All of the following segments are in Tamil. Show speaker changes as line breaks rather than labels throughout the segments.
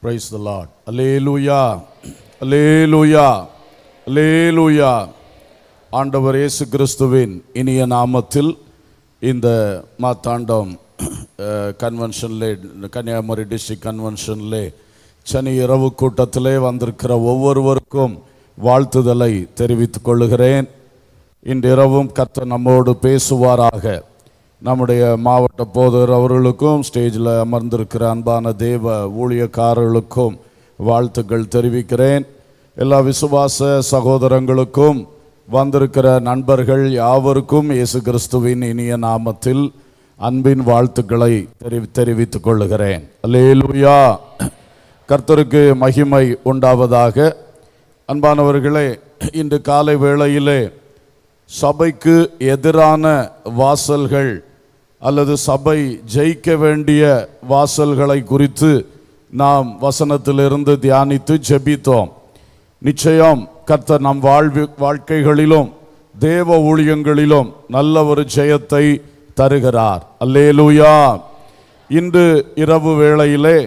Praise the Lord. Hallelujah. Hallelujah. Hallelujah. ஆண்டவர் இயேசு கிறிஸ்துவின் இனிய நாமத்தில் இந்த மாத்தாண்டம் கன்வென்ஷன்லே, கன்னியாகுமரி டிஸ்ட்ரிக்ட் கன்வென்ஷன்லே சனி இரவு கூட்டத்திலே வந்திருக்கிற ஒவ்வொருவருக்கும் வாழ்த்துதலை தெரிவித்துக் கொள்ளுகிறேன். இன்றிரவும் கர்த்தர் நம்மோடு பேசுவாராக. நம்முடைய மாவட்ட போதகர் அவர்களுக்கும் ஸ்டேஜில் அமர்ந்திருக்கிற அன்பான தேவ ஊழியக்காரர்களுக்கும் வாழ்த்துக்கள் தெரிவிக்கிறேன். எல்லா விசுவாச சகோதரங்களுக்கும் வந்திருக்கிற நண்பர்கள் யாவருக்கும் இயேசு கிறிஸ்துவின் இனிய நாமத்தில் அன்பின் வாழ்த்துக்களை தெரிவித்துக் கொள்ளுகிறேன். அல்லேலூயா. கர்த்தருக்கு மகிமை உண்டாவதாக. அன்பானவர்களே, இன்று காலை வேளையிலே சபைக்கு எதிரான வாசல்கள் அல்லது சபை ஜெயிக்க வேண்டிய வாசல்களை குறித்து நாம் வசனத்திலிருந்து தியானித்து ஜெபித்தோம். நிச்சயம் கர்த்தர் நம் வாழ்க்கைகளிலும் தேவ ஊழியங்களிலும் நல்ல ஒரு ஜெயத்தை தருகிறார். அல்லேலூயா. இன்று இரவு வேளையிலே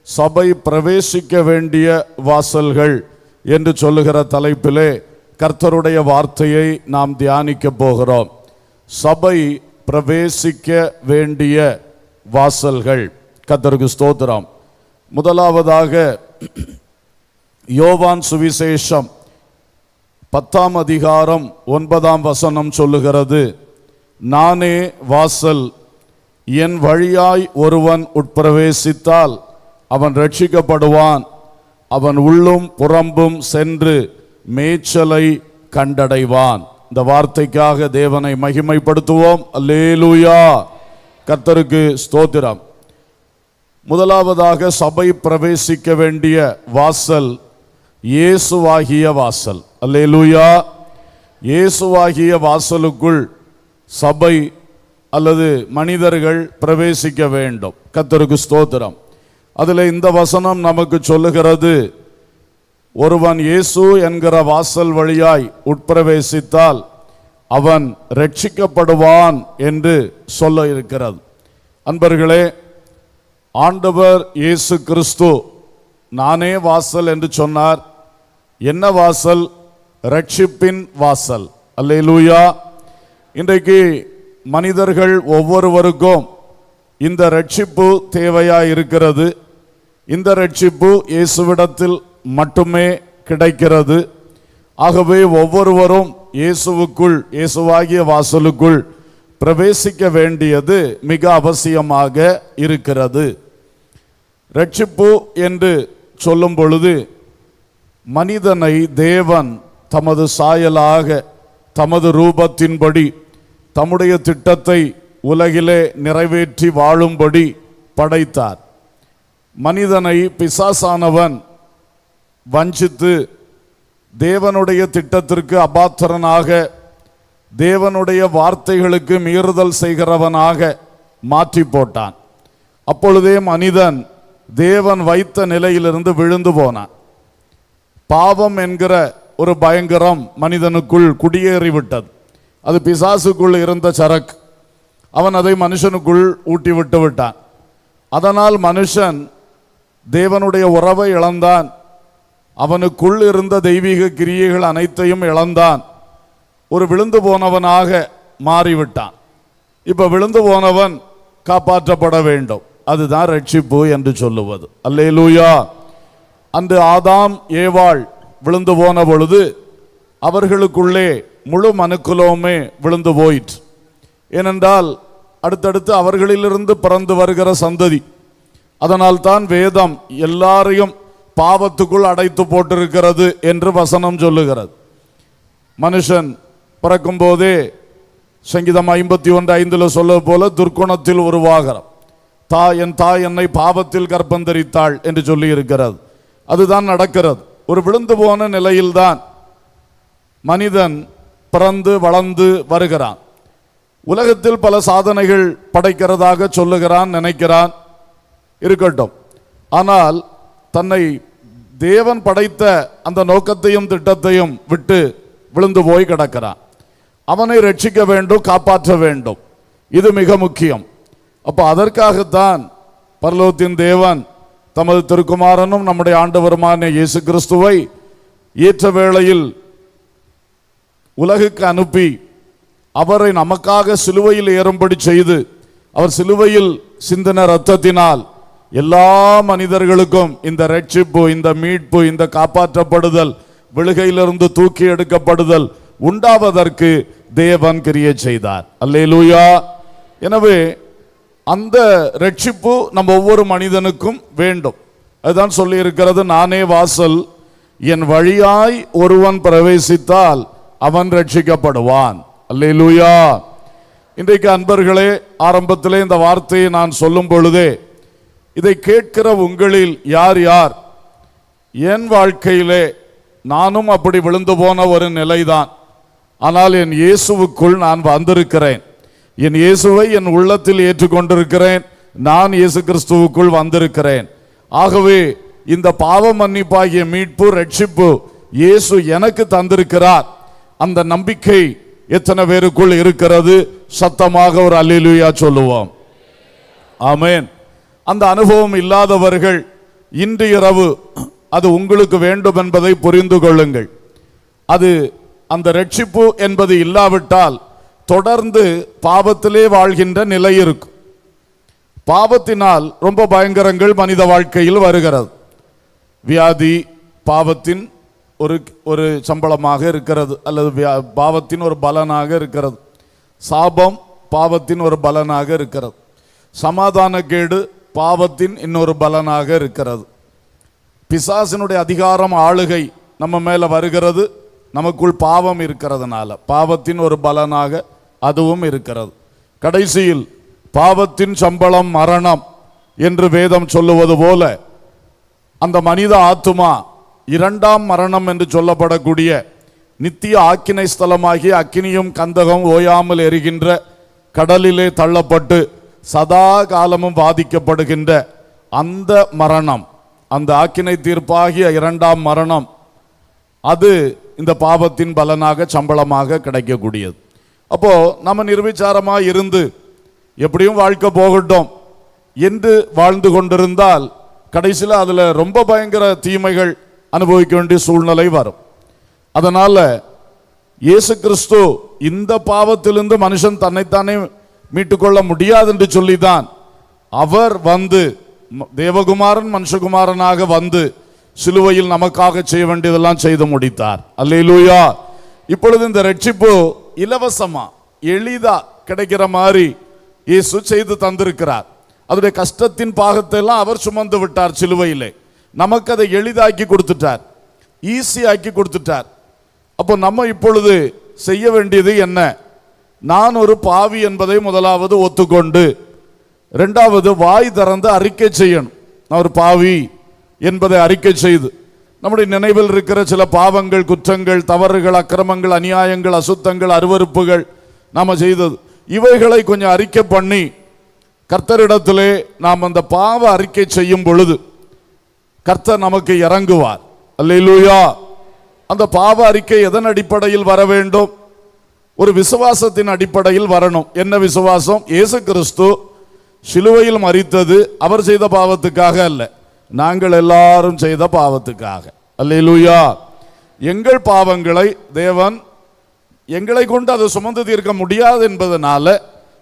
சபை பிரவேசிக்க வேண்டிய வாசல்கள் என்று சொல்லுகிற தலைப்பிலே கர்த்தருடைய வார்த்தையை நாம் தியானிக்க போகிறோம். சபை பிரவேசிக்க வேண்டிய வாசல்கள். கர்த்தருக்கு ஸ்தோத்திரம். முதலாவதாக யோவான் சுவிசேஷம் 10ஆம் அதிகாரம் 9ஆம் வசனம் சொல்லுகிறது, நானே வாசல், என் வழியாய் ஒருவன் உட்பிரவேசித்தால் அவன் ரட்சிக்கப்படுவான், அவன் உள்ளும் புறம்பும் சென்று மேய்ச்சலை கண்டடைவான். இந்த வார்த்தைக்காக தேவனை மகிமைப்படுத்துவோம். அல்லேலூயா. கர்த்தருக்கு ஸ்தோத்திரம். முதலாவதாக சபை பிரவேசிக்க வேண்டிய வாசல் இயேசுவாகிய வாசல். அல்லேலூயா. இயேசுவாகிய வாசலுக்குள் சபை அல்லது மனிதர்கள் பிரவேசிக்க வேண்டும். கர்த்தருக்கு ஸ்தோத்திரம். அதில் இந்த வசனம் நமக்கு சொல்லுகிறது, ஒருவன் இயேசு என்கிற வாசல் வழியாய் உட்பிரவேசித்தால் அவன் ரட்சிக்கப்படுவான் என்று சொல்ல இருக்கிறது. அன்பர்களே, ஆண்டவர் இயேசு கிறிஸ்து நானே வாசல் என்று சொன்னார். என்ன வாசல்? ரட்சிப்பின் வாசல். அல்லேலூயா. இன்றைக்கு மனிதர்கள் ஒவ்வொருவருக்கும் இந்த ரட்சிப்பு தேவையாய் இருக்கிறது. இந்த ரட்சிப்பு இயேசுவிடத்தில் மட்டுமே கிடைக்கிறது. ஆகவே ஒவ்வொருவரும் இயேசுவுக்குள், இயேசுவாகிய வாசலுக்குள் பிரவேசிக்க வேண்டியது மிக அவசியமாக இருக்கிறது. ரட்சிப்பு என்று சொல்லும் பொழுது மனிதனை தேவன் தமது சாயலாக, தமது ரூபத்தின்படி தம்முடைய திட்டத்தை உலகிலே நிறைவேற்றி வாழும்படி படைத்தார். மனிதனை பிசாசானவன் வஞ்சித்து தேவனுடைய திட்டத்திற்கு அபாத்திரனாக, தேவனுடைய வார்த்தைகளுக்கு மீறுதல் செய்கிறவனாக மாற்றி போட்டான். அப்பொழுதே மனிதன் தேவன் வைத்த நிலையிலிருந்து விழுந்து போனான். பாவம் என்கிற ஒரு பயங்கரம் மனிதனுக்குள் குடியேறிவிட்டது. அது பிசாசுக்குள் இருந்த சரக்கு. அவன் அதை மனுஷனுக்குள் ஊட்டி விட்டு விட்டான். அதனால் மனுஷன் தேவனுடைய உறவை இழந்தான். அவனுக்குள் இருந்த தெய்வீக கிரியைகள் அனைத்தையும் இழந்தான். ஒரு விழுந்து போனவனாக மாறிவிட்டான். இப்ப விழுந்து போனவன் காப்பாற்றப்பட வேண்டும். அதுதான் ரட்சிப்பு என்று சொல்லுவது. அல்லேலூயா. அன்று ஆதாம் ஏவாள் விழுந்து போன பொழுது அவர்களுக்குள்ளே முழு மனுக்குலமே விழுந்து போயிற்று. ஏனென்றால் அடுத்தடுத்து அவர்களிலிருந்து பிறந்து வருகிற சந்ததி. அதனால் தான் வேதம் எல்லாரையும் பாவத்துக்குள் அடைத்து போட்டிருக்கிறது என்று வசனம் சொல்லுகிறது. மனுஷன் பிறக்கும் போதே சங்கீதம் 51:5 சொல்வது போல துர்க்குணத்தில் உருவாகிறான். என் தாய் என்னை பாவத்தில் கர்ப்பந்தரித்தாள் என்று சொல்லி இருக்கிறது. அதுதான் நடக்கிறது. ஒரு விழுந்து போன நிலையில்தான் மனிதன் பிறந்து வளர்ந்து வருகிறான். உலகத்தில் பல சாதனைகள் படைக்கிறதாக சொல்லுகிறான், நினைக்கிறான். இருக்கட்டும். ஆனால் தன்னை தேவன் படைத்த அந்த நோக்கத்தையும் திட்டத்தையும் விட்டு விழுந்து போய் கிடக்கிறான். அவனை ரட்சிக்க வேண்டும், காப்பாற்ற வேண்டும். இது மிக முக்கியம். அப்போ அதற்காகத்தான் பரலோகத்தின் தேவன் தமது திருக்குமாரனும் நம்முடைய ஆண்டவருமான இயேசு கிறிஸ்துவை ஏற்ற வேளையில் உலகுக்கு அனுப்பி அவரை நமக்காக சிலுவையில் ஏறும்படி செய்து அவர் சிலுவையில் சிந்தின இரத்தத்தினால் எல்லா மனிதர்களுக்கும் இந்த ரட்சிப்பு, இந்த மீட்பு, இந்த காப்பாற்றப்படுதல், விழுகையிலிருந்து தூக்கி எடுக்கப்படுதல் உண்டாவதற்கு தேவன் கிரியை செய்தார். அல்லேலூயா. எனவே அந்த ரட்சிப்பு நம்ம ஒவ்வொரு மனிதனுக்கும் வேண்டும். அதுதான் சொல்லி இருக்கிறது, நானே வாசல், என் வழியாய் ஒருவன் பிரவேசித்தால் அவன் ரட்சிக்கப்படுவான். அல்லேலூயா. இன்றைக்கு அன்பர்களே, ஆரம்பத்திலே இந்த வார்த்தையை நான் சொல்லும் பொழுதே இதை கேட்கிற உங்களில் யார் யார் என் வாழ்க்கையிலே நானும் அப்படி விழுந்து போன ஒரு நிலைதான், ஆனால் என் இயேசுவுக்குள் நான் வந்திருக்கிறேன், என் இயேசுவை என் உள்ளத்தில் ஏற்றுக்கொண்டிருக்கிறேன், நான் இயேசு கிறிஸ்துவுக்குள் வந்திருக்கிறேன், ஆகவே இந்த பாவ மன்னிப்பாகிய மீட்பு, ரட்சிப்பு இயேசு எனக்கு தந்திருக்கிறார், அந்த நம்பிக்கை எத்தனை பேருக்குள் இருக்கிறது? சத்தமாக ஒரு அல்லேலூயா சொல்லுவோம். ஆமென். அந்த அனுபவம் இல்லாதவர்கள் இன்று இரவு அது உங்களுக்கு வேண்டும் என்பதை புரிந்து கொள்ளுங்கள். அது அந்த ரட்சிப்பு என்பது இல்லாவிட்டால் தொடர்ந்து பாவத்திலே வாழ்கின்ற நிலை இருக்கும். பாவத்தினால் ரொம்ப பயங்கரங்கள் மனித வாழ்க்கையில் வருகிறது. வியாதி பாவத்தின் ஒரு சம்பளமாக இருக்கிறது, அல்லது பாவத்தின் ஒரு பலனாக இருக்கிறது. சாபம் பாவத்தின் ஒரு பலனாக இருக்கிறது. சமாதான கேடு பாவத்தின் இன்னொரு பலனாக இருக்கிறது. பிசாசினுடைய அதிகாரம், ஆளுகை நம்ம மேல வருகிறது, நமக்குள் பாவம் இருக்கிறதுனால பாவத்தின் ஒரு பலனாக அதுவும் இருக்கிறது. கடைசியில் பாவத்தின் சம்பளம் மரணம் என்று வேதம் சொல்லுவது போல அந்த மனித ஆத்துமா இரண்டாம் மரணம் என்று சொல்லப்படக்கூடிய நித்திய ஆக்கினை ஸ்தலமாகிய அக்கினியும் கந்தகம் ஓயாமல் எரிகின்ற கடலிலே தள்ளப்பட்டு சதா காலமும் பாதிக்கப்படுகின்ற அந்த மரணம், அந்த ஆக்கினை தீர்ப்பாகிய இரண்டாம் மரணம், அது இந்த பாவத்தின் பலனாக சம்பளமாக கிடைக்கக்கூடியது. அப்போ நம்ம நிர்விச்சாரமாக இருந்து எப்படியும் வாழ்க்கை போகட்டும் என்று வாழ்ந்து கொண்டிருந்தால் கடைசியில் அதில் ரொம்ப பயங்கர தீமைகள் அனுபவிக்க வேண்டிய சூழ்நிலை வரும். அதனால இயேசு கிறிஸ்து இந்த பாவத்திலிருந்து மனுஷன் தன்னைத்தானே மீட்டுக்கொள்ள முடியாது என்று சொல்லிதான் அவர் வந்து தேவகுமாரன் மனுஷகுமாரனாக வந்து சிலுவையில் நமக்காக செய்ய வேண்டியதெல்லாம் செய்து முடித்தார். அல்லேலூயா. இப்பொழுது இந்த ரட்சிப்பு இலவசமா எளிதா கிடைக்கிற மாதிரி இயேசு செய்து தந்திருக்கிறார். அதனுடைய கஷ்டத்தின் பாகத்தை எல்லாம் அவர் சுமந்து விட்டார் சிலுவையிலே. நமக்கு அதை எளிதாக்கி கொடுத்துட்டார், ஈஸியாக்கி கொடுத்துட்டார். அப்போ நம்ம இப்பொழுது செய்ய வேண்டியது என்ன? நான் ஒரு பாவி என்பதை முதலாவது ஒத்துக்கொண்டு, இரண்டாவது வாய் திறந்து அறிக்கை செய்யணும். நான் ஒரு பாவி என்பதை அறிக்கை செய்து நம்முடைய நினைவில் இருக்கிற சில பாவங்கள், குற்றங்கள், தவறுகள், அக்கிரமங்கள், அநியாயங்கள், அசுத்தங்கள், அருவருப்புகள் நாம செய்தது, இவைகளை கொஞ்சம் அறிக்கை பண்ணி கர்த்தரிடத்திலே நாம் அந்த பாவ அறிக்கை செய்யும் பொழுது கர்த்தர் நமக்கு இறங்குவார். அல்லேலூயா. அந்த பாவ அறிக்கை எதன் அடிப்படையில் வர வேண்டும்? ஒரு விசுவாசத்தின் அடிப்படையில் வரணும். என்ன விசுவாசம்? இயேசு கிறிஸ்து சிலுவையில் மரித்தது அவர் செய்த பாவத்துக்காக அல்ல, நாங்கள் எல்லாரும் செய்த பாவத்துக்காக. அல்லேலூயா. எங்கள் பாவங்களை தேவன் எங்களை கொண்டு அதை சுமந்து தீர்க்க முடியாது என்பதனால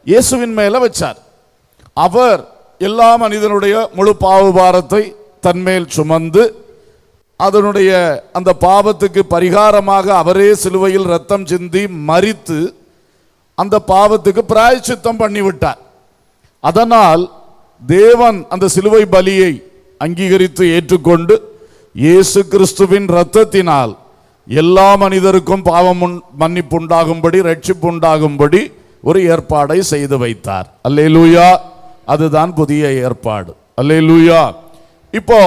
இயேசுவின் மேல வச்சார். அவர் எல்லா மனிதனுடைய முழு பாவபாரத்தை தன்மேல் சுமந்து அதனுடைய அந்த பாவத்துக்கு பரிகாரமாக அவரே சிலுவையில் ரத்தம் சிந்தி மரித்து அந்த பாவத்துக்கு பிராயச்சித்தம் பண்ணிவிட்டார். அதனால் தேவன் அந்த சிலுவை பலியை அங்கீகரித்து ஏற்றுக்கொண்டு இயேசு கிறிஸ்துவின் இரத்தத்தினால் எல்லா மனிதருக்கும் பாவம் மன்னிப்பு உண்டாகும்படி, ரட்சிப்பு உண்டாகும்படி ஒரு ஏற்பாடை செய்து வைத்தார். அல்லேலூயா. அதுதான் புதிய ஏற்பாடு. அல்லேலூயா. இப்போ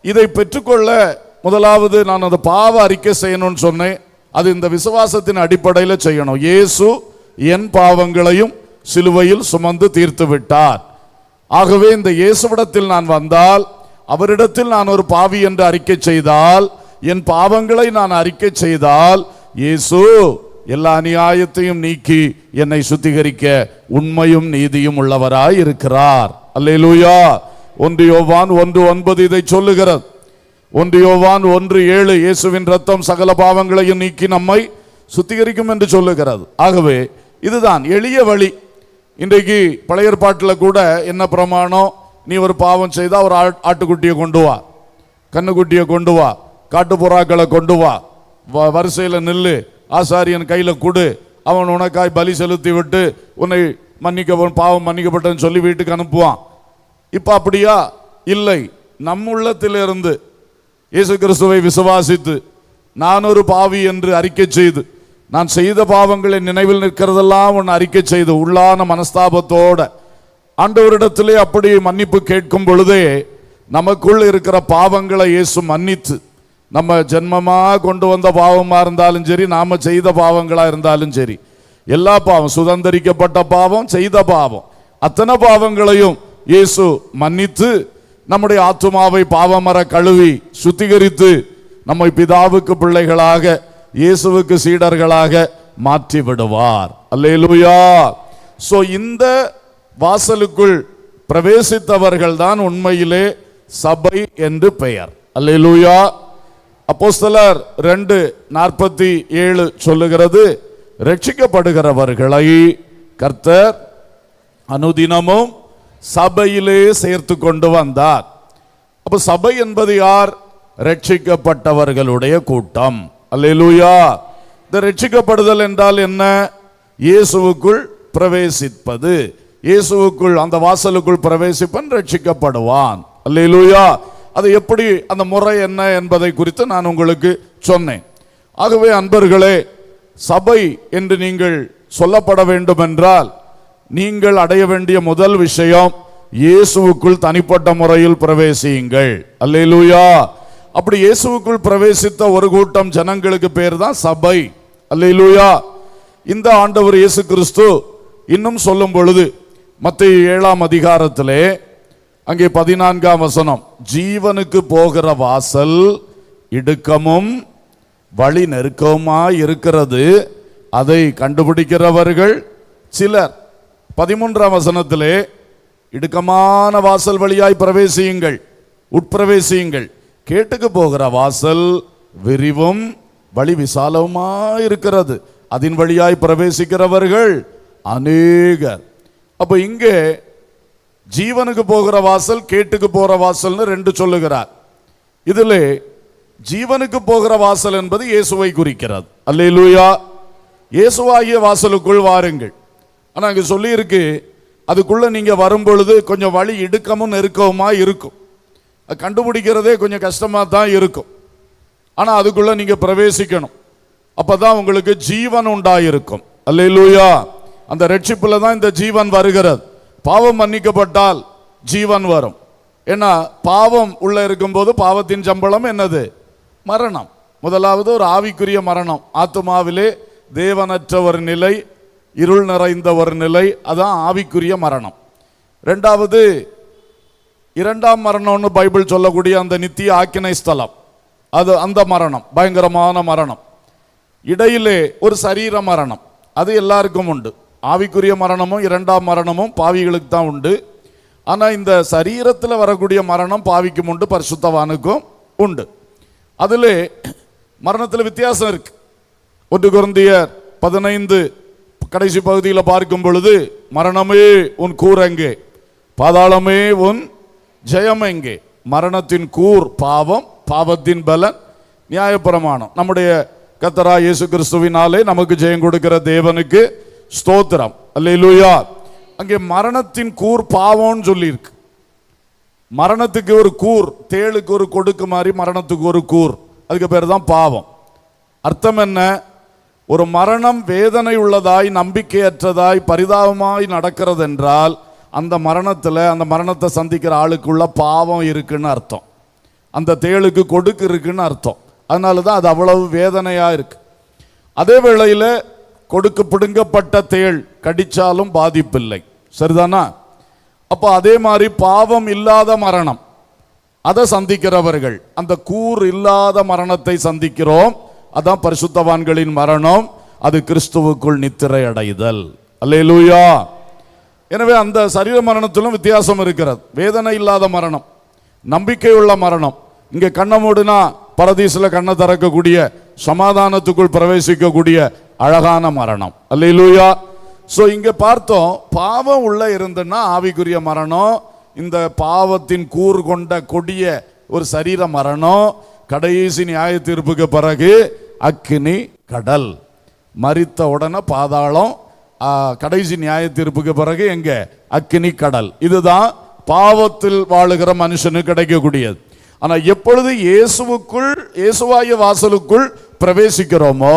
இதை பெற்றுக்கொள்ள முதலாவது நான் அந்த பாவ அறிக்கை செய்யணும்னு சொன்னேன். அது இந்த விசுவாசத்தின் அடிப்படையில் செய்யணும். இயேசு என் பாவங்களையும் சிலுவையில் சுமந்து தீர்த்து விட்டார். ஆகவே இந்த இயேசுவிடத்தில் நான் வந்தால், அவரிடத்தில் நான் ஒரு பாவி என்று அறிக்கை செய்தால், என் பாவங்களை நான் அறிக்கை செய்தால், இயேசு எல்லா அநியாயத்தையும் நீக்கி என்னை சுத்திகரிக்க உண்மையும் நீதியும் உள்ளவராய் இருக்கிறார். அல்லேலூயா. 1 யோவான் 1:9 இதை சொல்லுகிறது. 1 யோவான் 1:7 இயேசுவின் ரத்தம் சகல பாவங்களையும் நீக்கி நம்மை சுத்திகரிக்கும் என்று சொல்லுகிறது. ஆகவே இதுதான் எளிய வழி. இன்றைக்கு பழைய ஏற்பாட்டில் கூட என்ன பிரமாணம்? நீ ஒரு பாவம் செய்தா ஒரு ஆட்டுக்குட்டியை கொண்டு வா, கண்ணுக்குட்டியை கொண்டு வா, காட்டுப்புறாக்களை கொண்டு வா, வரிசையில் நில்லு, ஆசாரியன் கையில் கொடு, அவன் உனக்காய் பலி செலுத்தி விட்டு உன்னை பாவம் மன்னிக்கப்பட்டன்னு சொல்லி வீட்டுக்கு அனுப்புவான். இப்ப அப்படியா? இல்லை. நம் உள்ளத்திலிருந்து இயேசு கிறிஸ்துவை விசுவாசித்து நான் ஒரு பாவி என்று அறிக்கை செய்து, நான் செய்த பாவங்களை நினைவில் நிற்கிறதெல்லாம் ஒன்று அறிக்கை செய்து உள்ளான மனஸ்தாபத்தோட ஆண்டவரிடத்திலே அப்படி மன்னிப்பு கேட்கும் பொழுதே நமக்குள் இருக்கிற பாவங்களை இயேசு மன்னித்து, நம்ம ஜென்மமா கொண்டு வந்த பாவமா இருந்தாலும் சரி, நாம செய்த பாவங்களா இருந்தாலும் சரி, எல்லா பாவம், சுதந்திரிக்கப்பட்ட பாவம், செய்த பாவம், அத்தனை பாவங்களையும் இயேசு மன்னித்து நம்முடைய ஆத்துமாவை பாவமர கழுவி சுத்திகரித்து நம்மை பிதாவுக்கு பிள்ளைகளாக, இயேசுவுக்கு சீடர்களாக மாற்றி விடுவார். அல்லேலூயா. சோ இந்த வாசலுக்குள் பிரவேசித்தவர்கள் தான் உண்மையிலே சபை என்று பெயர். அல்லேலூயா. அப்போஸ்தலர் 2:47 சொல்லுகிறது, ரட்சிக்கப்படுகிறவர்களை கர்த்தர் அனுதினமும் சபையிலே சேர்த்து கொண்டு வந்தார். அப்ப சபை என்பது யார்? ரட்சிக்கப்பட்டவர்களுடைய கூட்டம். அல்லேலூயா. இந்த ரட்சிக்கப்படுதல் என்றால் என்ன? இயேசுவுக்குள் பிரவேசிப்பது. இயேசுவுக்குள், அந்த வாசலுக்குள் பிரவேசிப்பன் ரட்சிக்கப்படுவான். அல்லேலூயா. அது எப்படி, அந்த முறை என்ன என்பதை குறித்து நான் உங்களுக்கு சொன்னேன். ஆகவே அன்பர்களே, சபை என்று நீங்கள் சொல்லப்பட வேண்டும் என்றால் நீங்கள் அடைய வேண்டிய முதல் விஷயம், இயேசுவுக்குள் தனிப்பட்ட முறையில் பிரவேசியுங்கள். அல்லேலூயா. அப்படி இயேசுவுக்குள் பிரவேசித்த ஒரு கூட்டம் ஜனங்களுக்கு பேர் தான் சபை. அல்லேலூயா. இந்த ஆண்டவர் இயேசு கிறிஸ்து இன்னும் சொல்லும் பொழுது மத்தேயு 7ஆம் அதிகாரத்திலே அங்கே 14ஆம் வசனம், ஜீவனுக்கு போகிற வாசல் இடுக்கமும் வழி நெருக்கமாய் இருக்கிறது, அதை கண்டுபிடிக்கிறவர்கள் சிலர். 13ஆம் வசனத்திலே இடுக்கமான வாசல் வழியாய் பிரவேசியுங்கள், உட்பிரவேசியுங்கள், கேட்டுக்கு போகிற வாசல் விரிவும் வழி விசாலமாய் இருக்கிறது, அதன் வழியாய் பிரவேசிக்கிறவர்கள் அநேகர். அப்ப இங்கே ஜீவனுக்கு போகிற வாசல், கேட்டுக்கு போகிற வாசல்னு 2 சொல்லுகிறார். இதிலே ஜீவனுக்கு போகிற வாசல் என்பது இயேசுவை குறிக்கிறது. அல்லேலூயா. இயேசுவாகிய வாசலுக்குள் வாருங்கள். ஆனா அங்க சொல்லி இருக்கு, அதுக்குள்ள நீங்க வரும் பொழுது கொஞ்சம் வழி இடுக்கமும் நெருக்கவுமா இருக்கும், கண்டுபிடிக்கிறதே கொஞ்சம் கஷ்டமா தான் இருக்கும். ஆனா அதுக்குள்ள நீங்க பிரவேசிக்கணும், அப்பதான் உங்களுக்கு ஜீவன் உண்டாயிருக்கும். அல்லேலூயா. அந்த ரட்சிப்புல தான் இந்த ஜீவன் வருகிறது. பாவம் மன்னிக்கப்பட்டால் ஜீவன் வரும். ஏன்னா பாவம் உள்ள இருக்கும்போது பாவத்தின் சம்பளம் என்னது? மரணம். முதலாவது ஒரு ஆவிக்குரிய மரணம், ஆத்துமாவிலே தேவனற்ற ஒரு நிலை, இருள் நிறைந்த ஒரு நிலை, அதான் ஆவிக்குரிய மரணம். ரெண்டாவது இரண்டாம் மரணம்னு பைபிள் சொல்லக்கூடிய அந்த நித்திய ஆக்கினை ஸ்தலம், அது அந்த மரணம் பயங்கரமான மரணம். இடையிலே ஒரு சரீர மரணம், அது எல்லாருக்கும் உண்டு. ஆவிக்குரிய மரணமும் இரண்டாம் மரணமும் பாவிகளுக்கு தான் உண்டு. ஆனால் இந்த சரீரத்தில் வரக்கூடிய மரணம் பாவிக்கும் உண்டு, பரிசுத்தவானுக்கும் உண்டு. அதில் மரணத்தில் வித்தியாசம் இருக்கு. 1 கொரிந்தியர் 15 கடைசி பகுதியில் பார்க்கும் பொழுது, மரணமே உன் கூர் எங்கே, பாதாளமே உன் ஜெயம் எங்கே? மரணத்தின் கூர் பாவம், பாவத்தின் பலன் நியாயப்பிரமாணம். நம்முடைய கர்த்தராகிய இயேசு கிறிஸ்துவினாலே நமக்கு ஜெயம் கொடுக்கிற தேவனுக்கு ஸ்தோத்திரம். அல்லேலூயா. அங்கே மரணத்தின் கூர் பாவம்னு சொல்லி இருக்கு. மரணத்துக்கு ஒரு கூர், தேளுக்கு ஒரு கொடுக்கு மாதிரி மரணத்துக்கு ஒரு கூர், அதுக்கு பேர் தான் பாவம். அர்த்தம் என்ன? ஒரு மரணம் வேதனை உள்ளதாய், நம்பிக்கையற்றதாய், பரிதாபமாய் நடக்கிறது என்றால் அந்த மரணத்தில், அந்த மரணத்தை சந்திக்கிற ஆளுக்குள்ள பாவம் இருக்குன்னு அர்த்தம், அந்த தேளுக்கு கொடுக்கு இருக்குன்னு அர்த்தம். அதனால தான் அது அவ்வளவு வேதனையா இருக்கு. அதே வேளையில் கொடுக்கு பிடுங்கப்பட்ட தேள் கடிச்சாலும் பாதிப்பில்லை, சரிதானா? அப்போ அதே மாதிரி பாவம் இல்லாத மரணம், அதை சந்திக்கிறவர்கள் அந்த கூர் இல்லாத மரணத்தை சந்திக்கிறோம். அதான் பரிசுத்தவான்களின் மரணம், அது கிறிஸ்துவுக்குள் நித்திரை அடைதல். அல்லேலூயா. எனவே அந்த சரீர மரணத்திலும் வித்தியாசம் இருக்கிறது. வேதனை இல்லாத மரணம், நம்பிக்கையுள்ள மரணம். இங்கே கண்ணை மூடுனா பரதீசில் கண்ணை திறக்கக்கூடிய, சமாதானத்துக்குள் பிரவேசிக்கக்கூடிய அழகான மரணம். அல்லேலூயா. ஸோ இங்கே பார்த்தோம், பாவம் உள்ள இருந்துன்னா ஆவிக்குரிய மரணம், இந்த பாவத்தின் கூறு கொண்ட கொடிய ஒரு சரீர மரணம், கடைசி நியாய தீர்ப்புக்கு பிறகு அக்கினி கடல், மரித்த உடனே பாதாளம், கடைசி நியாய தீர்ப்புக்கு பிறகு எங்க அக்கினி கடல். இதுதான் பாவத்தில் வாழுகிற மனுஷனுக்கு கிடைக்கக்கூடியது. ஆனா எப்பொழுது இயேசுவுக்குள், இயேசுவாய வாசலுக்குள் பிரவேசிக்கிறோமோ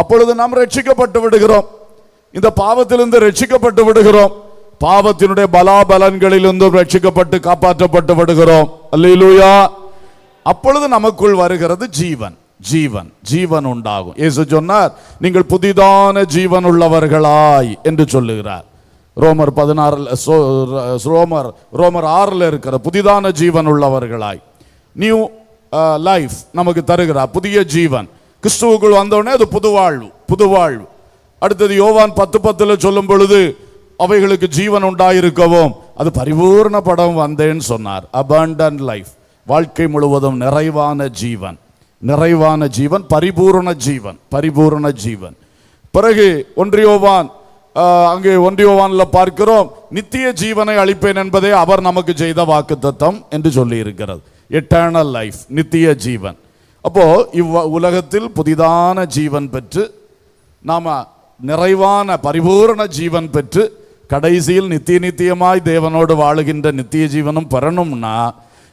அப்பொழுது நாம் ரட்சிக்கப்பட்டு விடுகிறோம். இந்த பாவத்திலிருந்து ரட்சிக்கப்பட்டு விடுகிறோம். பாவத்தினுடைய பலாபலன்களிலிருந்தும் ரட்சிக்கப்பட்டு காப்பாற்றப்பட்டு விடுகிறோம். அல்லேலூயா. அப்பொழுது நமக்குள் வருகிறது ஜீவன். ஜீவன் ஜீவன் உண்டாகும். இயேசு சொன்னார், நீங்கள் புதிதான ஜீவன் உள்ளவர்களாய் என்று சொல்லுகிறார். ரோமர் 6 இருக்கிற புதிதான ஜீவன் உள்ளவர்களாய், நியூ லைஃப் நமக்கு தருகிறார். புதிய ஜீவன் கிறிஸ்துவுக்குள் வந்தோடனே அது புதுவாழ்வு, புதுவாழ்வு. அடுத்தது யோவான் 10:10 சொல்லும் பொழுது அவைகளுக்கு ஜீவன் உண்டாயிருக்கவும் அது பரிபூர்ண படம் வந்தேன்னு சொன்னார். அபண்டன்ட் லைஃப், வாழ்க்கை முழுவதும் நிறைவான ஜீவன், நிறைவான ஜீவன், பரிபூர்ண ஜீவன், பரிபூர்ண ஜீவன். பிறகு 1 யோவான், அங்கே 1 யோவான்ல பார்க்கிறோம், நித்திய ஜீவனை அளிப்பேன் என்பதே அவர் நமக்கு செய்த வாக்குத்தத்தம் என்று சொல்லி இருக்கிறது. எட்டர்னல் லைஃப், நித்திய ஜீவன். அப்போ உலகத்தில் புதிதான ஜீவன் பெற்று, நாம நிறைவான பரிபூர்ண ஜீவன் பெற்று, கடைசியில் நித்தியமாய் தேவனோடு வாழுகின்ற நித்திய ஜீவனும் பெறணும்னா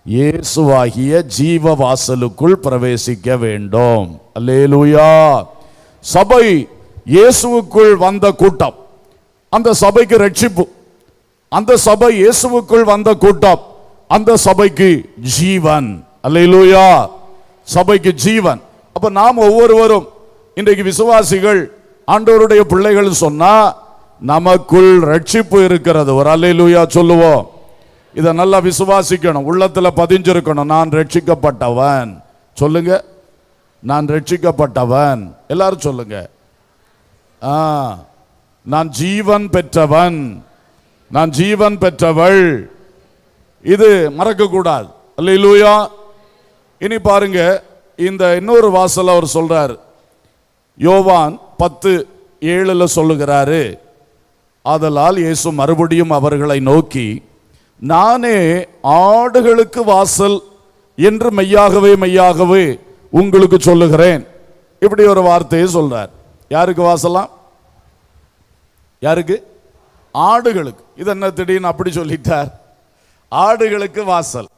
இயேசுவாகிய ஜீவ வாசலுக்குள் பிரவேசிக்க வேண்டும். அல்லேலூயா. சபை இயேசுவுக்குள் வந்த கூட்டம், அந்த சபைக்கு ரட்சிப்பு. அந்த சபை இயேசுவுக்குள் வந்த கூட்டம், அந்த சபைக்கு ஜீவன். அல்லேலூயா. சபைக்கு ஜீவன். அப்ப நாம் ஒவ்வொருவரும் இன்றைக்கு விசுவாசிகள், ஆண்டவருடைய பிள்ளைகள் சொன்னா நமக்குள் ரட்சிப்பு இருக்கிறது. ஒரு அல்லேலூயா சொல்லுவோம். இதை நல்லா விசுவாசிக்கணும், உள்ளத்துல பதிஞ்சிருக்கணும். நான் ரட்சிக்கப்பட்டவன். சொல்லுங்க, நான் ரட்சிக்கப்பட்டவன். எல்லாரும் சொல்லுங்க. நான் ஜீவன் பெற்றவன், நான் ஜீவன் பெற்றவள். இது மறக்க கூடாது. அல்லேலூயா. இனி பாருங்க, இந்த இன்னொரு வாசல் அவர் சொல்றாரு. யோவான் 10:7 சொல்லுகிறாரு, ஆதலால் இயேசு மறுபடியும் அவர்களை நோக்கி, நானே ஆடுகளுக்கு வாசல் என்று மெய்யாகவே மெய்யாகவே உங்களுக்கு சொல்லுகிறேன். இப்படி ஒரு வார்த்தையை சொல்றார். யாருக்கு வாசலாம்? யாருக்கு? ஆடுகளுக்கு. இது என்ன திடீர்னு அப்படி சொல்லிட்டார்? ஆடுகளுக்கு வாசல்.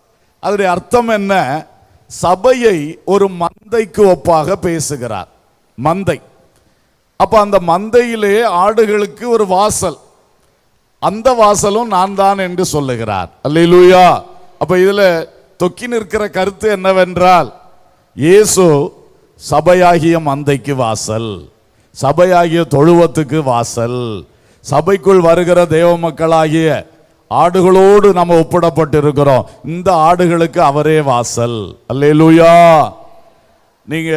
அதனுடைய அர்த்தம் என்ன? சபையை ஒரு மந்தைக்கு ஒப்பாக பேசுகிறார். மந்தை. அப்ப அந்த மந்தையிலே ஆடுகளுக்கு ஒரு வாசல், அந்த வாசலும் நான் தான் என்று சொல்லுகிறார். அல்லேலூயா. அப்ப இதுல தொக்கி நிற்கிற கருத்து என்னவென்றால், இயேசு சபையாகிய மந்தைக்கு வாசல், சபையாகிய தொழுவத்துக்கு வாசல், சபைக்குள் வருகிற தேவ மக்களாகிய ஆடுகளோடு நம்ம ஒப்பிடப்பட்டு இருக்கிறோம். இந்த ஆடுகளுக்கு அவரே வாசல். அல்லேலூயா. நீங்க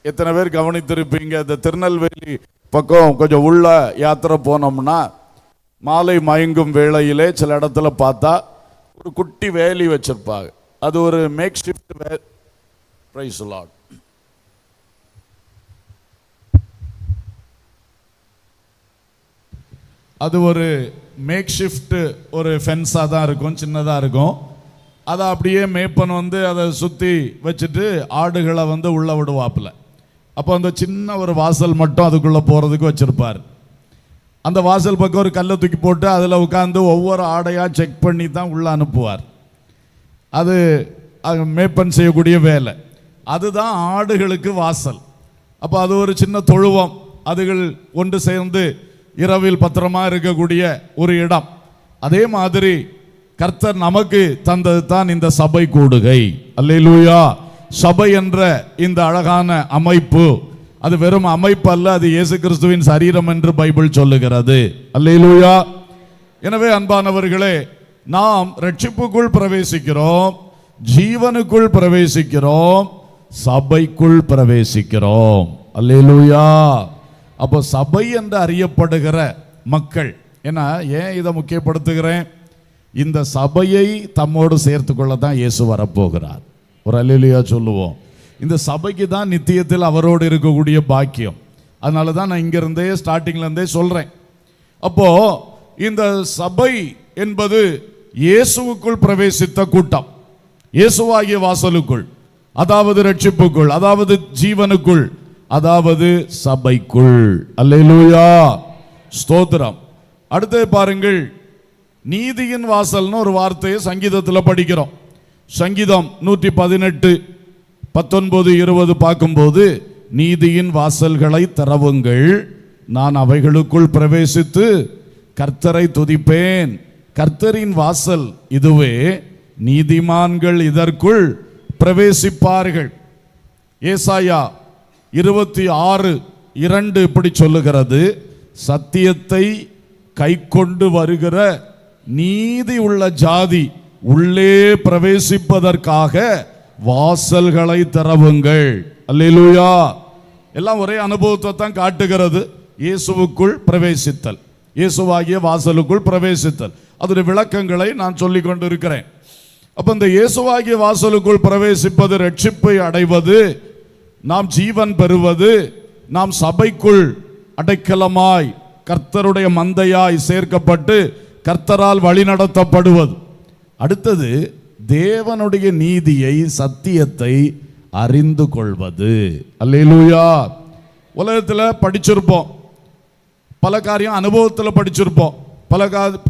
எத்தனை பேர் கவனித்திருப்பீங்க, இந்த திருநெல்வேலி பக்கம் கொஞ்சம் உள்ள யாத்திரை போனோம்னா மாலை மயங்கும் வேளையிலே சில இடத்துல பார்த்தா ஒரு குட்டி வேலி வச்சிருப்பாங்க. அது ஒரு makeshift. Praise the lord. அது ஒரு மேக் ஷிஃப்ட், ஒரு ஃபென்ஸாக தான் இருக்கும், சின்னதாக இருக்கும். அதை அப்படியே மேய்ப்பன் அதை சுற்றி வச்சுட்டு ஆடுகளை உள்ளே விடுவாப்புல. அப்போ அந்த சின்ன ஒரு வாசல் மட்டும் அதுக்குள்ளே போகிறதுக்கு வச்சுருப்பார். அந்த வாசல் பக்கம் ஒரு கல்லை தூக்கி போட்டு அதில் உட்காந்து ஒவ்வொரு ஆடையாக செக் பண்ணி தான் உள்ளே அனுப்புவார். அது மேய்ப்பன் செய்யக்கூடிய வேலை. அதுதான் ஆடுகளுக்கு வாசல். அப்போ அது ஒரு சின்ன தொழுவம், அதுகள் ஒன்று சேர்ந்து இரவில் பத்திரமா இருக்கக்கூடிய ஒரு இடம். அதே மாதிரி கர்த்தர் நமக்கு தந்தது தான் இந்த சபை கூடுகை. அல்லேலூயா. சபை என்ற இந்த அழகான அமைப்பு, அது வெறும் அமைப்பு அல்ல, அது இயேசு கிறிஸ்துவின் சரீரம் என்று பைபிள் சொல்லுகிறது. அல்லேலூயா. எனவே அன்பானவர்களே, நாம் ரட்சிப்புக்குள் பிரவேசிக்கிறோம், ஜீவனுக்குள் பிரவேசிக்கிறோம், சபைக்குள் பிரவேசிக்கிறோம். அல்லேலூயா. அப்போ சபை என்று அறியப்படுகிற மக்கள், ஏன்னா ஏன் இதை முக்கியப்படுத்துகிறேன்? இந்த சபையை தம்மோடு சேர்த்து கொள்ள தான் இயேசு வரப்போகிறார். ஒரு அல்லேலூயா சொல்லுவோம். இந்த சபைக்கு தான் நித்தியத்தில் அவரோடு இருக்கக்கூடிய பாக்கியம். அதனால தான் நான் இங்கிருந்தே ஸ்டார்டிங்லேருந்தே சொல்கிறேன். அப்போ இந்த சபை என்பது இயேசுவுக்குள் பிரவேசித்த கூட்டம், இயேசுவாகிய வாசலுக்குள், அதாவது ரட்சிப்புக்குள், அதாவது ஜீவனுக்குள், அதாவது சபைக்குள். அல்லேலூயா, ஸ்தோத்திரம். அடுத்து பாருங்கள், நீதியின் வாசல்னு ஒரு வார்த்தையை சங்கீதத்தில் படிக்கிறோம். சங்கீதம் 118, 19, 20 பார்க்கும்போது, நீதியின் வாசல்களை திறவுங்கள், நான் அவைகளுக்குள் பிரவேசித்து கர்த்தரை துதிப்பேன். கர்த்தரின் வாசல் இதுவே, நீதிமான்கள் இதற்குள் பிரவேசிப்பார்கள். ஏசாயா 26:2 இப்படி சொல்லுகிறது, சத்தியத்தை கை கொண்டு வருகிற நீதி உள்ள ஜாதி உள்ளே பிரவேசிப்பதற்காக வாசல்களை திறவுங்கள். அல்லேலூயா. எல்லாம் ஒரே அனுபவத்தை தான் காட்டுகிறது. இயேசுவுக்குள் பிரவேசித்தல், இயேசுவாகிய வாசலுக்குள் பிரவேசித்தல், அதனுடைய விளக்கங்களை நான் சொல்லிக் கொண்டு இருக்கிறேன். அப்ப இந்த இயேசுவாகிய வாசலுக்குள் பிரவேசிப்பது, ரட்சிப்பை அடைவது, நாம் ஜீவன் பெறுவது, நாம் சபைக்குள் அடைக்கலமாய் கர்த்தருடைய மந்தையாய் சேர்க்கப்பட்டு கர்த்தரால் வழிநடத்தப்படுவது. அடுத்தது தேவனுடைய நீதியை, சத்தியத்தை அறிந்து கொள்வது. அல்லேலூயா. உலகத்தில் படிச்சிருப்போம், பல காரியம் அனுபவத்தில் படிச்சிருப்போம், பல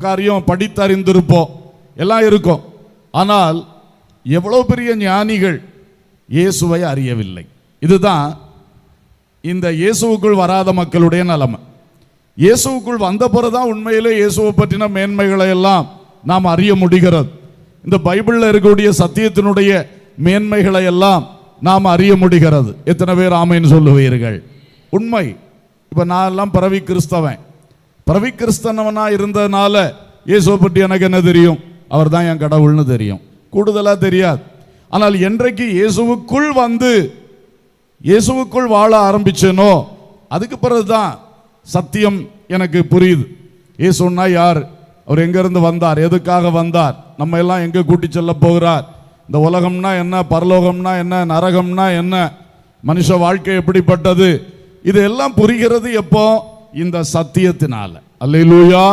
காரியம் படித்தறிந்திருப்போம், எல்லாம் இருக்கும். ஆனால் எவ்வளவு பெரிய ஞானிகள் இயேசுவை அறியவில்லை. இதுதான் இந்த இயேசுவுக்குள் வராத மக்களுடைய நிலைமை. இயேசுவுக்குள் வந்த பிறகுதான் உண்மையிலே இயேசுவை பற்றின மேன்மைகளை எல்லாம் நாம் அறிய முடிகிறது. இந்த பைபிளில் இருக்கக்கூடிய சத்தியத்தினுடைய மேன்மைகளை எல்லாம் நாம் அறிய முடிகிறது. எத்தனை பேர் ஆமைன்னு சொல்லுவீர்கள்? உண்மை. இப்போ நான் எல்லாம் பிறவி கிறிஸ்தவன், பிறவி கிறிஸ்தவனா இருந்ததுனால இயேசுவை பற்றி எனக்கு என்ன தெரியும்? அவர் தான் என் கடவுள்னு தெரியும், கூடுதலாக தெரியாது. ஆனால் என்றைக்கு இயேசுவுக்குள் வந்து இயேசுவுக்குள் வாழ ஆரம்பிச்சேனோ அதுக்கு பிறகுதான் சத்தியம் எனக்கு புரியுது. இயேசுன்னா யார், அவர் எங்கிருந்து வந்தார், எதுக்காக வந்தார், நம்ம எல்லாம் எங்கே கூட்டி செல்ல போகிறார், இந்த உலகம்னா என்ன, பரலோகம்னா என்ன, நரகம்னா என்ன, மனுஷ வாழ்க்கை எப்படிப்பட்டது, இது எல்லாம் புரிகிறது எப்போ? இந்த சத்தியத்தினால. அல்லேலூயா.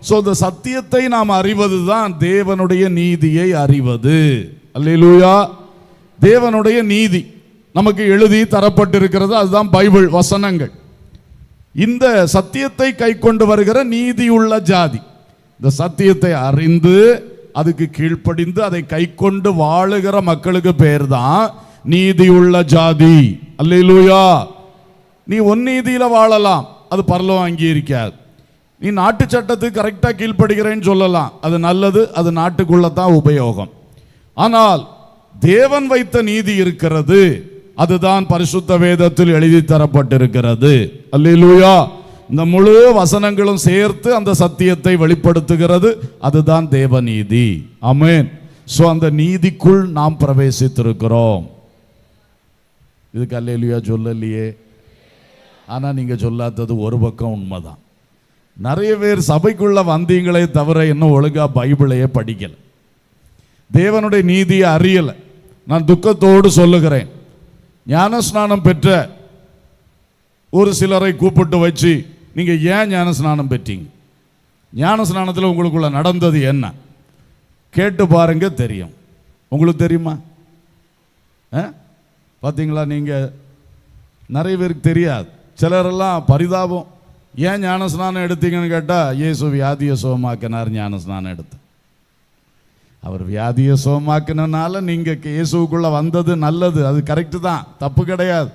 சோ இந்த சத்தியத்தை நாம் அறிவது தான் தேவனுடைய நீதியை அறிவது. அல்லேலூயா. தேவனுடைய நீதி நமக்கு எழுதி தரப்பட்டிருக்கிறது, அதுதான் பைபிள் வசனங்கள். இந்த சத்தியத்தை கை கொண்டு வருகிற நீதியுள்ள ஜாதி, இந்த சத்தியத்தை அறிந்து அதுக்கு கீழ்ப்படிந்து அதை கை கொண்டு வாழுகிற மக்களுக்கு பேர் தான் நீதியுள்ள ஜாதி. அல்லேலூயா. நீ உன் நீதியில வாழலாம், அது பரலோகம் அங்கீகரிக்காது. நீ நாட்டு சட்டத்துக்கு கரெக்டா கீழ்ப்படுகிறேன்னு சொல்லலாம், அது நல்லது, அது நாட்டுக்குள்ளதான் உபயோகம். ஆனால் தேவன் வைத்த நீதி இருக்கிறது, அதுதான் பரிசுத்த வேதத்தில் எழுதி தரப்பட்டிருக்கிறது. அல்லேலூயா. இந்த முழு வசனங்களும் சேர்த்து அந்த சத்தியத்தை வெளிப்படுத்துகிறது, அதுதான் தேவநீதி. ஆமென். சோ அந்த நீதிக்குள் நாம் பிரவேசித்திருக்கிறோம். இதுக்கு அல்லேலூயா சொல்லலையே. ஆனா நீங்க சொல்லாதது ஒரு பக்கம் உண்மைதான். நிறைய பேர் சபைக்குள்ள வந்தீங்களே தவிர இன்னும் ஒழுங்கா பைபிளையே படிக்கல, தேவனுடைய நீதியை அறியல. நான் துக்கத்தோடு சொல்லுகிறேன், ஞானஸ்நானம் பெற்ற ஒரு சிலரை கூப்பிட்டு வச்சு, நீங்க ஏன் ஞானஸ்நானம் பெற்றீங்க, ஞானஸ்நானத்தில் உங்களுக்குள்ள நடந்தது என்ன கேட்டு பாருங்க, தெரியும். உங்களுக்கு தெரியுமா? பார்த்தீங்களா? நீங்க நிறைய பேருக்கு தெரியாது. சிலரெல்லாம் பரிதாபம், ஏன் ஞானஸ்நானம் எடுத்தீங்கன்னு கேட்டால், இயேசு வியாதியை சுகமாக்கினார், ஞானஸ்நானம் எடுத்து. அவர் வியாதியை சுகமாக்கினால நீங்க இயேசுக்குள்ள வந்தது நல்லது, அது கரெக்டு தான், தப்பு கிடையாது.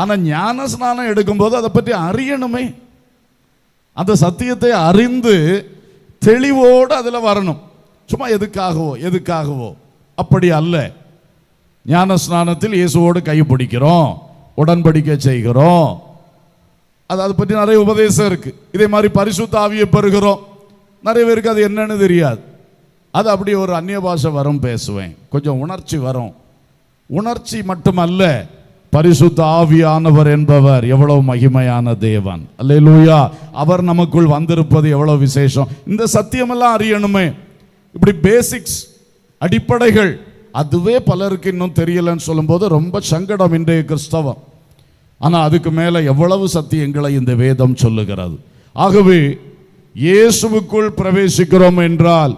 ஆனால் ஞானஸ்நானம் எடுக்கும்போது அதை பற்றி அறியணுமே, அந்த சத்தியத்தை அறிந்து தெளிவோடு அதில் வரணும். சும்மா எதுக்காகவோ அப்படி அல்ல. ஞானஸ்நானத்தில் இயேசுவோடு கை பிடிக்கிறோம், உடன்படிக்கை செய்கிறோம், அதை பற்றி நிறைய உபதேசம் இருக்கு. இதே மாதிரி பரிசுத்த ஆவியை பெறுகிறோம். நிறைய பேருக்கு அது என்னன்னு தெரியாது. அது அப்படி ஒரு அந்நிய பாஷை வரும், பேசுவேன், கொஞ்சம் உணர்ச்சி வரும். உணர்ச்சி மட்டுமல்ல, பரிசுத்த ஆவியானவர் என்பவர் எவ்வளவு மகிமையான தேவன். அல்லேலூயா. அவர் நமக்குள் வந்திருப்பது எவ்வளவு விசேஷம். இந்த சத்தியமெல்லாம் அறியணுமே. இப்படி பேசிக்ஸ், அடிப்படைகள், அதுவே பலருக்கு இன்னும் தெரியலன்னு சொல்லும்போது ரொம்ப சங்கடம் இன்றைய கிறிஸ்தவம். ஆனால் அதுக்கு மேலே எவ்வளவு சத்தியங்களை இந்த வேதம் சொல்லுகிறது. ஆகவே இயேசுவுக்குள் பிரவேசிக்கிறோம் என்றால்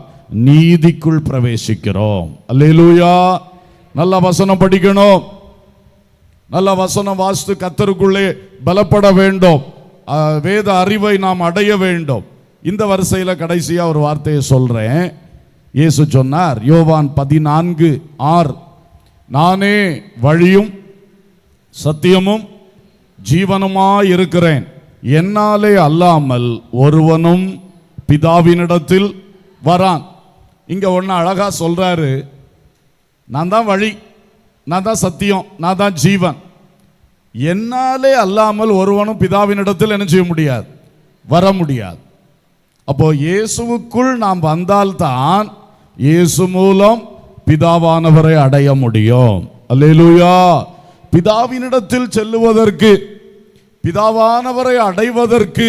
நீதிக்குள் பிரவேசிக்கிறோம். அல்லேலூயா. நல்ல வசனம் படிக்கணும், நல்ல வசனம் வாசித்து கர்த்தருக்குள்ளே பலப்பட வேண்டும், வேத அறிவை நாம் அடைய வேண்டும். இந்த வரிசையில் கடைசியா ஒரு வார்த்தையை சொல்றேன். இயேசு சொன்னார் யோவான் 14:6, நானே வழியும் சத்தியமும் ஜீவனுமாய் இருக்கிறேன், என்னாலே அல்லாமல் ஒருவனும் பிதாவினிடத்தில் வரான். இங்க ஒன்னு அழகா சொல்றாரு, நான் தான் வழி, நான் தான் சத்தியம், நான் தான் ஜீவன். என்னாலே அல்லாமல் ஒருவனும் பிதாவினிடத்தில் என்ன செய்ய முடியாது, வர முடியாது. அப்போ இயேசுவுக்குள் நாம் வந்தால்தான் இயேசு மூலம் பிதாவானவரை அடைய முடியும். அல்லேலூயா. பிதாவினிடத்தில் செல்லுவதற்கு, பிதாவானவரை அடைவதற்கு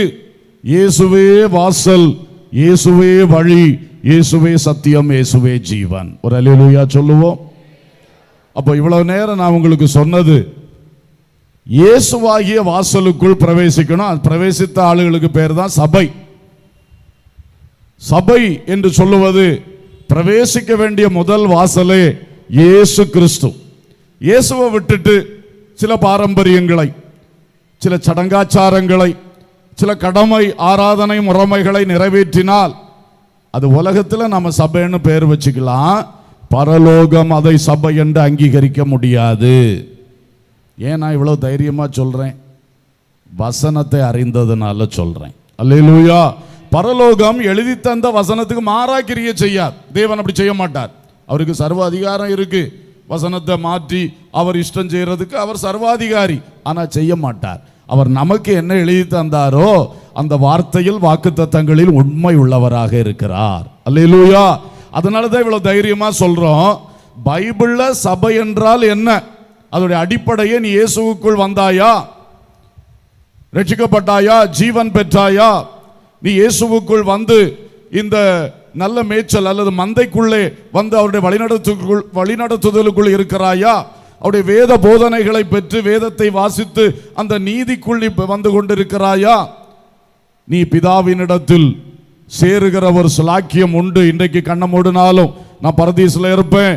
இயேசுவே வாசல், இயேசுவே வழி, இயேசுவே சத்தியம், இயேசுவே ஜீவன். ஒரு அல்லேலூயா சொல்லுவோம். அப்போ இவ்வளவு நேரம் நான் உங்களுக்கு சொன்னது, இயேசுவாகிய வாசலுக்குள் பிரவேசிக்கணும். பிரவேசித்த ஆளுகளுக்கு பேர் தான் சபை. சபை என்று சொல்லுவது பிரவேசிக்க வேண்டிய முதல் வாசலே இயேசு கிறிஸ்து. இயேசுவை விட்டுட்டு சில பாரம்பரியங்களை, சில சடங்காச்சாரங்களை, சில கடமை ஆராதனை முறைமைகளை நிறைவேற்றினால் அது உலகத்தில் நம்ம சபைன்னு பேர் வச்சுக்கலாம், பரலோகம் அதை சபை என்று அங்கீகரிக்க முடியாது. ஏன் நான் இவ்வளவு தைரியமா சொல்றேன்? வசனத்தை அறிந்ததுனால சொல்றேன். அல்லேலூயா. பரலோகம் எழுதி தந்த வசனத்துக்கு மாறா கிரியை செய்யார். தேவன் அப்படி செய்ய மாட்டார். அவருக்கு சர்வ அதிகாரம் இருக்கு. வசனத்தை மாற்றி அவர் இஷ்டம் செய்யறதுக்கு அவர் சர்வாதிகாரி. ஆனா செய்ய மாட்டார். அவர் நமக்கு என்ன எழுதி தந்தாரோ அந்த வார்த்தையில் வாக்குத்தத்தங்களில் உண்மை உள்ளவராக இருக்கிறார். அல்லேலூயா. அதனாலதான் இவ்வளவு தைரியமா சொல்றோம். பைபிள்ல சபை என்றால் என்ன, அதோடைய அடிப்படையே நீ இயேசுவுக்குள் வந்தாயா, ரட்சிக்கப்பட்டாயா, ஜீவன் பெற்றாயா, நீ இயேசுவுக்குள் வந்து இந்த நல்ல மேய்ச்சல் அல்லது மந்தைக்குள்ளே வந்து அவருடைய வழிநடத்துதலுக்குள் இருக்கிறாயா, அவருடைய வேத போதனைகளை பெற்று வேதத்தை வாசித்து அந்த நீதிக்குள் வந்து கொண்டிருக்கிறாயா, நீ பிதாவினிடத்தில் சேருகிற ஒரு சுலாக்கியம் உண்டு. இன்றைக்கு கண்ண மூடினாலும் நான் பரதீசில் இருப்பேன்,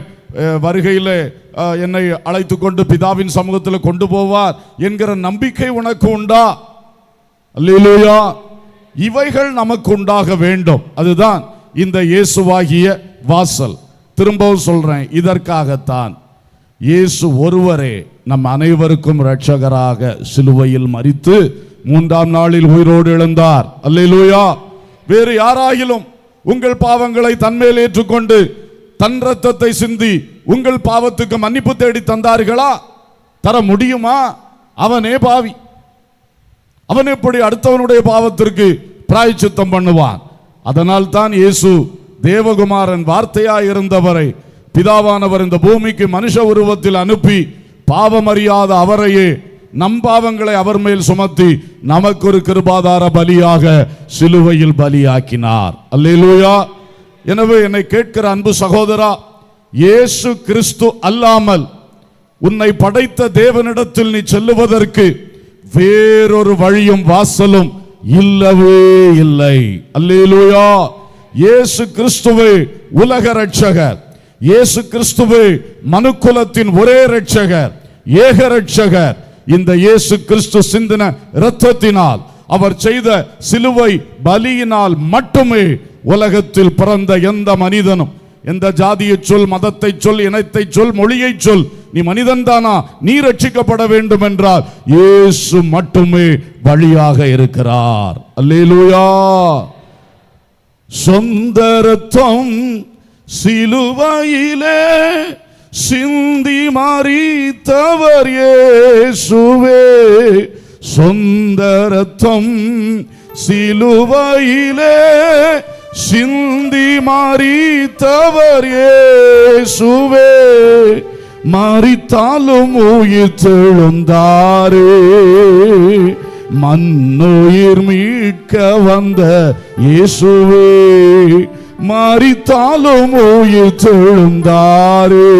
வருகையில் என்னை அழைத்து கொண்டு பிதாவின் சமூகத்தில் கொண்டு போவார் என்கிற நம்பிக்கை உனக்கு உண்டா? அல்லேலூயா. இவைகள் நமக்கு உண்டாக வேண்டும். அதுதான் இந்த இயேசுவாகிய வாசல். திரும்பவும் சொல்றேன், இதற்காகத்தான் இயேசு ஒருவரே நம் அனைவருக்கும் இரட்சகராக சிலுவையில் மரித்து 3ஆம் நாளில் உயிரோடு எழுந்தார். அல்லேலூயா. வேறு யாராகிலும் உங்கள் பாவங்களை தன்மேல் ஏற்றுக்கொண்டு தன் ரத்தத்தை சிந்தி உங்கள் பாவத்துக்கு மன்னிப்பு தேடி தந்தார்களா? தர முடியுமா? அவனே பாவி. அவன் எப்படி அடுத்தவனுடைய பாவத்திற்கு பிராயச்சித்தம் பண்ணுவான்? அதனால் தான் இயேசு தேவகுமாரன் வார்த்தையாய் இருந்தவரை பிதாவானவர் இந்த பூமிக்கு மனுஷ உருவத்தில் அனுப்பி பாவமறியாத அவரையே நம் பாவங்களை அவர் மேல் சுமத்தி நமக்கு ஒரு கிருபாதார பலியாக சிலுவையில் பலியாக்கினார். அல்லேலூயா. எனவே என்னை கேட்கிற அன்பு சகோதரா, இயேசு கிறிஸ்து அல்லாமல் உன்னை படைத்த தேவனிடத்தில் நீ செல்லுவதற்கு வேறொரு வழியும் வாசலும் இல்லவே இல்லை. அல்லேலூயா. இயேசு கிறிஸ்துவே உலக இரட்சகர். இயேசு கிறிஸ்துவே மனுக்குலத்தின் ஒரே இரட்சகர், ஏக இரட்சகர். இந்த இயேசு கிறிஸ்து சிந்தின இரத்தத்தினால், அவர் செய்த சிலுவை பலியினால் மட்டுமே உலகத்தில் பிறந்த எந்த மனிதனும், எந்த ஜாதியை சொல், மதத்தை சொல், இனத்தை சொல், மொழியை சொல், நீ மனிதன் தானா, நீ ரட்சிக்கப்பட வேண்டும் என்றால் இயேசு மட்டுமே வழியாக இருக்கிறார். அல்லேலூயா. சொந்த ரத்தம் சிலுவையிலே சிந்தி மரித்தவர் இயேசுவே. சொந்த ரத்தம் சிலுவையிலே சிந்தி மரித்தவர் இயேசுவே. மரித்தாலும் உயிர் தெழுந்தாரே, மண்ணுயிர் மீட்க வந்த இயேசுவே, மரித்தாலும் உயிர் தெழுந்தாரே,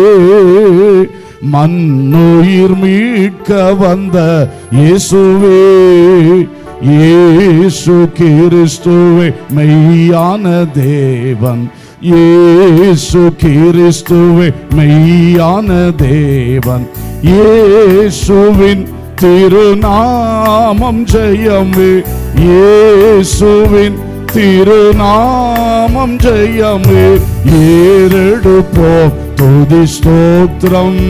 மண்ணுயிர் மீட்க வந்த இயேசுவே, இயேசு கிறிஸ்துவே மெய்யான தேவன், இயேசு கிறிஸ்துவே மெய்யான தேவன், இயேசுவின் திருநாமம் ஜெயமே, இயேசுவின் திருநாமம் ஜெயமே, ஏறெடுப்போம் துதி ஸ்தோத்திரம்,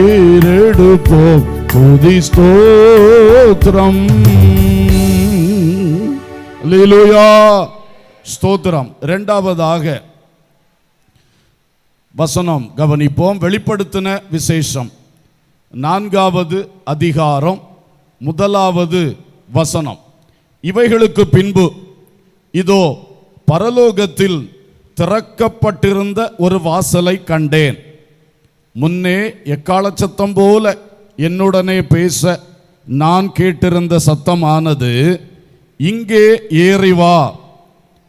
ஏறெடுப்போம் துதி ஸ்தோத்திரம். அல்லேலூயா, ஸ்தோத்திரம். இரண்டாவதாக வசனம் கவனிப்போம். வெளிப்படுத்தின விசேஷம் 4வது அதிகாரம் 1வது வசனம். இவைகளுக்கு பின்பு இதோ பரலோகத்தில் திறக்கப்பட்டிருந்த ஒரு வாசலை கண்டேன். முன்னே எக்காள சத்தம் போல என்னுடனே பேச நான் கேட்டிருந்த சத்தமானது, இங்கே ஏறி வா,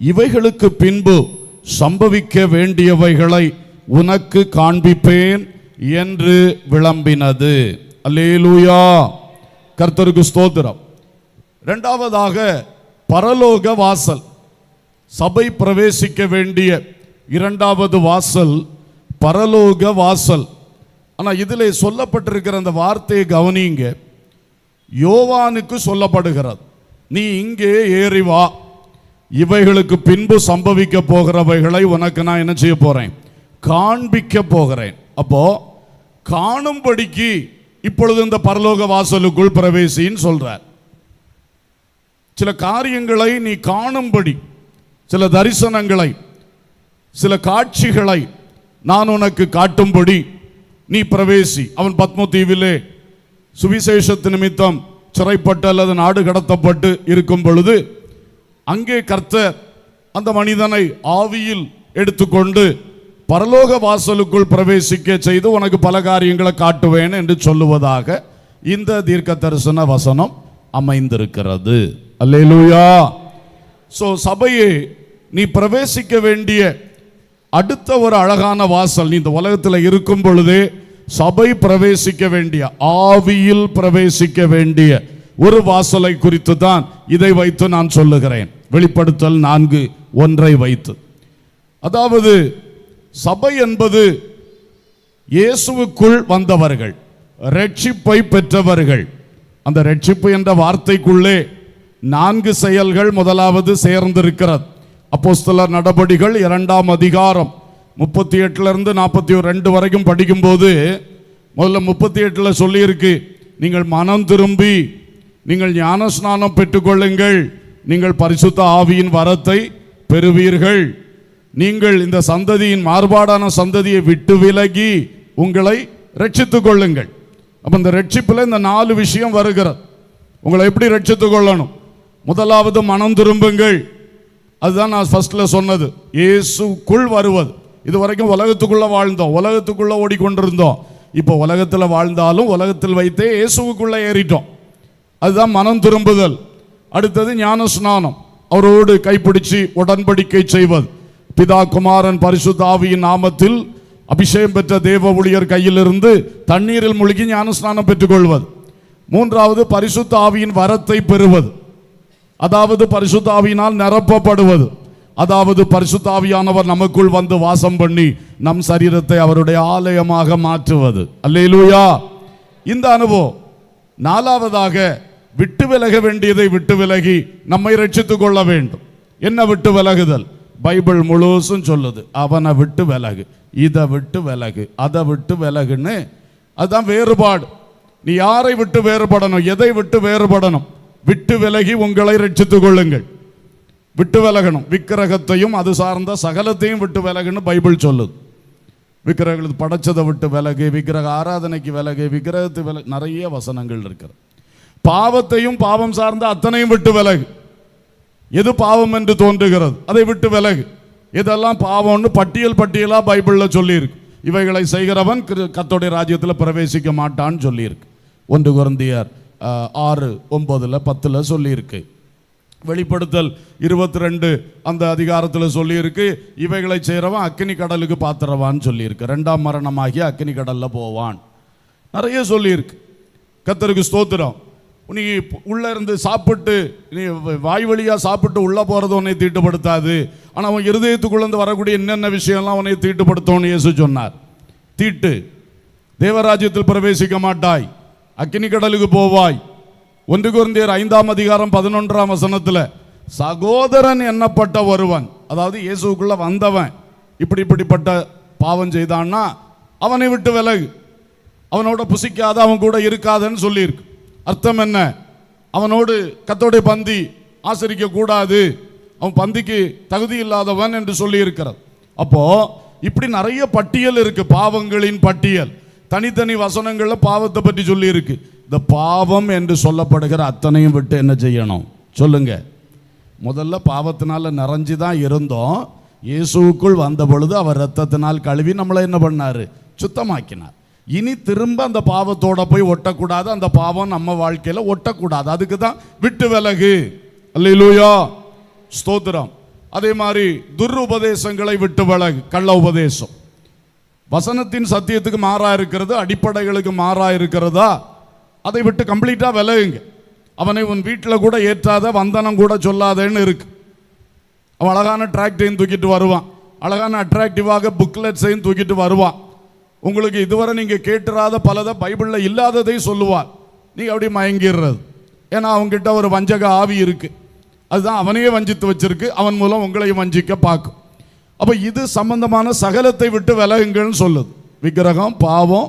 இவைகளுக்கு பின்பு சம்பவிக்க வேண்டியவைகளை உனக்கு காண்பிப்பேன் என்று விளம்பினது. அல்லேலூயா, கர்த்தருக்கு ஸ்தோத்திரம். இரண்டாவதாக பரலோக வாசல், சபை பிரவேசிக்க வேண்டிய இரண்டாவது வாசல் பரலோக வாசல். ஆனால் இதிலே சொல்லப்பட்டிருக்கிற அந்த வார்த்தையை கவனிங்க. யோவானுக்கு சொல்லப்படுகிறது, நீ இங்கே ஏறி வா, இவைகளுக்கு பின்பு சம்பவிக்க போகிறவைகளை உனக்கு நான் என்ன செய்ய போறேன், காண்பிக்க போகிறேன். அப்போ காணும்படிக்கு இப்பொழுது இந்த பரலோக வாசலுக்குள் பிரவேசின்னு சொல்றார். சில காரியங்களை நீ காணும்படி, சில தரிசனங்களை, சில காட்சிகளை நான் உனக்கு காட்டும்படி நீ பிரவேசி. அவன் பத்ம தீவிலே சுவிசேஷத்து நிமித்தம் சிறைப்பட்டு அல்லது நாடு கடத்தப்பட்டு இருக்கும் பொழுது அங்கே கர்த்தர் அந்த மனிதனை ஆவியில் எடுத்துக்கொண்டு பரலோக வாசலுக்குள் பிரவேசிக்க செய்து உனக்கு பல காரியங்களை காட்டுவேன் என்று சொல்லுவதாக இந்த தீர்க்க தரிசன வசனம் அமைந்திருக்கிறது. அல்லேலூயா. சோ சபையே, நீ பிரவேசிக்க வேண்டிய அடுத்த ஒரு அழகான வாசல், நீ இந்த உலகத்தில் இருக்கும் பொழுதே சபை பிரவேசிக்க வேண்டிய, ஆவியில் பிரவேசிக்க வேண்டிய ஒரு வாசலை குறித்து தான் இதை வைத்து நான் சொல்லுகிறேன். வெளிப்படுத்தல் 4:1 வைத்து. அதாவது சபை என்பது இயேசுவுக்குள் வந்தவர்கள், ரட்சிப்பை பெற்றவர்கள். அந்த ரட்சிப்பு என்ற வார்த்தைக்குள்ளே 4 செயல்கள் முதலாவது சேர்ந்திருக்கிறது. அப்போஸ்தலர் நடபடிகள் 2ஆம் அதிகாரம் 38 42 வரைக்கும் படிக்கும்போது முதல்ல 38 சொல்லி இருக்கு, நீங்கள் மனம் திரும்பி நீங்கள் ஞானஸ்நானம் பெற்றுக்கொள்ளுங்கள், நீங்கள் பரிசுத்த ஆவியின் வரத்தை பெறுவீர்கள், நீங்கள் இந்த சந்ததியின் மாறுபாடான சந்ததியை விட்டு விலகி உங்களை ரட்சித்துக் கொள்ளுங்கள். அப்ப இந்த ரட்சிப்புல இந்த 4 விஷயம் வருகிறது. உங்களை எப்படி ரட்சித்துக் கொள்ளணும்? முதலாவது மனம் திரும்புங்கள். அதுதான் நான் ஃபர்ஸ்ட்ல சொன்னது, இயேசுக்குள் வருவது. இது வரைக்கும் உலகத்துக்குள்ள வாழ்ந்தோம், உலகத்துக்குள்ள ஓடிக்கொண்டிருந்தோம். இப்போ உலகத்தில் வாழ்ந்தாலும் உலகத்தில் வைத்தே இயேசுக்குள்ள ஏறிட்டோம். அதுதான் மனம் திரும்புதல். அடுத்தது ஞான ஸ்நானம், அவரோடு கைப்பிடிச்சு உடன்படிக்கை செய்வது. பிதா குமாரன் பரிசுத்த ஆவியின் நாமத்தில் அபிஷேகம் பெற்ற தேவ ஊழியர் கையிலிருந்து தண்ணீரில் மூழ்கி ஞான ஸ்நானம் பெற்றுக்கொள்வது. மூன்றாவது பரிசுத்த ஆவியின் வரத்தை பெறுவது, அதாவது பரிசுத்த ஆவியினால் நிரப்பப்படுவது, அதாவது பரிசுத்த ஆவியானவர் நமக்குள் வந்து வாசம் பண்ணி நம் சரீரத்தை அவருடைய ஆலயமாக மாற்றுவது. அல்லேலூயா. இந்த அனுபவம். நாலாவதாக விட்டு விலக வேண்டியதை விட்டு விலகி நம்மை ரட்சித்துக் கொள்ள வேண்டும். என்ன விட்டு விலகுதல்? பைபிள் முழுசும் சொல்லுது, அவனை விட்டு விலகு, இதை விட்டு விலகு, அதை விட்டு விலகுன்னு. அதுதான் வேறுபாடு. நீ யாரை விட்டு வேறுபடணும், எதை விட்டு வேறுபடணும்? விட்டு விலகி உங்களை ரட்சித்துக் கொள்ளுங்கள். விட்டு விலகணும். விக்கிரகத்தையும் அது சார்ந்த சகலத்தையும் விட்டு விலகுன்னு பைபிள் சொல்லுது. விக்கிரகத்தை படைச்சதை விட்டு விலகு, விக்கிரக ஆராதனைக்கு விலகு, விக்கிரகத்தை விலகு, நிறைய வசனங்கள் இருக்கிறது. பாவத்தையும் பாவம் சார்ந்த அத்தனையும் விட்டு விலகு. எது பாவம் என்று தோன்றுகிறது அதை விட்டு விலகு. இதெல்லாம் பாவம்னு பட்டியலா பைபிள்ல சொல்லி இருக்கு. இவைகளை செய்கிறவன் கர்த்தருடைய ராஜ்யத்தில் பிரவேசிக்க மாட்டான்னு சொல்லியிருக்கு. 1 கொரிந்தியர் 6:9-10 சொல்லியிருக்கு. வெளிப்படுத்தல் 22 அந்த அதிகாரத்தில் சொல்லியிருக்கு, இவைகளை செய்கிறவன் அக்கினி கடலுக்கு பாத்திரவான்னு சொல்லியிருக்கு. 2ஆம் மரணமாகிய அக்கினி கடலில் போவான். நிறைய சொல்லியிருக்கு. கர்த்தருக்கு ஸ்தோத்திரம். நீ உள்ளே இருந்து சாப்பிட்டு, நீ வாய் வழியாக சாப்பிட்டு உள்ளே போகிறது உன்னை தீட்டுப்படுத்தாது. ஆனால் அவன் இருதயத்துக்குள்ளேருந்து வரக்கூடிய என்னென்ன விஷயம்லாம் உன்னை தீட்டுப்படுத்தோன்னு இயேசு சொன்னார். தீட்டு, தேவராஜ்யத்தில் பிரவேசிக்க மாட்டாய், அக்கினி கடலுக்கு போவாய். 1 கொரிந்தியர் 5ஆம் அதிகாரம் 11ஆம் வசனத்தில் சகோதரன் எண்ணப்பட்ட ஒருவன், அதாவது இயேசுக்குள்ள வந்தவன் இப்படிப்பட்ட பாவம் செய்தான்னா அவனை விட்டு விலகு, அவனோட புசிக்காத, அவன் கூட இருக்காதன்னு சொல்லியிருக்கு. அர்த்தம் என்ன? அவனோடு கர்த்தருடைய பந்தி ஆசரிக்க கூடாது, அவன் பந்திக்கு தகுதி இல்லாதவன் என்று சொல்லி இருக்கிறது. அப்போ இப்படி நிறைய பட்டியல் இருக்கு, பாவங்களின் பட்டியல். தனித்தனி வசனங்கள்ல பாவத்தை பற்றி சொல்லி இருக்கு. இந்த பாவம் என்று சொல்லப்படுகிற அத்தனையும் விட்டு என்ன செய்யணும் சொல்லுங்க? முதல்ல பாவத்தினால நிறைஞ்சுதான் இருந்தோம். இயேசுவுக்குள் வந்த பொழுது அவர் இரத்தத்தினால் கழுவி நம்மளை என்ன பண்ணாரு? சுத்தமாக்கினார். இனி திரும்ப அந்த பாவத்தோட போய் ஒட்டக்கூடாது, அந்த பாவம் நம்ம வாழ்க்கையில ஒட்டக்கூடாது. அதுக்கு தான் விட்டு விலகு. அல்லேலூயா, ஸ்தோத்திரம். அதே மாதிரி துருபதேசங்களை விட்டு விலகு. கள்ள உபதேசம் வசனத்தின் சத்தியத்துக்கு மாறா இருக்கிறது, அடிப்படைகளுக்கு மாறா இருக்கிறதா, அதை விட்டு கம்ப்ளீட்டா விலகுங்க. அவனை உன் வீட்டில் கூட ஏற்றாத, வந்தனம் கூட சொல்லாதேன்னு இருக்கு. அவன் அழகான டிராக்டையும் தூக்கிட்டு வருவான், அழகான அட்ராக்டிவாக புக்லெட்ஸையும் தூக்கிட்டு வருவான். உங்களுக்கு இதுவரை நீங்க கேட்டுறாத பலதை பைபிளில் இல்லாததை சொல்லுவார். நீங்க அப்படி மயங்கிடுறது. ஏன்னா அவங்ககிட்ட ஒரு வஞ்சக ஆவி இருக்கு, அதுதான் அவனையே வஞ்சித்து வச்சிருக்கு, அவன் மூலம் உங்களையும் வஞ்சிக்க பார்க்கும். அப்ப இது சம்பந்தமான சகலத்தை விட்டு விலகுங்கள்னு சொல்லுது. விக்கிரகம், பாவம்,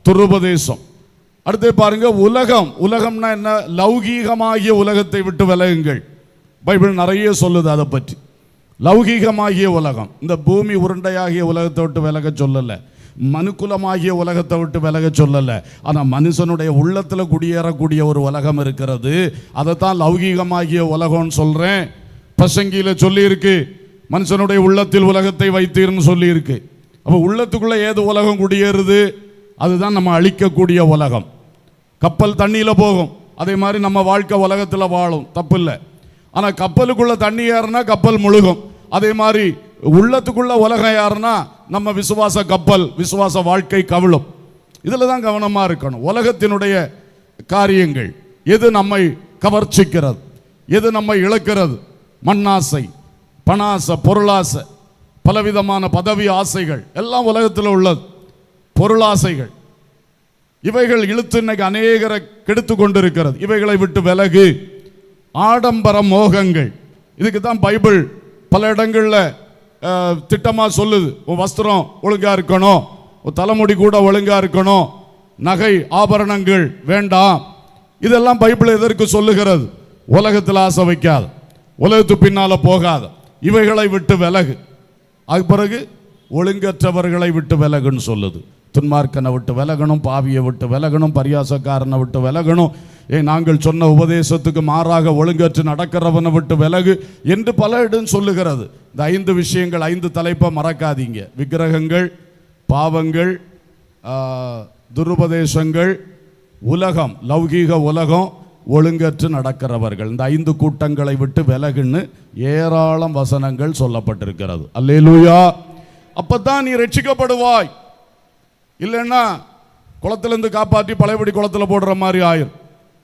துருபதேசம். அடுத்து பாருங்க, உலகம். உலகம்னா என்ன? லௌகீகமாகிய உலகத்தை விட்டு விலகுங்கள். பைபிள் நிறைய சொல்லுது அதை பற்றி. லௌகீகமாகிய உலகம், இந்த பூமி உருண்டையாகிய உலகத்தை விட்டு விலக சொல்லல, மனுக்குலமாகிய உலகத்தை விட்டு விலக சொல்லல. ஆனால் மனுஷனுடைய உள்ளத்தில் குடியேறக்கூடிய ஒரு உலகம் இருக்கிறது, அதைத்தான் லௌகீகமாகிய உலகம்னு சொல்றேன். பிரசங்கியில சொல்லி இருக்கு, மனுஷனுடைய உள்ளத்தில் உலகத்தை வைத்தீர்னு சொல்லி இருக்கு. அப்போ உள்ளத்துக்குள்ள ஏது உலகம் குடியேறுது? அதுதான் நம்ம அழிக்கக்கூடிய உலகம். கப்பல் தண்ணியில போகும், அதே மாதிரி நம்ம வாழ்க்கை உலகத்தில் வாழும், தப்பு இல்லை. ஆனால் கப்பலுக்குள்ள தண்ணி ஏறுனா கப்பல் முழுகும். அதே மாதிரி உள்ளத்துக்குள்ள உலகம் யாருன்னா நம்ம விசுவாச கப்பல், விசுவாச வாழ்க்கை கவிழும். இதில் தான் கவனமாக இருக்கணும். உலகத்தினுடைய காரியங்கள் எது நம்மை கவர்ச்சிக்கிறது, எது நம்மை இழக்கிறது? மண்ணாசை, பணாசை, பொருளாசை, பலவிதமான பதவி ஆசைகள் எல்லாம் உலகத்தில் உள்ளது. பொருளாசைகள் இவைகள் இழுத்து இன்னைக்கு அநேகரை கெடுத்து கொண்டிருக்கிறது. இவைகளை விட்டு விலகு. ஆடம்பர மோகங்கள், இதுக்கு தான் பைபிள் பல இடங்களில் திட்டமாக சொல்லுது. உன் வஸ்திரம் ஒழுங்கா இருக்கணும், உன் தலைமுடி கூட ஒழுங்கா இருக்கணும், நகை ஆபரணங்கள் வேண்டாம். இதெல்லாம் பைபிள் எதற்கு சொல்லுகிறது? உலகத்தில் ஆசை வைக்காது, உலகத்து பின்னால போகாத, இவைகளை விட்டு விலகு. அது பிறகு ஒழுங்கற்றவர்களை விட்டு விலகுன்னு சொல்லுது. துன்மார்க்கனை விட்டு விலகணும், பாவியை விட்டு விலகணும், பரியாசக்காரனை விட்டு விலகணும், நாங்கள் சொன்ன உபதேசத்துக்கு மாறாக ஒழுங்கற்று நடக்கிறவனை விட்டு விலகு என்று பல இடம் சொல்லுகிறது. இந்த 5 விஷயங்கள், 5 தலைப்பை மறக்காதீங்க. விக்கிரகங்கள், பாவங்கள், துருபதேசங்கள், உலகம், லௌகீக உலகம், ஒழுங்கற்று நடக்கிறவர்கள். இந்த 5 கூட்டங்களை விட்டு விலகுன்னு ஏராளம் வசனங்கள் சொல்லப்பட்டிருக்கிறது. அல்லேலூயா. அப்பதான் நீ ரட்சிக்கப்படுவாய். இல்லைன்னா குளத்திலிருந்து காப்பாற்றி பழையபடி குளத்தில் போடுற மாதிரி ஆயிடும்,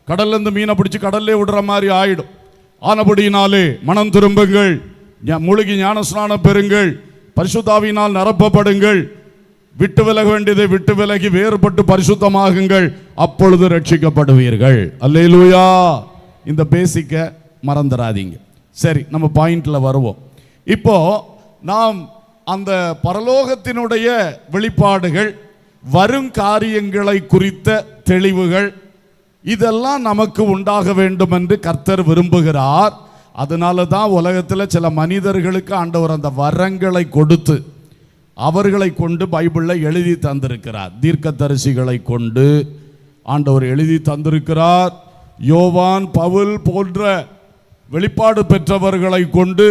கடல்லேருந்து மீனை பிடிச்சி கடல்லே விடுற மாதிரி ஆயிடும். ஆனபடியினாலே மனம் திரும்புங்கள், மூழ்கி ஞானஸ்நானம் பெறுங்கள், பரிசுத்தாவினால் நிரப்பப்படுங்கள், விட்டு விலக வேண்டியதை விட்டு விலகி வேறுபட்டு பரிசுத்தமாகுங்கள், அப்பொழுது ரட்சிக்கப்படுவீர்கள். அல்லேலூயா. இந்த பேசிக்க மறந்துடாதீங்க. சரி, நம்ம பாயிண்ட்ல வருவோம். இப்போ நாம் அந்த பரலோகத்தினுடைய வெளிப்பாடுகள், வருங்காரியங்களை குறித்த தெளிவுகள், இதெல்லாம் நமக்கு உண்டாக வேண்டும் என்று கர்த்தர் விரும்புகிறார். அதனால தான் உலகத்தில் சில மனிதர்களுக்கு ஆண்டவர் அந்த வரங்களை கொடுத்து அவர்களை கொண்டு பைபிளில் எழுதி தந்திருக்கிறார். தீர்க்கதரிசிகளை கொண்டு ஆண்டவர் எழுதி தந்திருக்கிறார். யோவான், பவுல் போன்ற வெளிப்பாடு பெற்றவர்களை கொண்டு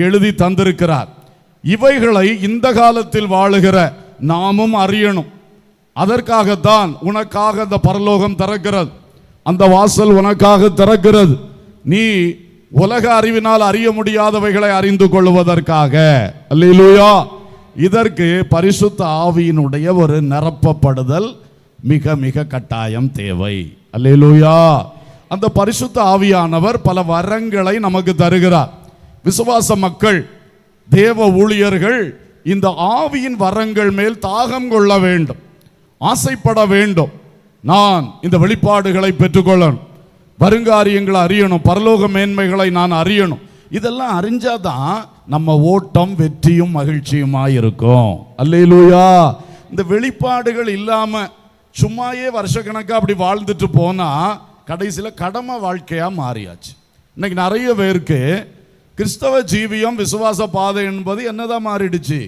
எழுதி தந்திருக்கிறார். இவைகளை இந்த காலத்தில் வாழுகிற நாமும் அறியணும். அதற்காகத்தான் உனக்காக அந்த பரலோகம் திறக்கிறது, அந்த வாசல் உனக்காக திறக்கிறது. நீ உலக அறிவினால் அறிய முடியாதவைகளை அறிந்து கொள்வதற்காக. அல்லேலூயா. இதற்கு பரிசுத்த ஆவியினுடைய ஒரு நிரப்பப்படுதல் மிக மிக கட்டாயம் தேவை. அல்லேலூயா. அந்த பரிசுத்த ஆவியானவர் பல வரங்களை நமக்கு தருகிறார். விசுவாச மக்கள், தேவ ஊழியர்கள் இந்த ஆவியின் வரங்கள் மேல் தாகம் கொள்ள வேண்டும், ஆசைப்பட வேண்டும். நான் இந்த வெளிப்பாடுகளை பெற்றுக்கொள்ளணும், வருங்காரியங்களை அறியணும், பரலோக மேன்மைகளை நான் அறியணும். இதெல்லாம் அறிஞ்சாதான் நம்ம ஓட்டம் வெற்றியும் மகிழ்ச்சியுமாய் இருக்கும். அல்லேலூயா. இந்த வெளிப்பாடுகள் இல்லாம சும்மாயே வருஷக்கணக்கா அப்படி வாழ்ந்துட்டு போனா கடைசியில் கடமை வாழ்க்கையா மாறியாச்சு. இன்னைக்கு நிறைய பேருக்கு கிறிஸ்தவ ஜீவியம், விசுவாச பாதை என்பது என்னதான் மாறிடுச்சு?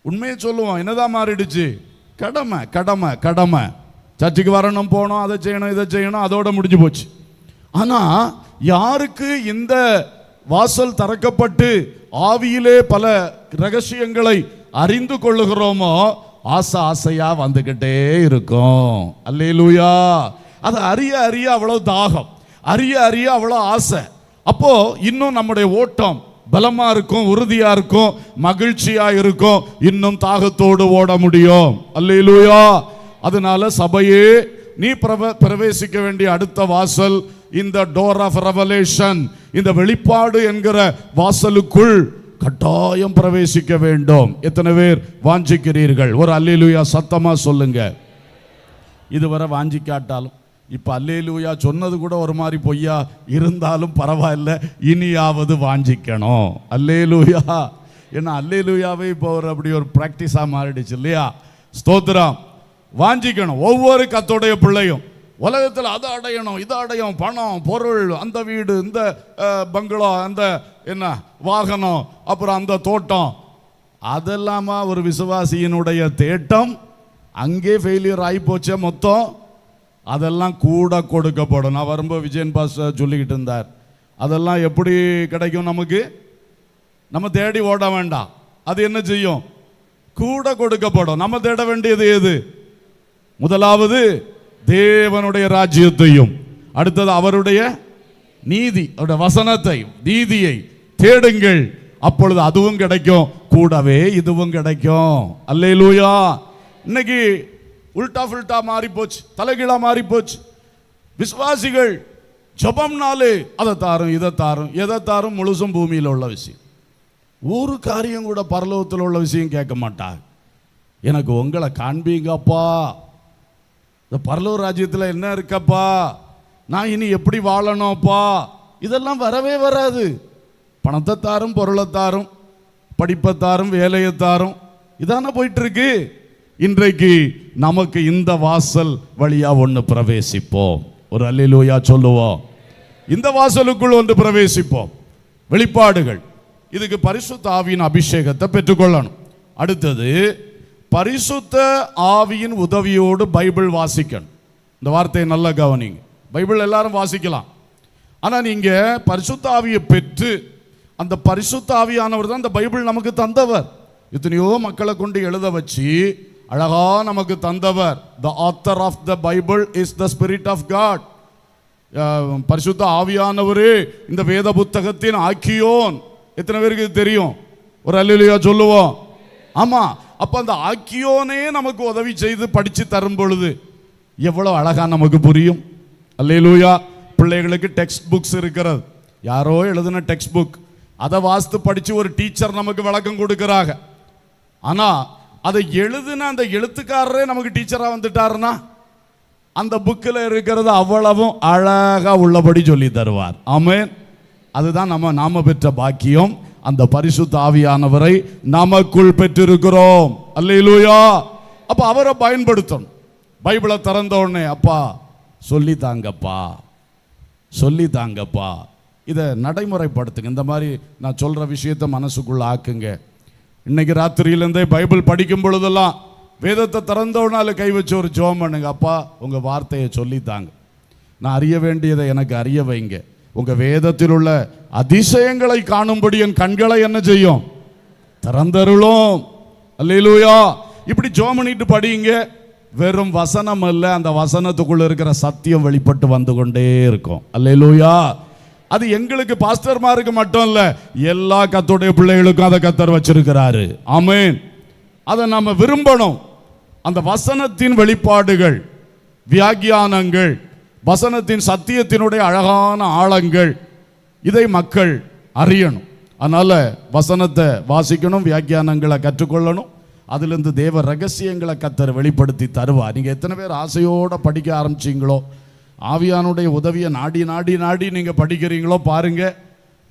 உண்மையை சொல்லுவோம், என்னதான் மாறிடுச்சு? கடமை கடமை கடமை. சர்ச்சுக்கு வரணும், போனோம், அதை செய்யணும், இதை செய்யணும், அதோட முடிஞ்சு போச்சு. ஆனா யாருக்கு இந்த வாசல் திறக்கப்பட்டு ஆவியிலே பல ரகசியங்களை அறிந்து கொள்ளுகிறோமோ ஆசை ஆசையா வந்துகிட்டே இருக்கும். அல்லேலூயா. அதை அறிய அறிய அவ்வளவு தாகம், அறிய அறிய அவ்வளவு ஆசை. அப்போ இன்னும் நம்முடைய ஓட்டம் பலமா இருக்கும், உறுதியா இருக்கும், மகிழ்ச்சியா இருக்கும், இன்னும் தாகத்தோடு ஓட முடியும். அல்லேலூயா. அதனால சபையே, நீ பிரவேசிக்க வேண்டிய அடுத்த வாசல் இந்த டோர் ஆஃப் ரெவலேஷன், இந்த வெளிப்பாடு என்கிற வாசலுக்குள் கட்டாயம் பிரவேசிக்க வேண்டும். எத்தனை பேர் வாஞ்சிக்கிறீர்கள்? ஒரு அல்லேலூயா சத்தமா சொல்லுங்க. இதுவரை வாஞ்சிக்காட்டாலும் இப்ப அல்லேலூயா சொன்னது கூட ஒரு மாதிரி பொய்யா இருந்தாலும் பரவாயில்ல, இனியாவது வாஞ்சிக்கணும். அல்லேலூயா. ஏன்னா அல்லேலூயாவே இப்போ ஒரு அப்படி ஒரு பிராக்டிஸா மாறிடுச்சு இல்லையா? ஸ்தோத்திரம். வாஞ்சிக்கணும். ஒவ்வொரு கர்த்தருடைய பிள்ளையும் உலகத்தில் அதை அடையணும், இதை அடையணும், பணம், பொருள், அந்த வீடு, இந்த பங்களா, அந்த என்ன வாகனம், அப்புறம் அந்த தோட்டம், அதெல்லாமா ஒரு விசுவாசியினுடைய தேட்டம்? அங்கே ஃபெயிலியர் ஆகி போச்சே மொத்தம். அதெல்லாம் கூட கொடுக்கப்படும். நான் வரும்போது விஜயன் பாஸ் சொல்லிக்கிட்டு இருந்தார், அதெல்லாம் எப்படி கிடைக்கும் நமக்கு? நம்ம தேடி ஓட வேண்டாம். அது என்ன செய்யும்? கூட கொடுக்கப்படும். நம்ம தேட வேண்டியது எது? முதலாவது தேவனுடைய ராஜ்யத்தையும், அடுத்தது அவருடைய நீதி, அவருடைய வசனத்தை, நீதியை தேடுங்கள், அப்பொழுது அதுவும் கிடைக்கும், கூடவே இதுவும் கிடைக்கும். அல்லேலூயா. இன்னைக்கு உல்டா ஃபுல்டா மாறி போச்சு, தலைகீழா மாறி போச்சு. விசுவாசிகள் ஜபம்னாலே அதை தாரும், இதை தாரும், எதை தாரும், முழுசும் பூமியில் உள்ள விஷயம். ஒரு காரியம் கூட பரலோகத்தில் உள்ள விஷயம் கேட்க மாட்டாங்க. எனக்கு உங்களை காண்பீங்கப்பா, இந்த பரலோக ராஜ்யத்தில் என்ன இருக்கப்பா, நான் இனி எப்படி வாழணும்ப்பா, இதெல்லாம் வரவே வராது. பணத்தை தாரும், பொருளை தாரும், படிப்பை தாரும், வேலையை தாரும், இதான போயிட்டு இருக்கு. இன்றைக்கு நமக்கு இந்த வாசல் வழியா ஒன்று பிரவேசிப்போம். ஒரு அல்லேலூயா சொல்லுவோம். இந்த வாசலுக்குள் ஒன்று பிரவேசிப்போம். வெளிப்பாடுகள், இதுக்கு பரிசுத்த ஆவியின் அபிஷேகத்தை பெற்றுக்கொள்ளணும். அடுத்தது பரிசுத்த ஆவியின் உதவியோடு பைபிள் வாசிக்கணும். இந்த வார்த்தையை நல்லா கவனிங்க. பைபிள் எல்லாரும் வாசிக்கலாம், ஆனால் நீங்க பரிசுத்த ஆவியை பெற்று, அந்த பரிசுத்த ஆவியானவர் தான் இந்த பைபிள் நமக்கு தந்தவர். எத்தனையோ மக்களை கொண்டு எழுத வச்சு அழகா நமக்கு தந்தவர். The author of the Bible is the Spirit of God. பரிசுத்த ஆவியானவரே இந்த வேத புத்தகத்தின் ஆக்கியோன். எத்தனை பேருக்கு தெரியும்? ஒரு அல்லேலூயா சொல்லுவோம். ஆமா. அப்ப அந்த ஆக்கியோனே நமக்கு உதவி செய்து படிச்சு தரும் பொழுது எவ்வளவு அழகா நமக்கு புரியும். அல்லேலூயா. பிள்ளைகளுக்கு டெக்ஸ்ட் புக்ஸ் இருக்கிறது, யாரோ எழுதின டெக்ஸ்ட் புக், அதை வாசித்து படிச்சு ஒரு டீச்சர் நமக்கு விளக்கம் கொடுக்கிறாங்க. ஆனா அதை எழுதின அந்த எழுத்துக்காரரே நமக்கு டீச்சரா வந்துட்டாருன்னா அந்த புக்கில் இருக்கிறது அவ்வளவும் அழகா உள்ளபடி சொல்லி தருவார். ஆமென். அதுதான் நாம பெற்ற பாக்கியம். அந்த பரிசுத்த ஆவியானவரை நமக்குள் பெற்றிருக்கிறோம். அல்லேலூயா. அப்ப அவரை பயன்படுத்தணும். பைபிளை திறந்த உடனே அப்பா சொல்லி தாங்கப்பா, சொல்லி தாங்கப்பா, இதை நடைமுறைப்படுத்துங்க. இந்த மாதிரி நான் சொல்ற விஷயத்தை மனசுக்குள்ள ஆக்குங்க. இன்னைக்கு ராத்திரியிலேருந்தே பைபிள் படிக்கும் பொழுதெல்லாம் வேதத்தை திறந்தவனால கை வச்சு ஒரு ஜெபம் பண்ணுங்க. அப்பா உங்க வார்த்தையை சொல்லித்தாங்க, நான் அறிய வேண்டியதை எனக்கு அறிய வைங்க. உங்க வேதத்தில் உள்ள அதிசயங்களை காணும்படி என் கண்களை என்ன செய்யும்? திறந்தருளும். அல்லேலூயா. இப்படி ஜெபம் பண்ணிட்டு படிங்க. வெறும் வசனம் அல்ல, அந்த வசனத்துக்குள்ள இருக்கிற சத்தியம் வெளிப்பட்டு வந்து கொண்டே இருக்கும். அல்லேலூயா. அது எங்களுக்கு பாஸ்டர்மாருக்கு மட்டும் இல்ல, எல்லா கர்த்தருடைய பிள்ளைகளுக்கும் அதை கர்த்தர் வச்சிருக்கிறாரு. ஆமென். அதை நாம விரும்பணும். அந்த வசனத்தின் வெளிப்பாடுகள், வியாக்கியானங்கள், வசனத்தின் சத்தியத்தினுடைய அழகான ஆழங்கள், இதை மக்கள் அறியணும். அதனால வசனத்தை வாசிக்கணும், வியாக்கியானங்களை கற்றுக்கொள்ளணும். அதிலிருந்து தேவ ரகசியங்களை கர்த்தர் வெளிப்படுத்தி தருவார். நீங்க எத்தனை பேர் ஆசையோட படிக்க ஆரம்பிச்சீங்களோ, ஆவியானுடைய உதவியை நாடி நாடி நாடி நீங்க படிக்கிறீங்களோ பாருங்க,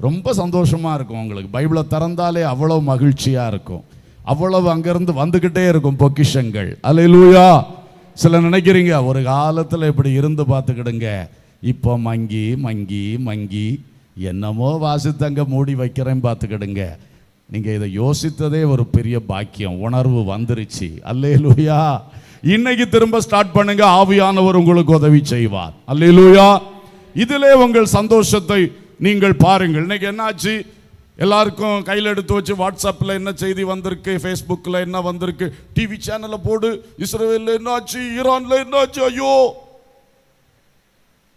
ரொம்ப சந்தோஷமா இருக்கும். உங்களுக்கு பைபிளை திறந்தாலே அவ்வளவு மகிழ்ச்சியா இருக்கும். அவ்வளவு அங்கிருந்து வந்துகிட்டே இருக்கும் பொக்கிஷங்கள். அல்லேலூயா. சில நினைக்கிறீங்க ஒரு காலத்தில் இப்படி இருந்து பார்த்துக்கிடுங்க, இப்போ மங்கி மங்கி மங்கி என்னமோ வாசித்து அங்கே மூடி வைக்கிறேன் பார்த்துக்கிடுங்க. நீங்கள் இதை யோசித்ததே ஒரு பெரிய பாக்கியம். உணர்வு வந்துருச்சு. அல்லேலூயா. இன்னைக்கு திரும்ப ஸ்டார்ட் பண்ணுங்க, ஆவியானவர் உங்களுக்கு உதவி செய்வார். அல்லேலூயா. இதிலே உங்கள் சந்தோஷத்தை நீங்கள் பாருங்கள். இன்னைக்கு என்னாச்சு, எல்லாருக்கும் கையில் எடுத்து வச்சு வாட்ஸ்அப்பில் என்ன செய்தி வந்திருக்கு, ஃபேஸ்புக்கில் என்ன வந்திருக்கு, டிவி சேனலில் போடு, இஸ்ரேலில் என்னாச்சு, ஈரானில் என்னாச்சு, ஐயோ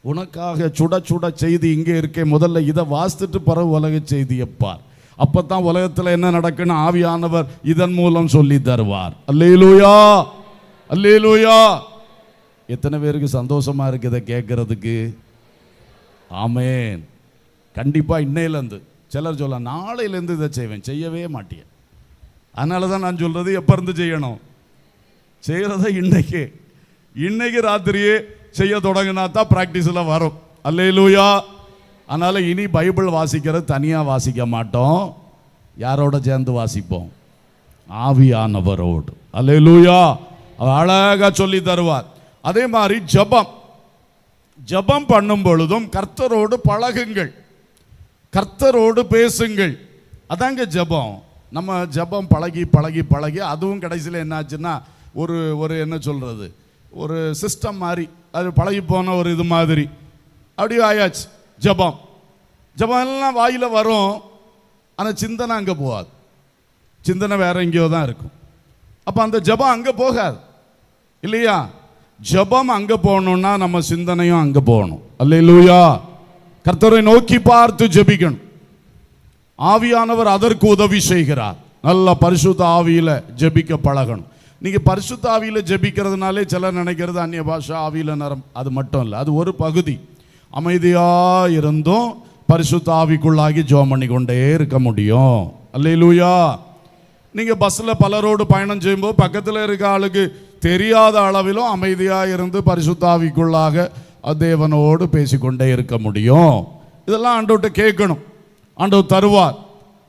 உனக்காக சுட சுட செய்தி இங்கே இருக்கே, முதல்ல இதை வாசித்துட்டு பிறகு உலக செய்தியை பார். அப்பதான் உலகத்தில் என்ன நடக்குன்னு ஆவியானவர் இதன் மூலம் சொல்லி தருவார். அல்லேலூயா. அல்லேலூயா. எத்தனை பேருக்கு சந்தோஷமா இருக்கு இதை கேட்கறதுக்கு? ஆமென். கண்டிப்பா இன்னையிலேருந்து சிலர் சொல்ல, நாளையிலேருந்து இதை செய்வேன், செய்யவே மாட்டேன். அதனால தான் நான் சொல்றது, எப்போ இருந்து செய்யணும்? செய்கிறத இன்னைக்கு ராத்திரியே செய்ய தொடங்கினா தான் ப்ராக்டிஸில் வரும். அல்லேலூயா. அதனால இனி பைபிள் வாசிக்கிறது தனியாக வாசிக்க மாட்டோம். யாரோட சேர்ந்து வாசிப்போம்? ஆவியானவரோடு. அல்லேலூயா. அழகா சொல்லி தருவார். அதே மாதிரி ஜெபம் பண்ணும் பொழுதும் கர்த்தரோடு பழகுங்கள், கர்த்தரோடு பேசுங்கள். அதாங்க ஜெபம். நம்ம ஜெபம் பழகி பழகி பழகி அதுவும் கடைசியில் என்னாச்சுன்னா ஒரு என்ன சொல்றது, ஒரு சிஸ்டம் மாதிரி, அது பழகி போன ஒரு இது மாதிரி அப்படியே ஆயாச்சு. ஜெபம் எல்லாம் வாயில வரும், ஆனால் சிந்தனை அங்கே போகாது. சிந்தனை வேற எங்கேயோ தான் இருக்கும். அப்போ அந்த ஜெபம் அங்கே போகாது இல்லையா? ஜெபம் அங்கே போகணும்னா நம்ம சிந்தனையும் அங்கே போகணும். அல்லேலூயா. கர்த்தரை நோக்கி பார்த்து ஜெபிக்கணும். ஆவியானவர் அதற்கு உதவி செய்கிறார். நல்ல பரிசுத்த ஆவியில ஜெபிக்க பழகணும். நீங்க பரிசுத்த ஆவியில ஜெபிக்கிறதுனாலே சிலர் நினைக்கிறது அந்நிய பாஷா ஆவியில நரம், அது மட்டும் இல்லை, அது ஒரு பகுதி. அமைதியா இருந்தும் பரிசுத்த ஆவிக்குள்ளாகி ஜெபம் பண்ணி கொண்டே இருக்க முடியும். அல்லேலூயா. நீங்க பஸ்ல பலரோடு பயணம் செய்யும்போது பக்கத்தில் இருக்க ஆளுக்கு தெரியாத அளவிலும் அமைதியா இருந்து பரிசுத்த ஆவிக்குள்ளாக தேவனோடு பேசிக்கொண்டே இருக்க முடியும். இதெல்லாம் ஆண்டவர்கிட்ட கேட்கணும், ஆண்டவர் தருவார்.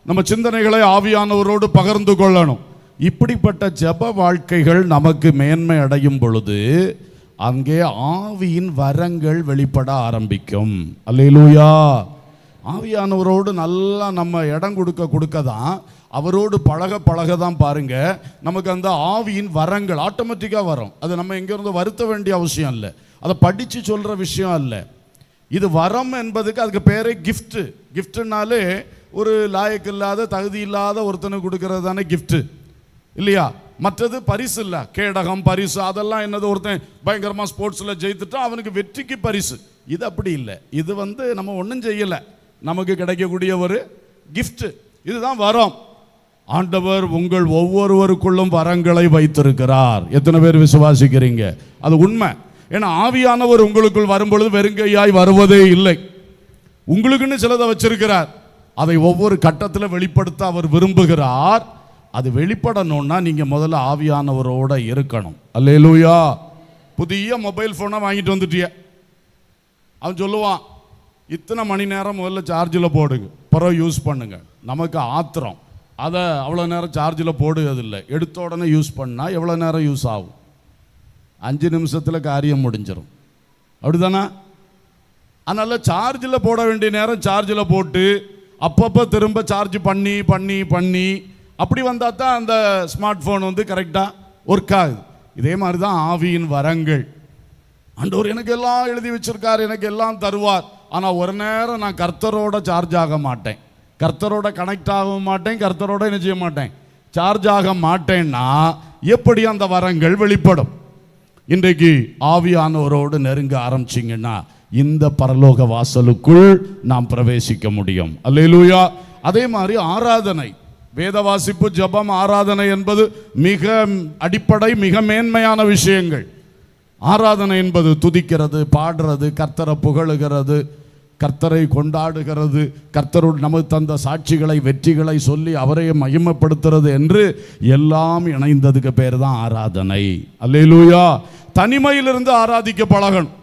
நம்ம சிந்தனைகளை ஆவியானவரோடு பகிர்ந்து கொள்ளணும். இப்படிப்பட்ட ஜெப வாழ்க்கைகள் நமக்கு மேன்மை அடையும் பொழுது அங்கே ஆவியின் வரங்கள் வெளிப்பட ஆரம்பிக்கும். அல்லேலூயா. ஆவியானவரோடு நல்லா நம்ம இடம் கொடுக்க தான், அவரோடு பழக தான் பாருங்க, நமக்கு அந்த ஆவியின் வரங்கள் ஆட்டோமேட்டிக்காக வரும். அது நம்ம எங்கேருந்து வருத்த வேண்டிய அவசியம் இல்லை, அதை படித்து சொல்கிற விஷயம் இல்லை. இது வரம் என்பதுக்கு அதுக்கு பேரே கிஃப்ட்டு. கிஃப்ட்டுனாலே ஒரு லாயக்கு இல்லாத தகுதி இல்லாத ஒருத்தனுக்கு கொடுக்கறது தானே கிஃப்ட்டு இல்லையா? மற்றது பரிசு இல்லை, கேடகம் பரிசு அதெல்லாம் என்னது, ஒருத்தன் பயங்கரமாக ஸ்போர்ட்ஸில் ஜெயித்துட்டா அவனுக்கு வெற்றிக்கு பரிசு. இது அப்படி இல்லை. இது நம்ம ஒன்றும் செய்யலை, நமக்கு கிடைக்கக்கூடிய ஒரு கிஃப்ட். இதுதான் வரம். ஆண்டவர் உங்கள் ஒவ்வொருவருக்குள்ளும் வரங்களை வைத்திருக்கிறார். எத்தனை பேர் விசுவாசிக்கிறீங்க? அது உண்மை. ஏன்னா ஆவியானவர் உங்களுக்குள் வரும்பொழுது வெறுங்கையாய் வருவதே இல்லை. உங்களுக்குன்னு சிலதை வச்சிருக்கிறார், அதை ஒவ்வொரு கட்டத்தில் வெளிப்படுத்த அவர் விரும்புகிறார். அது வெளிப்படணும்னா நீங்க முதல்ல ஆவியானவரோட இருக்கணும். அல்லேலூயா. புதிய மொபைல் போனை வாங்கிட்டு வந்துட்டிய, அவன் சொல்லுவான் இத்தனை மணி நேரம் முதல்ல சார்ஜில் போடுங்க, பிறகு யூஸ் பண்ணுங்க. நமக்கு ஆத்திரம், அதை அவ்வளோ நேரம் சார்ஜில் போடுவதில்லை. எடுத்த உடனே யூஸ் பண்ணால் எவ்வளோ நேரம் யூஸ் ஆகும்? 5 நிமிஷத்தில் காரியம் முடிஞ்சிடும். அப்படிதானே? அதனால் சார்ஜில் போட வேண்டிய நேரம் சார்ஜில் போட்டு அப்பப்போ திரும்ப சார்ஜ் பண்ணி பண்ணி பண்ணி அப்படி வந்தால் தான் அந்த ஸ்மார்ட் ஃபோன் கரெக்டாக ஒர்க் ஆகுது. இதே மாதிரி தான் ஆவியின் வரங்கள். ஆண்டவர் எனக்கு எல்லாம் எழுதி வச்சிருக்கார், எனக்கு எல்லாம் தருவார். ஆனால் ஒரு நேரம் நான் கர்த்தரோட சார்ஜ் ஆக மாட்டேன், கர்த்தரோட கனெக்ட் ஆக மாட்டேன், கர்த்தரோட என்ன செய்ய மாட்டேன், சார்ஜ் ஆக மாட்டேன்னா எப்படி அந்த வரங்கள் வெளிப்படும்? இன்றைக்கு ஆவியானவரோடு நெருங்க ஆரம்பிச்சிங்கன்னா இந்த பரலோக வாசலுக்குள் நாம் பிரவேசிக்க முடியும். அல்லேலூயா. அதே மாதிரி ஆராதனை, வேத வாசிப்பு, ஜெபம், ஆராதனை என்பது மிக அடிப்படை, மிக மேன்மையான விஷயங்கள். ஆராதனை என்பது துதிக்கிறது, பாடுறது, கர்த்தரை புகழுகிறது, கர்த்தரை கொண்டாடுகிறது, கர்த்தரோடு நமக்கு தந்த சாட்சிகளை, வெற்றிகளை சொல்லி அவரை மகிமைப்படுத்துறது என்று எல்லாம் இணைந்ததுக்கு பேர் தான் ஆராதனை. அல்லேலூயா. தனிமையிலிருந்து ஆராதிக்க பழகணும்.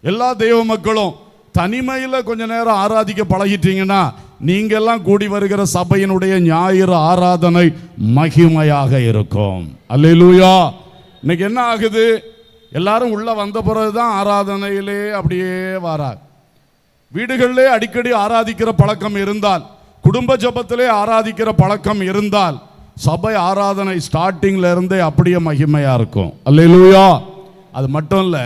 எல்லா தெய்வ மக்களும் தனிமையில் கொஞ்ச நேரம் ஆராதிக்க பழகிட்டீங்கன்னா நீங்கெல்லாம் கூடி வருகிற சபையினுடைய ஞாயிறு ஆராதனை மகிமையாக இருக்கும். அல்லேலூயா. இன்னைக்கு என்ன ஆகுது? எல்லாரும் உள்ள வந்த பிறகுதான் ஆராதனையிலே அப்படியே வரார். வீடுகளிலே அடிக்கடி ஆராதிக்கிற பழக்கம் இருந்தால், குடும்ப ஜெபத்திலே ஆராதிக்கிற பழக்கம் இருந்தால், சபை ஆராதனை ஸ்டார்டிங்ல இருந்தே அப்படியே மகிமையா இருக்கும். அல்லேலூயா. அது மட்டும் இல்ல,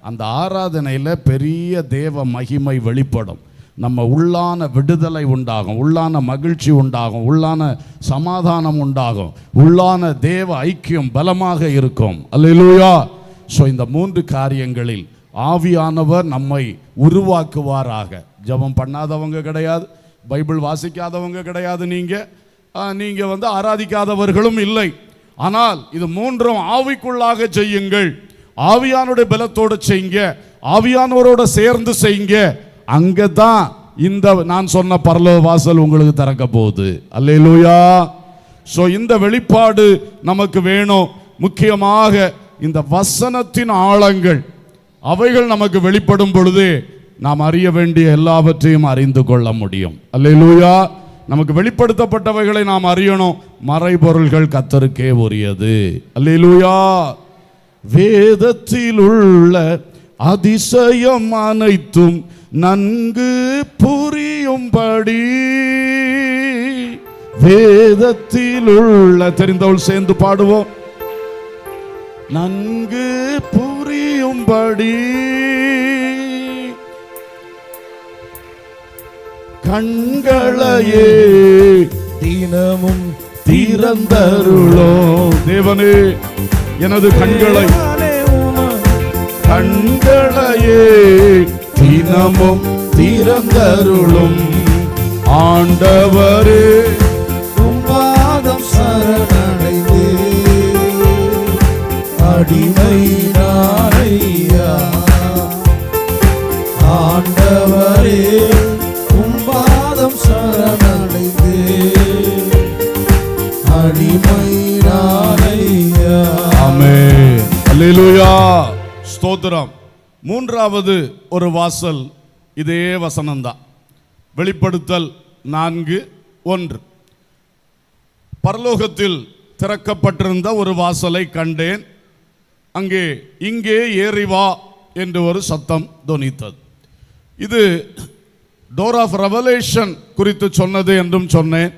அந்த ஆராதனையில பெரிய தேவ மகிமை வெளிப்படும். நம்ம உள்ளான விடுதலை உண்டாகும், உள்ளான மகிழ்ச்சி உண்டாகும், உள்ளான சமாதானம் உண்டாகும், உள்ளான தேவ ஐக்கியம் பலமாக இருக்கும். அல்லேலூயா. ஸோ இந்த 3 காரியங்களில் ஆவியானவர் நம்மை உருவாக்குவாராக. ஜெபம் பண்ணாதவங்க கிடையாது, பைபிள் வாசிக்காதவங்க கிடையாது, நீங்க ஆராதிக்காதவர்களும் இல்லை. ஆனால் இது 3ம் ஆவிக்குள்ளாக செய்யுங்கள். ஆவியானுடைய பலத்தோடு செய்யுங்க, ஆவியானவரோட சேர்ந்து செய்யுங்க. அங்கதான் இந்த நான் சொன்ன பரலோக வாசல் உங்களுக்கு திறக்க போகுது. அல்லேலூயா. ஸோ இந்த வெளிப்பாடு நமக்கு வேணும். முக்கியமாக இந்த வசனத்தின் ஆழங்கள் அவைகள் நமக்கு வெளிப்படும் பொழுது நாம் அறிய வேண்டிய எல்லாவற்றையும் அறிந்து கொள்ள முடியும். அல்லேலூயா. நமக்கு வெளிப்படுத்தப்பட்டவைகளை நாம் அறியணும். மறைபொருள்கள் கர்த்தருக்கே உரியது. அல்லேலூயா. வேதத்தில் உள்ள அதிசயம் அனைத்தும் நன்கு புரியும்படி, வேதத்தில் உள்ள, தெரிந்தவள் சேர்ந்து பாடுவோம். நன்கு புரியும்படி கண்களையே தினமும் திறந்தருளோ. தேவனே, எனது கண்களையே தினமும் திறந்தருளும். ஆண்டவரே,
பாதம் சரணடைந்தே அடிமை நானையா. ஆண்டவரே, பாதம் சரணடைந்தே அடிமை நானையா.
ஆமென். அல்லேலூயா. ஸ்தோத்திரம். 3வது ஒரு வாசல் இதே வசனம்தான். வெளிப்படுத்தல் 4:1. பரலோகத்தில் திறக்கப்பட்டிருந்த ஒரு வாசலை கண்டேன். இங்கே ஏறி வா என்று ஒரு சத்தம் தொனித்தது. இது டோர் ஆஃப் ரெவலேஷன் குறித்து சொன்னது என்றும் சொன்னேன்.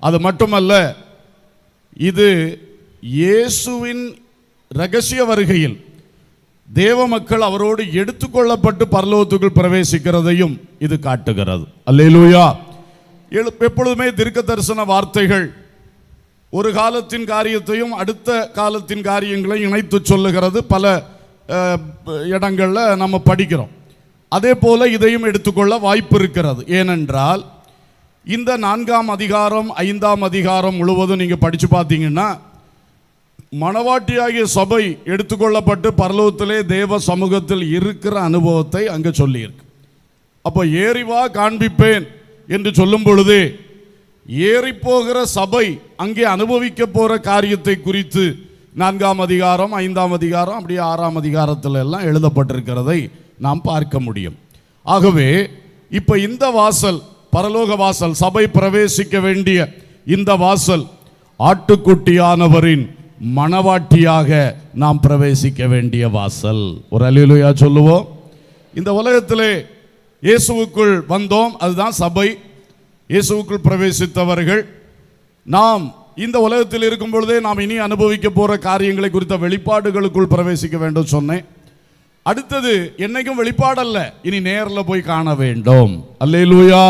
அது மட்டுமல்ல, இது இயேசுவின் இரகசிய வருகையில் தேவ மக்கள் அவரோடு எடுத்துக்கொள்ளப்பட்டு பரலோகத்துக்குள் பிரவேசிக்கிறதையும் இது காட்டுகிறது. அல்லேலூயா. எப்பொழுதுமே தீர்க்க தரிசன வார்த்தைகள் ஒரு காலத்தின் காரியத்தையும் அடுத்த காலத்தின் காரியங்களையும் இணைத்து சொல்லுகிறது. பல இடங்கள்ல நம்ம படிக்கிறோம். அதே போல இதையும் எடுத்துக்கொள்ள வாய்ப்பு இருக்கிறது. ஏனென்றால் இந்த 4ஆம் அதிகாரம் 5ஆம் அதிகாரம் முழுவதும் நீங்க படிச்சு பார்த்தீங்கன்னா, மணவாட்டியாகிய சபை எடுத்துக்கொள்ளப்பட்டு பரலோகத்திலே தேவ சமூகத்தில் இருக்கிற அனுபவத்தை அங்கே சொல்லியிருக்கு. அப்போ ஏறிவா காண்பிப்பேன் என்று சொல்லும் பொழுது ஏறி போகிற சபை அங்கே அனுபவிக்க போற காரியத்தை குறித்து 4ஆம் அதிகாரம் 5ஆம் அதிகாரம் அப்படியே 6ஆம் அதிகாரத்தில் எல்லாம் எழுதப்பட்டிருக்கிறதை நாம் பார்க்க முடியும். ஆகவே இப்ப இந்த வாசல், பரலோக வாசல், சபை பிரவேசிக்க வேண்டிய இந்த வாசல், ஆட்டுக்குட்டியானவரின் மணவாட்டியாக நாம் பிரவேசிக்க வேண்டிய வாசல். ஒரு அல்லேலூயா சொல்லுவோம். இந்த உலகத்திலே இயேசுவுக்குள் வந்தோம், அதுதான் சபை. இயேசுவுக்குள் பிரவேசித்தவர்கள் நாம் இந்த உலகத்தில் இருக்கும் பொழுதே நாம் இனி அனுபவிக்க போற காரியங்களை குறித்த வெளிப்பாடுகளுக்குள் பிரவேசிக்க வேண்டும் சொன்னேன். அடுத்தது என்னைக்கும் வெளிப்பாடல்ல, இனி நேரில் போய் காண வேண்டும். அல்லேலூயா.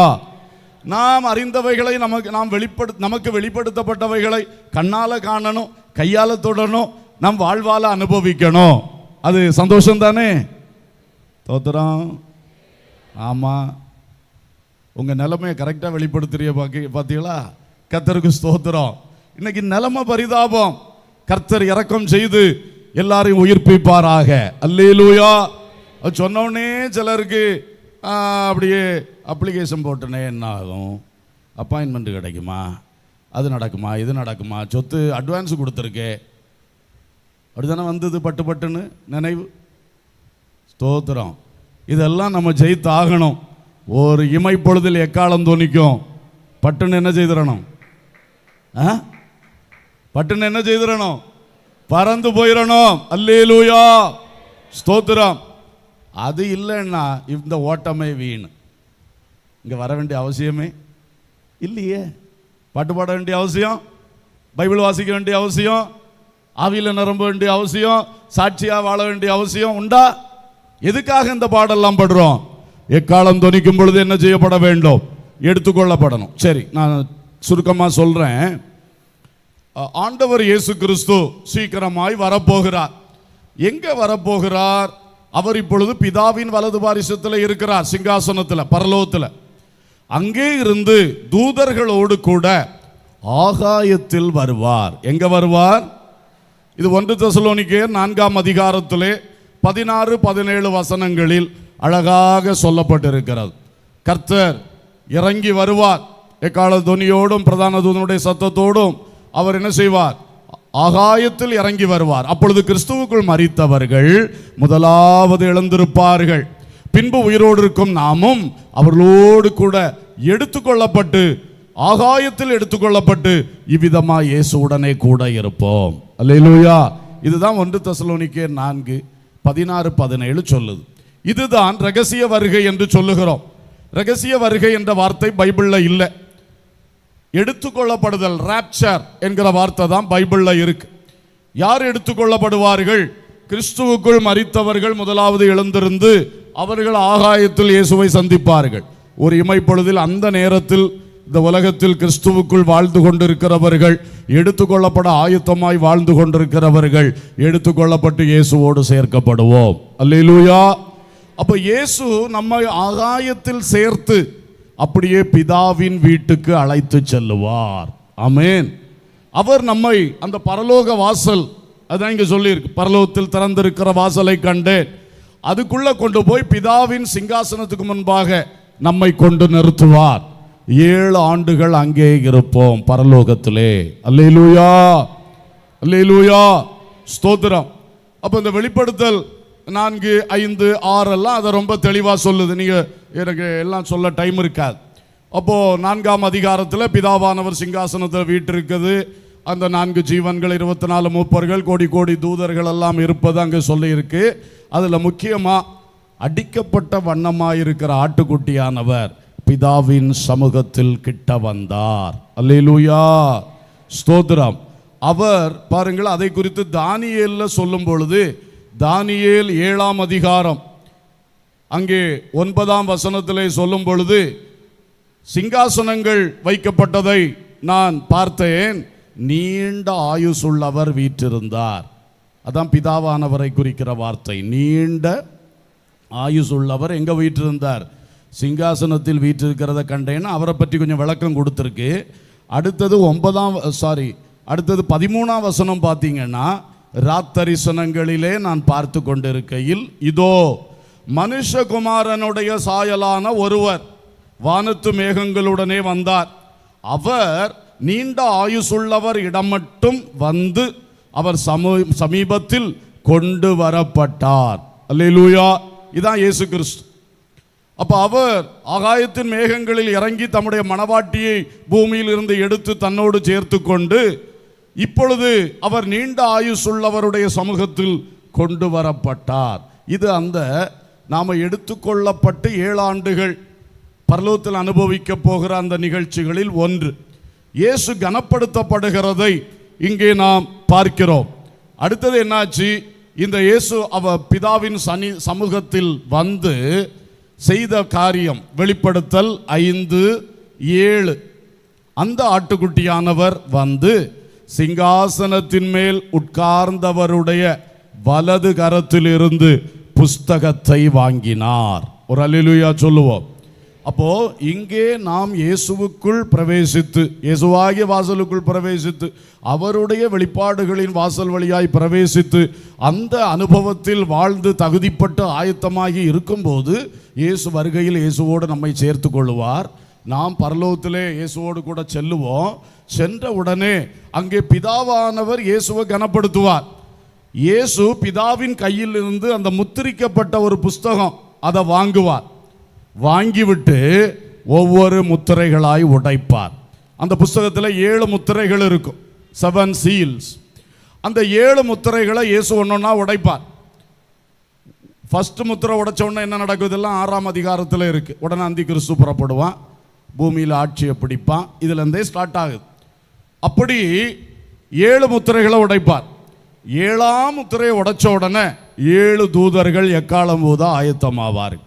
நாம் அறிந்தவைகளை நமக்கு வெளிப்படுத்தப்பட்டவைகளை கண்ணால காணணும், கையால தொடரணும், நம் வாழ்வால அனுபவிக்கணும். அது சந்தோஷம் தானே? தோத்திரம். ஆமா, உங்க நிலைமையை கரெக்டா வெளிப்படுத்துறிய பாத்தீங்களா? கர்த்தருக்கு ஸ்தோத்திரம். இன்னைக்கு நிலைமை பரிதாபம். கர்த்தர் இரக்கம் செய்து எல்லாரையும் உயிர்ப்பிப்பாராக. அல்லேலூயா. அது சொன்ன உடனே சிலருக்கு அப்படியே அப்ளிகேஷன் போட்டனே என்ன ஆகும், அப்பாயின்மெண்ட் கிடைக்குமா, அது நடக்குமா, இது நடக்குமா, சொத்து அட்வான்ஸ் கொடுத்துருக்கே, அப்படிதானே வந்தது பட்டு பட்டுன்னு நினைவு. ஸ்தோத்திரம். இதெல்லாம் நம்ம ஜெயித்து ஆகணும். ஒரு இமைப்பொழுதில் எக்காலம் தோணிக்கும். பட்டுன்னு என்ன செய்திடணும்? பட்டுன்னு என்ன செய்திடணும்? பறந்து போயிடணும். அல்லேலூயா. ஸ்தோத்திரம். அது இல்லைன்னா இந்த ஓட்டமே வீண். இங்க வர வேண்டிய அவசியமே இல்லையே. பாட்டு பாட வேண்டிய அவசியம், பைபிள் வாசிக்க வேண்டிய அவசியம், ஆவியில நிரம்ப வேண்டிய அவசியம், சாட்சியா வாழ வேண்டிய அவசியம் உண்டா? எதுக்காக இந்த பாடெல்லாம் படுறோம்? எக்காலம் தொனிக்கும் பொழுது என்ன செய்யப்பட வேண்டும்? எடுத்துக்கொள்ளப்படணும். சரி, நான் சுருக்கமா சொல்றேன். ஆண்டவர் இயேசு கிறிஸ்து சீக்கிரமாய் வரப்போகிறார். எங்க வரப்போகிறார்? அவர் இப்பொழுது பிதாவின் வலது பாரிசத்தில் இருக்கிறார், சிங்காசனத்தில், பரலோகத்தில். அங்கே இருந்து தூதர்களோடு கூட ஆகாயத்தில் வருவார். எங்க வருவார்? இது 1 தெசலோனிக்கேயர் 4ஆம் அதிகாரத்திலே 16-17 வசனங்களில் அழகாக சொல்லப்பட்டிருக்கிறது. கர்த்தர் இறங்கி வருவார். எக்கால துனியோடும் பிரதான தூதனுடைய சத்தத்தோடும் அவர் என்ன செய்வார்? ஆகாயத்தில் இறங்கி வருவார். அப்பொழுது கிறிஸ்துவுக்குள் மரித்தவர்கள் முதலாவது எழுந்திருப்பார்கள். பின்பு உயிரோடு இருக்கும் நாமும் அவர்களோடு கூட எடுத்துக்கொள்ளப்பட்டு ஆகாயத்தில் எடுத்துக்கொள்ளப்பட்டு இவ்விதமாக இயேசுவுடனே கூட இருப்போம். அல்லேலூயா. இதுதான் 1 தெசலோனிக்கேயர் 4:16-17 சொல்லுது. இதுதான் ரகசிய வருகை என்று சொல்லுகிறோம். ரகசிய வருகை என்ற வார்த்தை பைபிள்ல இல்லை. எடுத்துக்கொள்ளப்படுதல், ராப்சர் என்கிற வார்த்தை தான் பைபிள்ல இருக்கு. யார் எடுத்துக்கொள்ளப்படுவார்கள்? கிறிஸ்துவுக்குள் மரித்தவர்கள் முதலாவது எழுந்திருந்து அவர்கள் ஆகாயத்தில் இயேசுவை சந்திப்பார்கள். ஒரு இமைப்பொழுதில் அந்த நேரத்தில் இந்த உலகத்தில் கிறிஸ்துவுக்குள் வாழ்ந்து கொண்டிருக்கிறவர்கள், எடுத்துக்கொள்ளப்பட ஆயத்தமாய் வாழ்ந்து கொண்டிருக்கிறவர்கள் எடுத்துக்கொள்ளப்பட்டு இயேசுவோடு சேர்க்கப்படுவோம். அல்லேலூயா. அப்ப இயேசு நம்மை ஆகாயத்தில் சேர்த்து அப்படியே பிதாவின் வீட்டுக்கு அழைத்து செல்லுவார். ஆமென். அவர் நம்மை அந்த பரலோக வாசல், அதான் இங்க சொல்லி இருக்கு, பரலோகத்தில் திறந்திருக்கிற வாசலை கண்டேன், அதுக்குள்ள கொண்டு போய் பிதாவின் சிங்காசனத்துக்கு முன்பாக நம்மை கொண்டு நிறுத்துவார். 7 ஆண்டுகள் அங்கே இருப்போம் பரலோகத்திலே. அல்லேலூயா, அல்லேலூயா, ஸ்தோத்திரம். அப்ப இந்த வெளிப்படுத்தல் 4, 5, 6 எல்லாம் அதை ரொம்ப தெளிவா சொல்லுது. நீங்க எனக்கு எல்லாம் சொல்ல டைம் இருக்காது. அப்போ 4ஆம் அதிகாரத்தில் பிதாவானவர் சிங்காசனத்தில் வீற்றிருக்குது. அந்த 4 ஜீவன்கள், 24 மூப்பர்கள், கோடி கோடி தூதர்கள் எல்லாம் இருப்பது அங்கே சொல்லி இருக்கு. அதுல முக்கியமா அடிக்கப்பட்ட வண்ணமாயிருக்கிற ஆட்டுக்குட்டியானவர் பிதாவின் சமூகத்தில் கிட்ட வந்தார். அல்லேலூயா, ஸ்தோத்திரம். அவர் பாருங்கள், அதை குறித்து தானியேல்ல சொல்லும் பொழுது, தானியேல் 7ஆம் அதிகாரம் அங்கே 9ஆம் வசனத்திலே சொல்லும் பொழுது, சிங்காசனங்கள் வைக்கப்பட்டதை நான் பார்த்தேன், நீண்ட ஆயுசுள்ளவர் வீற்றிருந்தார். அதான் பிதாவானவரை குறிக்கிற வார்த்தை. நீண்ட ஆயுசுள்ளவர் எங்க வீற்றிருந்தார்? சிங்காசனத்தில் வீற்றிருக்கிறத கண்டேன்னு அவரை பற்றி கொஞ்சம் விளக்கம் கொடுத்துருக்கு. அடுத்தது 13ஆம் வசனம் பார்த்தீங்கன்னா, ராத்தரிசனங்களிலே நான் பார்த்து கொண்டிருக்கையில் இதோ மனுஷகுமாரனுடைய சாயலான ஒருவர் வானத்து மேகங்களுடனே வந்தார். அவர் நீண்ட ஆயுசுள்ளவர் இடம் மட்டும் வந்து அவர் சமீபத்தில் கொண்டு வரப்பட்டார். அல்லேலூயா. இதான் இயேசு கிறிஸ்து. அப்ப அவர் ஆகாயத்தின் மேகங்களில் இறங்கி தம்முடைய மணவாட்டியை பூமியில் இருந்து எடுத்து தன்னோடு சேர்த்து கொண்டு இப்பொழுது அவர் நீண்ட ஆயுசுள்ளவருடைய சமூகத்தில் கொண்டு வரப்பட்டார். இது அந்த நாம எடுத்துக்கொள்ளப்பட்டு 7 ஆண்டுகள் பரலோகத்தில் அனுபவிக்க போகிற அந்த நிகழ்ச்சிகளில் ஒன்று. இயேசு கனப்படுத்தப்படுகிறதை இங்கே நாம் பார்க்கிறோம். அடுத்தது என்னாச்சு? இந்த இயேசு அவர் பிதாவின் சமூகத்தில் வந்து செய்த காரியம் வெளிப்படுத்தல் 5, 7. அந்த ஆட்டுக்குட்டியானவர் வந்து சிங்காசனத்தின் மேல் உட்கார்ந்தவருடைய வலது கரத்திலிருந்து புஸ்தகத்தை வாங்கினார். ஒரு அல்லேலூயா சொல்லுவோம். அப்போ இங்கே நாம் இயேசுவுக்குள் பிரவேசித்து, இயேசுவாகிய வாசலுக்குள் பிரவேசித்து, அவருடைய வெளிப்பாடுகளின் வாசல் வழியாய் பிரவேசித்து, அந்த அனுபவத்தில் வாழ்ந்து தகுதிப்பட்டு ஆயத்தமாகி இருக்கும்போது இயேசு வருகையில் இயேசுவோடு நம்மை சேர்த்து கொள்ளுவார். நாம் பரலோகத்திலே இயேசுவோடு கூட செல்லுவோம். சென்ற உடனே அங்கே பிதாவானவர் இயேசுவை கனப்படுத்துவார். இயேசு பிதாவின் கையில் இருந்து அந்த முத்திரிக்கப்பட்ட ஒரு புஸ்தகம் அதை வாங்குவார். வாங்கிவிட்டு ஒவ்வொரு முத்திரைகளாய் உடைப்பார். அந்த புஸ்தகத்தில் 7 முத்திரைகள் இருக்கும், 7 சீல்ஸ். அந்த 7 முத்திரைகளை இயேசு ஒன்னொன்னா உடைப்பார். ஃபர்ஸ்ட் முத்திரை உடைச்ச உடனே என்ன நடக்கும்? இதெல்லாம் 6ஆம் அதிகாரத்தில் இருக்கு. உடனே அந்தி கிறிஸ்து புறப்படுவான், பூமியில் ஆட்சியை பிடிப்பான். இதுல இருந்தே ஸ்டார்ட் ஆகுது. அப்படி 7 முத்திரைகளை உடைப்பார். 7ஆம் முத்திரையை உடைச்ச உடனே 7 தூதர்கள் எக்காலம் ஊத ஆயத்தமாவார்கள்.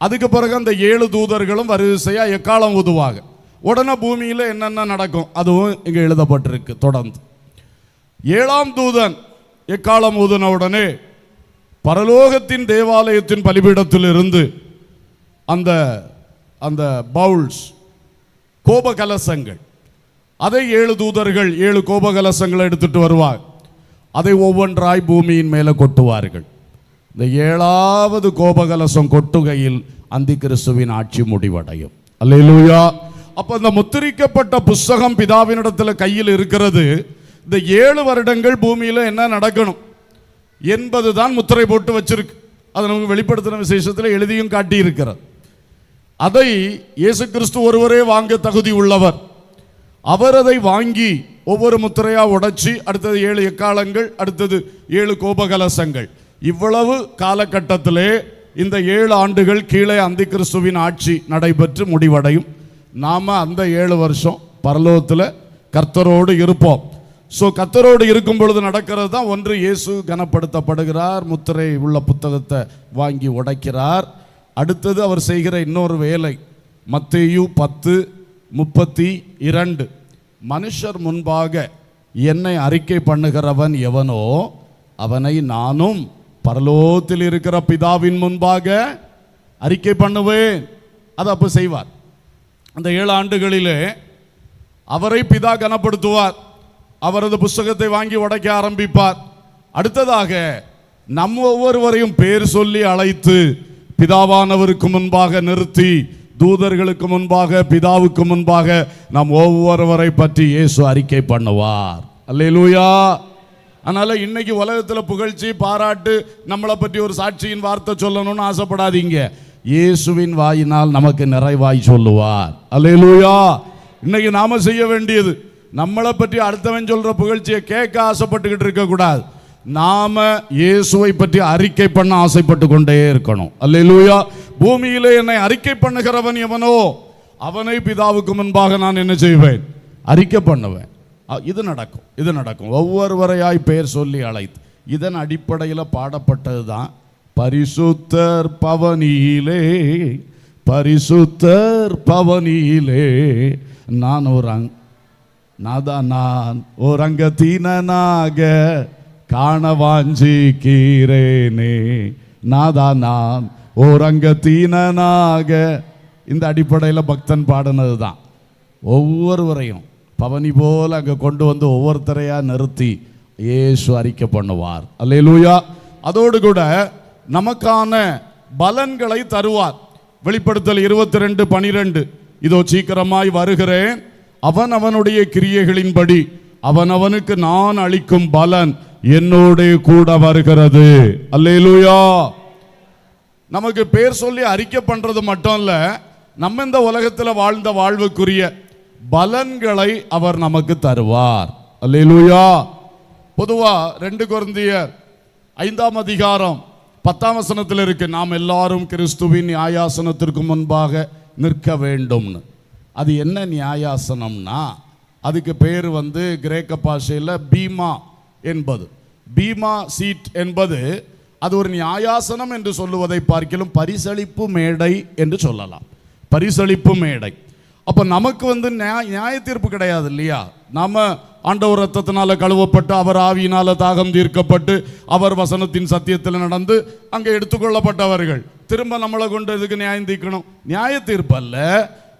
அதுக்கு பிறகு அந்த 7 தூதர்களும் வரிசையா எக்காலம் ஊதுவாங்க. உடனே பூமியில் என்னென்ன நடக்கும் அதுவும் இங்க எழுதப்பட்டிருக்கு. தொடர்ந்து 7ஆம் தூதன் எக்காலம் ஊதின உடனே பரலோகத்தின் தேவாலயத்தின் பலிபீடத்தில் இருந்து அந்த அந்த பவுல்ஸ், கோபகலசங்கள், அதை 7 தூதர்கள் 7 கோபகலசங்களை எடுத்துட்டு வருவார். அதை ஒவ்வொன்றாய் பூமியின் மேலே கொட்டுவார்கள். இந்த 7வது கோபகலசம் கொட்டுகையில் அந்தி கிறிஸ்துவின் ஆட்சி முடிவடையும். அல்லேலூயா. அப்ப இந்த முத்திரிக்கப்பட்ட புஸ்தகம் பிதாவினிடத்தில் கையில் இருக்கிறது. இந்த 7 வருடங்கள் பூமியில் என்ன நடக்கணும் என்பதுதான் முத்திரை போட்டு வச்சிருக்கு. அதை நமக்கு வெளிப்படுத்தின விசேஷத்தில் எழுதியும் காட்டி இருக்கிறது. அதை இயேசு கிறிஸ்து ஒருவரே வாங்க தகுதி உள்ளவர். அவர் அதை வாங்கி ஒவ்வொரு முத்திரையா உடைச்சி, அடுத்தது 7 எக்காலங்கள், அடுத்தது 7 கோபகலசங்கள். இவ்வளவு காலகட்டத்திலே இந்த 7 ஆண்டுகள் கீழே அந்தி கிறிஸ்துவின் ஆட்சி நடைபெற்று முடிவடையும். நாம அந்த 7 வருஷம் பரலோகத்தில் கர்த்தரோடு இருப்போம். ஸோ கர்த்தரோடு இருக்கும் பொழுது நடக்கிறது தான் ஒன்று, இயேசு கனப்படுத்தப்படுகிறார், முத்திரை உள்ள புத்தகத்தை வாங்கி உடைக்கிறார். அடுத்தது அவர் செய்கிற இன்னொரு வேலை மத்தேயு 10:32, மனுஷர் முன்பாக என்னை அறிக்கை பண்ணுகிறவன் எவனோ அவனை நானும் பரலோகத்தில் இருக்கிற பிதாவின் முன்பாக அறிக்கை பண்ணுவேன். அதை அப்போ செய்வார். அந்த 7 ஆண்டுகளிலே அவரை பிதா கனப்படுத்துவார். அவரது புஸ்தகத்தை வாங்கி உடைக்க ஆரம்பிப்பார். அடுத்ததாக நம்ம ஒவ்வொருவரையும் பேர் சொல்லி அழைத்து பிதாவானவருக்கு முன்பாக நிறுத்தி, தூதர்களுக்கு முன்பாக, பிதாவுக்கு முன்பாக நாம் ஒவ்வொருவரை பற்றி இயேசு அறிக்கை பண்ணுவார். அல்லேலூயா. அதனால இன்னைக்கு உலகத்தில் புகழ்ச்சி பாராட்டு, நம்மளை பற்றி ஒரு சாட்சியின் வார்த்தை சொல்லணும்னு ஆசைப்படாதீங்க. இயேசுவின் வாயினால் நமக்கு நிறைவாய் சொல்லுவார். அல்லேலூயா. இன்னைக்கு நாம செய்ய வேண்டியது, நம்மளை பற்றி அடுத்தவன் சொல்ற புகழ்ச்சியை கேட்க ஆசைப்பட்டுக்கிட்டு இருக்க கூடாது. நாம இயேசுவை பற்றி அறிக்கை பண்ண ஆசைப்பட்டு கொண்டே இருக்கணும். அல்லேலூயா. பூமியிலே என்னை அறிக்கை பண்ணுகிறவன் எவனோ அவனை பிதாவுக்கு முன்பாக நான் என்ன செய்வேன்? அறிக்கை பண்ணுவேன். இது நடக்கும், இது நடக்கும். ஒவ்வொருவரையாய் பெயர் சொல்லி அழைத்து, இதன் அடிப்படையில் பாடப்பட்டது தான் பரிசுத்தர் பவனியிலே, பரிசுத்தர் பவனியிலே நான் ஒரு அங்கத்தினனாக காண வாஞ்சிக்கிறேனே, நான் ஒரு அங்கத்தினனாக. இந்த அடிப்படையில் பக்தன் பாடினது தான். ஒவ்வொருவரையும் பவனி போல அங்கே கொண்டு வந்து ஒவ்வொருத்தரையா நிறுத்தி இயேசு அறிக்கை பண்ணுவார். அல்லேலூயா. அதோடு கூட நமக்கான பலன்களை தருவார். வெளிப்படுத்தல் 22:12, இதோ சீக்கிரமாய் வருகிறேன், அவன் அவனுடைய கிரியைகளின்படி அவனவனுக்கு நான் அளிக்கும் பலன் என்னோட கூட வருகிறது. அல்லேலூயா. நமக்கு பேர் சொல்லி அறிக்கை பண்றது மட்டும் இல்ல, நம்ம இந்த உலகத்தில் வாழ்ந்த வாழ்வுக்குரிய பலன்களை அவர் நமக்கு தருவார். அல்லேலூயா. பொதுவா 2 கொரிந்தியர் 5ஆம் அதிகாரம் 10ஆம் வசனத்தில் இருக்கு, நாம் எல்லாரும் கிறிஸ்துவின் நியாயாசனத்திற்கு முன்பாக நிற்க வேண்டும்னு. அது என்ன நியாயாசனம்னா, அதுக்கு பேர் கிரேக்க பாஷையில் பீமா என்பது. பீமா சீட் என்பது அது ஒரு நியாயாசனம் என்று சொல்லுவதை பார்க்கிலும் பரிசளிப்பு மேடை என்று சொல்லலாம். பரிசளிப்பு மேடை. அப்ப நமக்கு நியாய தீர்ப்பு கிடையாது இல்லையா? நாம ஆண்டவர் ரத்தத்தினால கழுவப்பட்டு, அவர் ஆவியினால தாகம் தீர்க்கப்பட்டு, அவர் வசனத்தின் சத்தியத்தில் நடந்து அங்கே எடுத்துக்கொள்ளப்பட்டவர்கள். திரும்ப நம்மளை கொண்டு எதுக்கு நியாயம் தீர்க்கணும்? நியாய தீர்ப்பு அல்ல.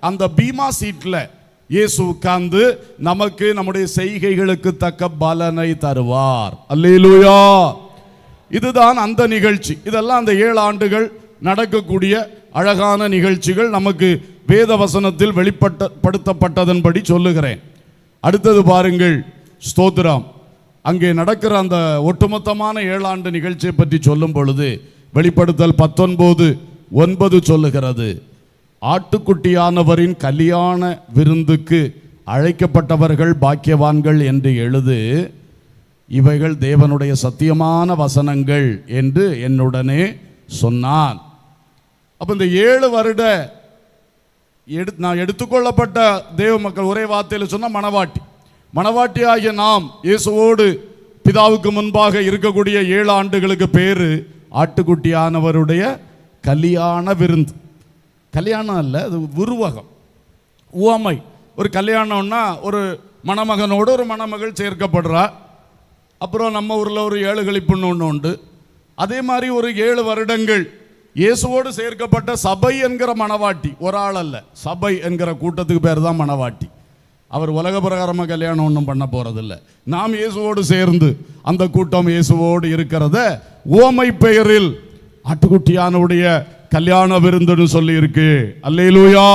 அந்த பீமா சீட்ல இயேசு உட்கார்ந்து நமக்கு நம்முடைய செய்கைகளுக்கு தக்க பலனை தருவார். அல்லேலூயா. இதுதான் அந்த நிகழ்ச்சி. இதெல்லாம் அந்த 7 ஆண்டுகள் நடக்கக்கூடிய அழகான நிகழ்ச்சிகள். நமக்கு வேத வசனத்தில் வெளிப்படுத்தப்பட்டதன்படி சொல்லுகிறேன். அடுத்தது பாருங்கள், ஸ்தோத்திரம். அங்கே நடக்கிற அந்த ஒட்டுமொத்தமான 7 ஆண்டு நிகழ்ச்சியை பற்றி சொல்லும் பொழுது வெளிப்படுத்தல் 19:9 சொல்லுகிறது, ஆட்டுக்குட்டியானவரின் கல்யாண விருந்துக்கு அழைக்கப்பட்டவர்கள் பாக்கியவான்கள் என்று எழுது, இவைகள் தேவனுடைய சத்தியமான வசனங்கள் என்று என்னுடனே சொன்னான். அப்ப இந்த 7 வருட நான் எடுத்துக்கொள்ளப்பட்ட தேவ மக்கள், ஒரே வார்த்தையில் சொன்ன மணவாட்டி ஆகிய நாம் இயேசுவோடு பிதாவுக்கு முன்பாக இருக்கக்கூடிய 7 ஆண்டுகளுக்கு பேரு ஆட்டுக்குட்டியானவருடைய கல்யாண விருந்து. கல்யாணம் அல்ல, அது உருவகம், உவமை. ஒரு கல்யாணம்னா ஒரு மணமகனோடு ஒரு மணமகள் சேர்க்கப்படுறா. அப்புறம் நம்ம ஊரில் ஒரு 7 கழிப்புன்னு ஒன்று உண்டு. அதே மாதிரி ஒரு 7 வருடங்கள் இயேசுவோடு சேர்க்கப்பட்ட சபை என்கிற மணவாட்டி, ஒரு ஆள் அல்ல, சபை என்கிற கூட்டத்துக்கு பேர் தான் மணவாட்டி. அவர் உலக பிரகாரமாக கல்யாணம் ஒன்றும் பண்ண போறதில்லை. நாம் இயேசுவோடு சேர்ந்து அந்த கூட்டம் இயேசுவோடு இருக்கிறத உவமை பெயரில் ஆட்டுக்குட்டியானுடைய கல்யாண விருந்துன்னு சொல்லி இருக்கு. அல்லேலூயா.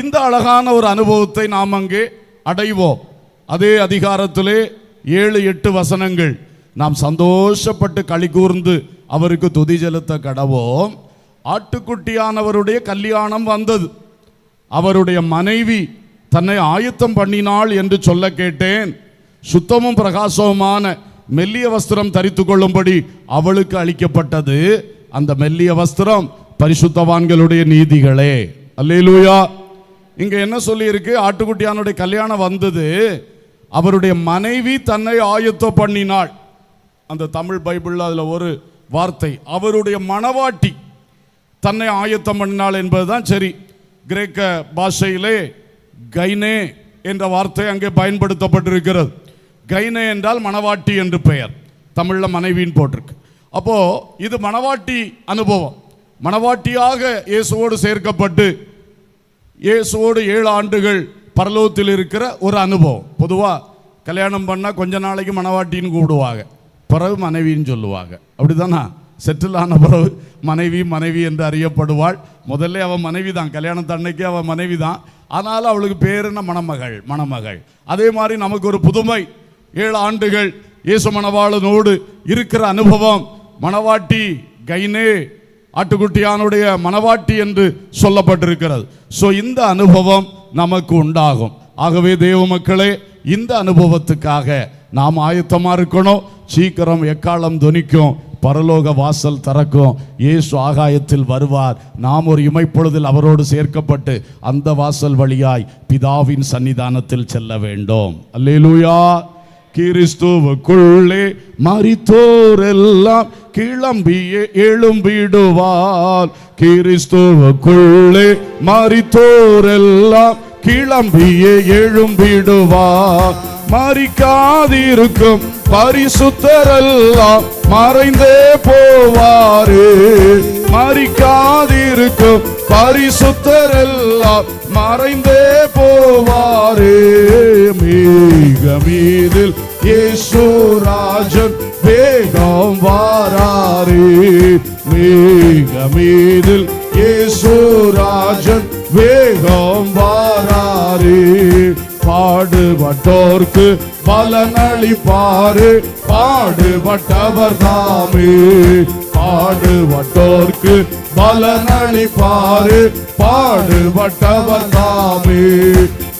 இந்த அழகான ஒரு அனுபவத்தை நாம் அங்கே அடைவோம். அதே அதிகாரத்திலே 7-8 வசனங்கள் நாம் சந்தோஷப்பட்டு களி கூர்ந்து அவருக்கு துதி செலுத்த கடவோம். ஆட்டுக்குட்டியானவருடைய கல்யாணம் வந்தது. அவருடைய மனைவி தன்னை ஆயத்தம் பண்ணினாள் என்று சொல்ல கேட்டேன். சுத்தமும் பிரகாசமுமான மெல்லிய வஸ்திரம் தரித்து கொள்ளும்படி அவளுக்கு அளிக்கப்பட்டது. அந்த மெல்லிய வஸ்திரம் பரிசுத்தவான்களுடைய நீதிகளே. அல்லேலூயா. இங்க என்ன சொல்லி இருக்கு? ஆட்டுக்குட்டியானுடைய கல்யாணம் வந்தது, அவருடைய மனைவி தன்னை ஆயத்தம் பண்ணினாள். அந்த தமிழ் பைபிள்ல அதுல ஒரு வார்த்தை, அவருடைய மணவாட்டி தன்னை ஆயத்தம் பண்ணினாள் என்பதுதான் சரி. கிரேக்க பாஷையிலே கைனே என்ற வார்த்தை அங்கே பயன்படுத்தப்பட்டிருக்கிறது. கைனே என்றால் மணவாட்டி என்று பெயர். தமிழ்ல மனைவின்னு போட்டிருக்கு. அப்போ இது மணவாட்டி அனுபவம். மணவாட்டியாக இயேசுவோடு சேர்க்கப்பட்டு இயேசுவோடு 7 ஆண்டுகள் பரலோகத்தில் இருக்கிற ஒரு அனுபவம். பொதுவா கல்யாணம் பண்ணா கொஞ்ச நாளைக்கு மணவாட்டின்னு கூப்பிடுவாங்க, பிறகு மனைவின்னு சொல்லுவாங்க. அப்படிதானா? செட்டில் ஆன பிறகு மனைவி என்று அறியப்படுவாள். முதல்ல அவன் மனைவி தான், கல்யாணத்து அன்னைக்கு அவன் மனைவி தான். ஆனாலும் அவளுக்கு பேர் என்ன? மணமகள். அதே மாதிரி நமக்கு ஒரு புதுமை. 7 ஆண்டுகள் இயேசு மணவாளனோடு இருக்கிற அனுபவம். மணவாட்டி கைனே, ஆட்டுக்குட்டியானுடைய மணவாட்டி என்று சொல்லப்பட்டிருக்கிறது. ஸோ இந்த அனுபவம் நமக்கு உண்டாகும். ஆகவே தேவ மக்களே, இந்த அனுபவத்துக்காக நாம் ஆயத்தமா இருக்கணும். சீக்கிரம் எக்காலம் தொனிக்கும், பரலோக வாசல் திறக்கும், இயேசு ஆகாயத்தில் வருவார். நாம் ஒரு இமைப்பொழுதில் அவரோடு சேர்க்கப்பட்டு அந்த வாசல் வழியாய் பிதாவின் சன்னிதானத்தில் செல்ல வேண்டும். அல்லேலூயா. கிறிஸ்துவுக்குள்ளே மரித்தோரெல்லாம் கிளம்பியே எழும்பிடுவார். கிறிஸ்துவுக்குள்ளே மரித்தோரெல்லாம் கிளம்பியே எழும்பிடுவார். மரிக்காதிருக்கும் பரிசுத்தரெல்லாம் மறைந்தே போவாரே. மரிக்காதிருக்கும் பரிசுத்தரெல்லாம் மறைந்தே போவாரே. மேகமீதில் இயேசு ராஜன் வேகம் வாராரே. மேகமீதில் இயேசு ராஜன் வேகம் வாராரே. பாடுபட்டோர்க்கு பலனளிப்பாரு, பாடுபட்டவர் தாமே. பாடுபட்டோர்க்கு பலனளிப்பாரு, பாடுபட்டவர் தாமே.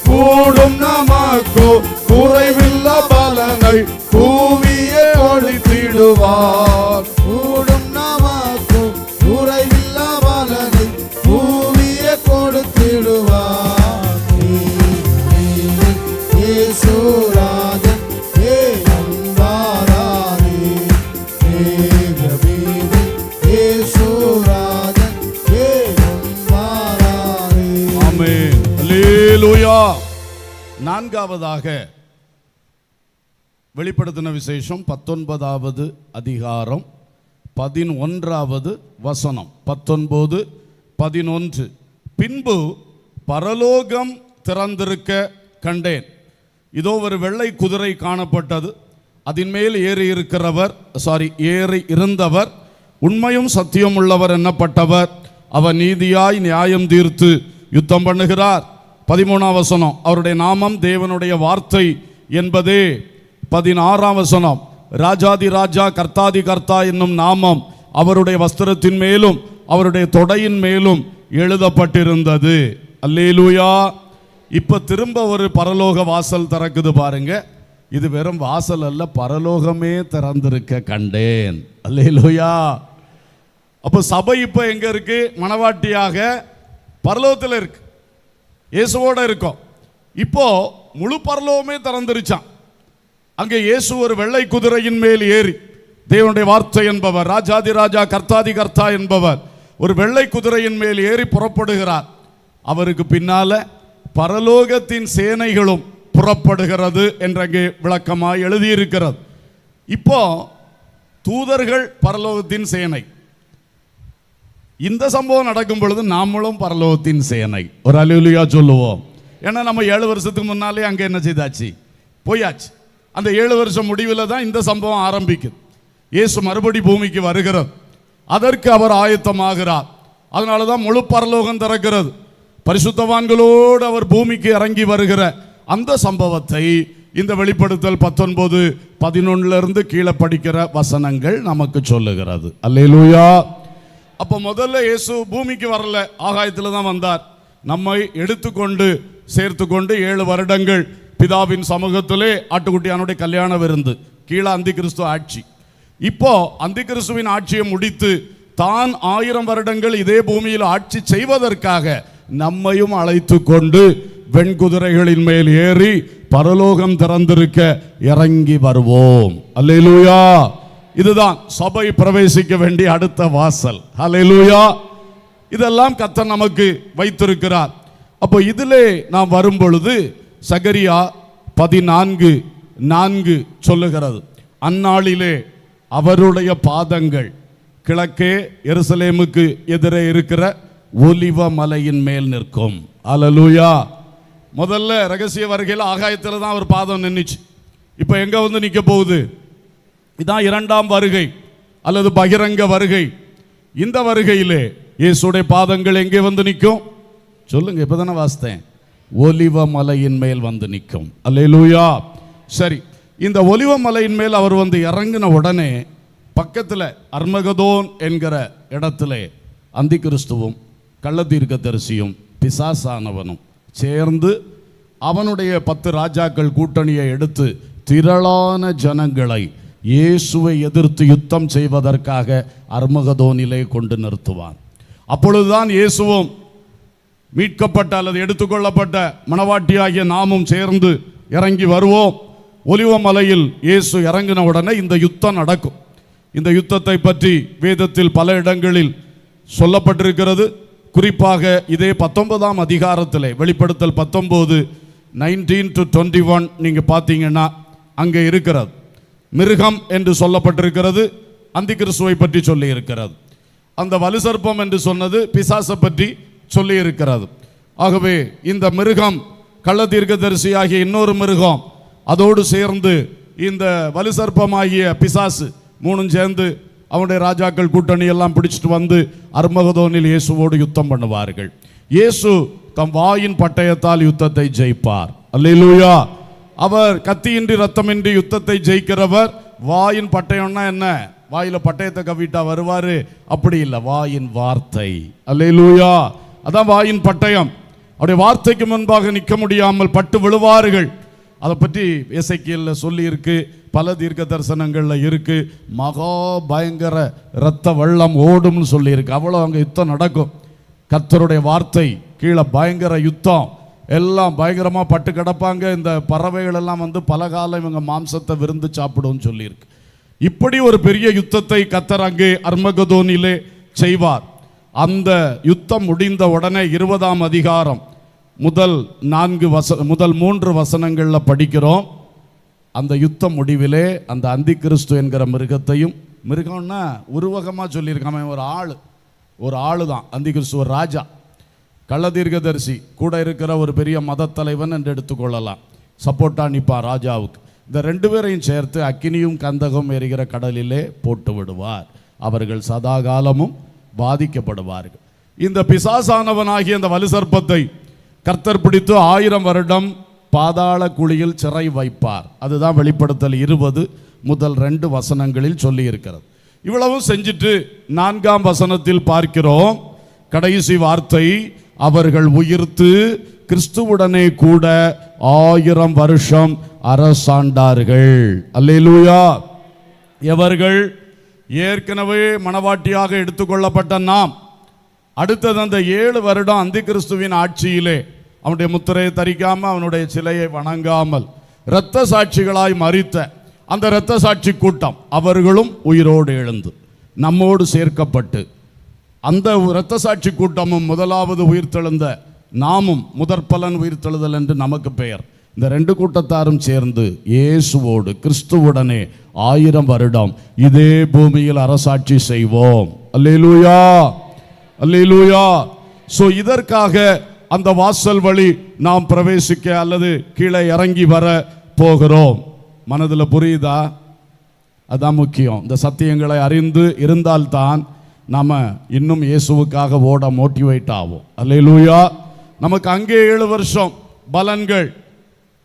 கூடும் நமக்கோ குறைவில்ல பலனை பூவியே ஒழித்திடுவார். கூடும் நமக்கோ குறைவில்ல பலனை பூவியே கொடுத்திடுவார். இயேசுராஜன் வேகம் வாராரே. இயேசுராஜன் வேகம் வாராரே. ஆமென். அல்லேலூயா. நான்காவதாக வெளிப்படுத்தின விசேஷம் 19வது அதிகாரம் 11வது வசனம். 19, 11. பின்பு பரலோகம் திறந்திருக்க கண்டேன். இதோ ஒரு வெள்ளை குதிரை காணப்பட்டது. அதன் மேல் ஏறி இருந்தவர் உண்மையும் சத்தியம் உள்ளவர் என்னப்பட்டவர். அவர் நீதியாய் நியாயம் தீர்த்து யுத்தம் பண்ணுகிறார். 13ஆம் வசனம். அவருடைய நாமம் தேவனுடைய வார்த்தை என்பதே. 16ஆம் வசனம். ராஜாதி ராஜா கர்த்தாதி கர்த்தா என்னும் நாமம் அவருடைய வஸ்திரத்தின் மேலும் அவருடைய தொடையின் மேலும் எழுதப்பட்டிருந்தது. அல்லேலூயா. இப்ப திரும்ப ஒரு பரலோக வாசல் திறக்குது பாருங்க. இது வெறும் வாசல் அல்ல, பரலோகமே திறந்திருக்க கண்டேன். அல்லேலூயா. அப்போ சபை இப்ப எங்க இருக்கு? மணவாட்டியாக பரலோகத்தில் இருக்கு, இயேசுவோட இருக்கும். இப்போ முழு பரலோகமே திறந்துருச்சான். அங்கே இயேசு ஒரு வெள்ளை குதிரையின் மேல் ஏறி, தேவனுடைய வார்த்தை என்பவர், ராஜாதி ராஜா கர்த்தாதி கர்த்தா என்பவர் ஒரு வெள்ளை குதிரையின் மேல் ஏறி புறப்படுகிறார். அவருக்கு பின்னால பரலோகத்தின் சேனைகளும் புறப்படுகிறது என்று விளக்கமாய் எழுதியிருக்கிறது. இப்போ தூதர்கள் பரலோகத்தின் சேனை. இந்த சம்பவம் நடக்கும் பொழுது நாமளும் பரலோகத்தின் சேனை. ஒரு அல்லேலூயா சொல்லுவோம். ஏன்னா நம்ம 7 வருஷத்துக்கு முன்னாலே அங்கே என்ன செய்தாச்சு? போயாச்சு. அந்த 7 வருஷம் முடிவில் தான் இந்த சம்பவம் ஆரம்பிக்குது. இயேசு மறுபடி பூமிக்கு வருகிறார். அதற்கு அவர் ஆயத்தமாகிறார். அதனால தான் முழு பரலோகம் திறக்கிறது. பரிசுத்தவான்களோடு அவர் பூமிக்கு இறங்கி வருகிற அந்த சம்பவத்தை இந்த வெளிப்படுத்தல் 19, 11 கீழே படிக்கிற வசனங்கள் நமக்கு சொல்லுகிறது. அல்லேலூயா. அப்போ முதல்ல இயேசு பூமிக்கு வரல, ஆகாயத்தில் தான் வந்தார். நம்மை எடுத்துக்கொண்டு சேர்த்துக்கொண்டு 7 வருடங்கள் பிதாவின் சமூகத்திலே ஆட்டுக்குட்டியானுடைய கல்யாண விருந்து. கீழே அந்தி கிறிஸ்து ஆட்சி. இப்போ அந்தி கிறிஸ்துவின் ஆட்சியை முடித்து தான் 1000 வருடங்கள் இதே பூமியில் ஆட்சி செய்வதற்காக நம்மையும் அழைத்து கொண்டு வெண்குதிரைகளின் மேல் ஏறி பரலோகம் திறந்திருக்க இறங்கி வருவோம். அல்லேலூயா. இதுதான் சபை பிரவேசிக்க வேண்டிய அடுத்த வாசல். அல்லேலூயா. இதெல்லாம் கர்த்தர் நமக்கு வைத்திருக்கிறார். அப்போ இதிலே நாம் வரும் பொழுது சகரியா 14:4 சொல்லுகிறது, அந்நாளிலே அவருடைய பாதங்கள் கிழக்கே எருசலேமுக்கு எதிரே இருக்கிற ஒலிவ மலையின் மேல் நிற்கும். அல்லேலூயா. முதல்ல ரகசிய வருகையில் ஆகாயத்தில் தான் அவர் பாதம் நின்னுச்சு. இப்போ எங்க வந்து நிற்க போகுது? இதான் 2ஆம் வருகை அல்லது பகிரங்க வருகை. இந்த வருகையிலே இயேசுடைய பாதங்கள் எங்கே வந்து நிற்கும்? சொல்லுங்க. இப்பதானே வாசித்தேன். ஒலிவ மலையின் மேல் வந்து நிற்கும். அல்லேலூயா. சரி, இந்த ஒலிவ மலையின் மேல் அவர் வந்து இறங்கின உடனே பக்கத்தில் அர்மகதோன் என்கிற இடத்திலே அந்தி கிறிஸ்துவும் கள்ளத்தீர்க்கதரிசியும் பிசாசானவனும் சேர்ந்து அவனுடைய 10 ராஜாக்கள் கூட்டணியை எடுத்து திரளான ஜனங்களை இயேசுவை எதிர்த்து யுத்தம் செய்வதற்காக அர்மகதோனிலே கொண்டு நிறுத்துவான். அப்பொழுதுதான் இயேசுவும் மீட்கப்பட்ட அல்லது எடுத்துக்கொள்ளப்பட்ட மணவாட்டியாகிய நாமும் சேர்ந்து இறங்கி வருவோம். ஒலிவ மலையில் இயேசு இறங்கின உடனே இந்த யுத்தம் நடக்கும். இந்த யுத்தத்தை பற்றி வேதத்தில் பல இடங்களில் சொல்லப்பட்டிருக்கிறது. குறிப்பாக இதே 19ஆம் அதிகாரத்திலே வெளிப்படுத்தல் 19:19-21 நீங்க பார்த்தீங்கன்னா அங்கே இருக்கிறது. மிருகம் என்று சொல்லப்பட்டிருக்கிறது. அந்தி கிறிஸ்துவை பற்றி சொல்லி இருக்கிறது. அந்த வலுசர்ப்பம் என்று சொன்னது பிசாசை பற்றி சொல்லி இருக்கிறது. ஆகவே இந்த மிருகம் கள்ளத்தீர்க்கதரிசி ஆகிய இன்னொரு மிருகம், அதோடு சேர்ந்து இந்த வலுசர்ப்பமாகிய பிசாசு 3 சேர்ந்து அவனுடைய ராஜாக்கள் கூட்டணி எல்லாம் பிடிச்சிட்டு வந்து அர்மகதோனில் இயேசுவோடு யுத்தம் பண்ணுவார்கள். இயேசு தம் வாயின் பட்டயத்தால் யுத்தத்தை ஜெயிப்பார். அல்லேலூயா. அவர் கத்தியின்றி ரத்தமின்றி யுத்தத்தை ஜெயிக்கிறவர். வாயின் பட்டயம்னா என்ன? வாயில பட்டயத்தை கவிட்டா வருவாரு? அப்படி இல்லை, வாயின் வார்த்தை. அல்லேலூயா. அதான் வாயின் பட்டயம். அவருடைய வார்த்தைக்கு முன்பாக நிற்க முடியாமல் பட்டு விழுவார்கள். அதை பற்றி எசேக்கியேல்ல சொல்லி இருக்கு, பல தீர்க்க தரிசனங்கள்ல இருக்கு. மகா பயங்கர இரத்த வெள்ளம் ஓடும்னு சொல்லி இருக்கு. அவ்வளோ அங்கே யுத்தம் நடக்கும். கர்த்தருடைய வார்த்தை கீழே பயங்கர யுத்தம், எல்லாம் பயங்கரமா பட்டு கிடப்பாங்க. இந்த பறவைகள் எல்லாம் வந்து பல காலம் இவங்க மாம்சத்தை விருந்து சாப்பிடும் சொல்லியிருக்கு. இப்படி ஒரு பெரிய யுத்தத்தை கர்த்தர் அங்கே அர்மகதோனிலே செய்வார். அந்த யுத்தம் முடிந்த உடனே 20ஆம் அதிகாரம் முதல் 3 வசனங்களில் படிக்கிறோம். அந்த யுத்த முடிவிலே அந்த அந்தி கிறிஸ்து என்கிற மிருகத்தையும், மிருகம்னா உருவகமாக சொல்லியிருக்காம, ஒரு ஆளு தான் அந்தி கிறிஸ்து, ஒரு ராஜா, கள்ளதீர்க்கதரிசி, கூட இருக்கிற ஒரு பெரிய மத தலைவன் என்று எடுத்துக்கொள்ளலாம். சப்போர்ட்டா நிற்பான் ராஜாவுக்கு. இந்த 2 பேரையும் சேர்த்து அக்கினியும் கந்தகம் எரிகிற கடலிலே போட்டு விடுவார். அவர்கள் சதா காலமும் பாதிக்கப்படுவார்கள். இந்த பிசாசானவனாகிய அந்த வலு சர்ப்பத்தை கர்த்தர் பிடித்து 1000 வருடம் பாதாள குழியில் சிறை வைப்பார். அதுதான் வெளிப்படுத்தல் 20 முதல் 2 வசனங்களில் சொல்லி இருக்கிறது. இவ்வளவும் செஞ்சுட்டு 4ஆம் வசனத்தில் பார்க்கிறோம், கடைசி வார்த்தை, அவர்கள் உயிர்த்து கிறிஸ்துவுடனே கூட 1000 வருஷம் அரசாண்டார்கள். அல்லேலூயா. எவர்கள்? ஏற்கனவே மனவாட்டியாக எடுத்துக்கொள்ளப்பட்ட நாம். அடுத்தது அந்த 7 வருடம் அந்தி கிறிஸ்துவின் ஆட்சியிலே அவனுடைய முத்திரையை தரிக்காமல், அவனுடைய சிலையை வணங்காமல் இரத்த சாட்சிகளாய் மரித்த அந்த இரத்த சாட்சி கூட்டம், அவர்களும் உயிரோடு எழுந்து நம்மோடு சேர்க்கப்பட்டு, அந்த இரத்த சாட்சி கூட்டமும் முதலாவது உயிர்த்தெழுந்த நாமும் முதற்பலன் உயிர்த்தெழுதல் என்று நமக்கு பெயர். இந்த 2 கூட்டத்தாரும் சேர்ந்து இயேசுவோடு கிறிஸ்துவுடனே 1000 வருடம் இதே பூமியில் அரசாட்சி செய்வோம். அல்லேலூயா, அல்லேலூயா. சோ இதற்காக அந்த வாசல் வழி நாம் பிரவேசிக்க அல்லது கீழே இறங்கி வர போகிறோம். மனதில் புரியுதா? அதான் முக்கியம். இந்த சத்தியங்களை அறிந்து இருந்தால்தான் நாம இன்னும் இயேசுவுக்காக ஓட மோட்டிவேட் ஆகும். அல்லேலூயா. நமக்கு அங்கே 7 வருஷம் பலன்கள்,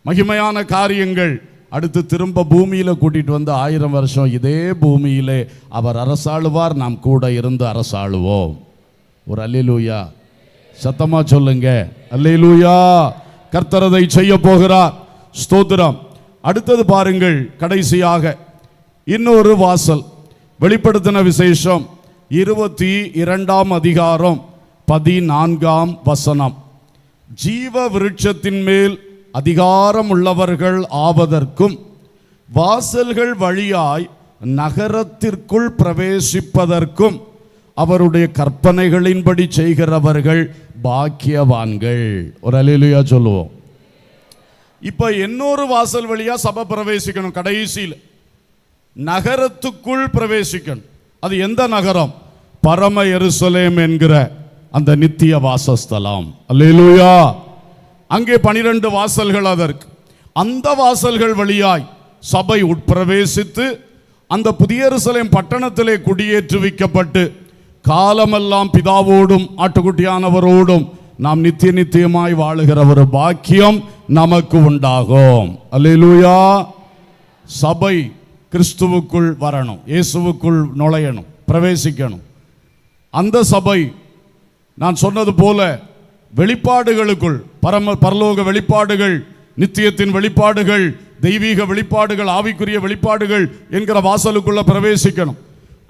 மகிமையான காரியங்கள். அடுத்து திரும்ப பூமியில கூட்டிட்டு வந்து 1000 வருஷம் இதே பூமியிலே அவர் அரசாளுவார், நாம் கூட இருந்து அரசாளுவோம். ஒரு அல்லேலூயா சத்தமா சொல்லுங்க. அல்லேலூயா. கர்த்தர் அதை செய்ய போகிறார். ஸ்தோத்திரம். அடுத்தது பாருங்கள், கடைசியாக இன்னொரு வாசல். வெளிப்படுத்தின விசேஷம் 22ஆம் அதிகாரம் 14ஆம் வசனம். ஜீவ விருட்சத்தின் மேல் அதிகாரம் உள்ளவர்கள் ஆவதற்கும் வாசல்கள் வழியாய் நகரத்திற்குள் பிரவேசிப்பதற்கும் அவருடைய கற்பனைகளின்படி செய்கிறவர்கள் பாக்கியவான்கள். ஒரு அல்லேலூயா சொல்லுவோம். இப்ப இன்னொரு வாசல் வழியா சபை பிரவேசிக்கணும். கடைசியில் நகரத்துக்குள் பிரவேசிக்கணும். அது எந்த நகரம்? பரம எருசலேம் என்கிற அந்த நித்திய வாசஸ்தலம். அல்லேலூயா. அங்கே 12 வாசல்கள். அதற்கு அந்த வாசல்கள் வழியாய் சபை உட்பிரவேசித்து அந்த புதிய எருசலேம் பட்டணத்திலே குடியேற்றுவிக்கப்பட்டு காலமெல்லாம் பிதாவோடும் ஆட்டுக்குட்டியானவரோடும் நாம் நித்திய நித்தியமாய் வாழுகிற ஒரு பாக்கியம் நமக்கு உண்டாகும். அல்லேலூயா. சபை கிறிஸ்துவுக்குள் வரணும், இயேசுவுக்குள் நுழையணும், பிரவேசிக்கணும். அந்த சபை நான் சொன்னது போல வெளிப்பாடுகளுக்குள், பரலோக வெளிப்பாடுகள், நித்தியத்தின் வெளிப்பாடுகள், தெய்வீக வெளிப்பாடுகள், ஆவிக்குரிய வெளிப்பாடுகள் என்கிற வாசலுக்குள்ள பிரவேசிக்கணும்.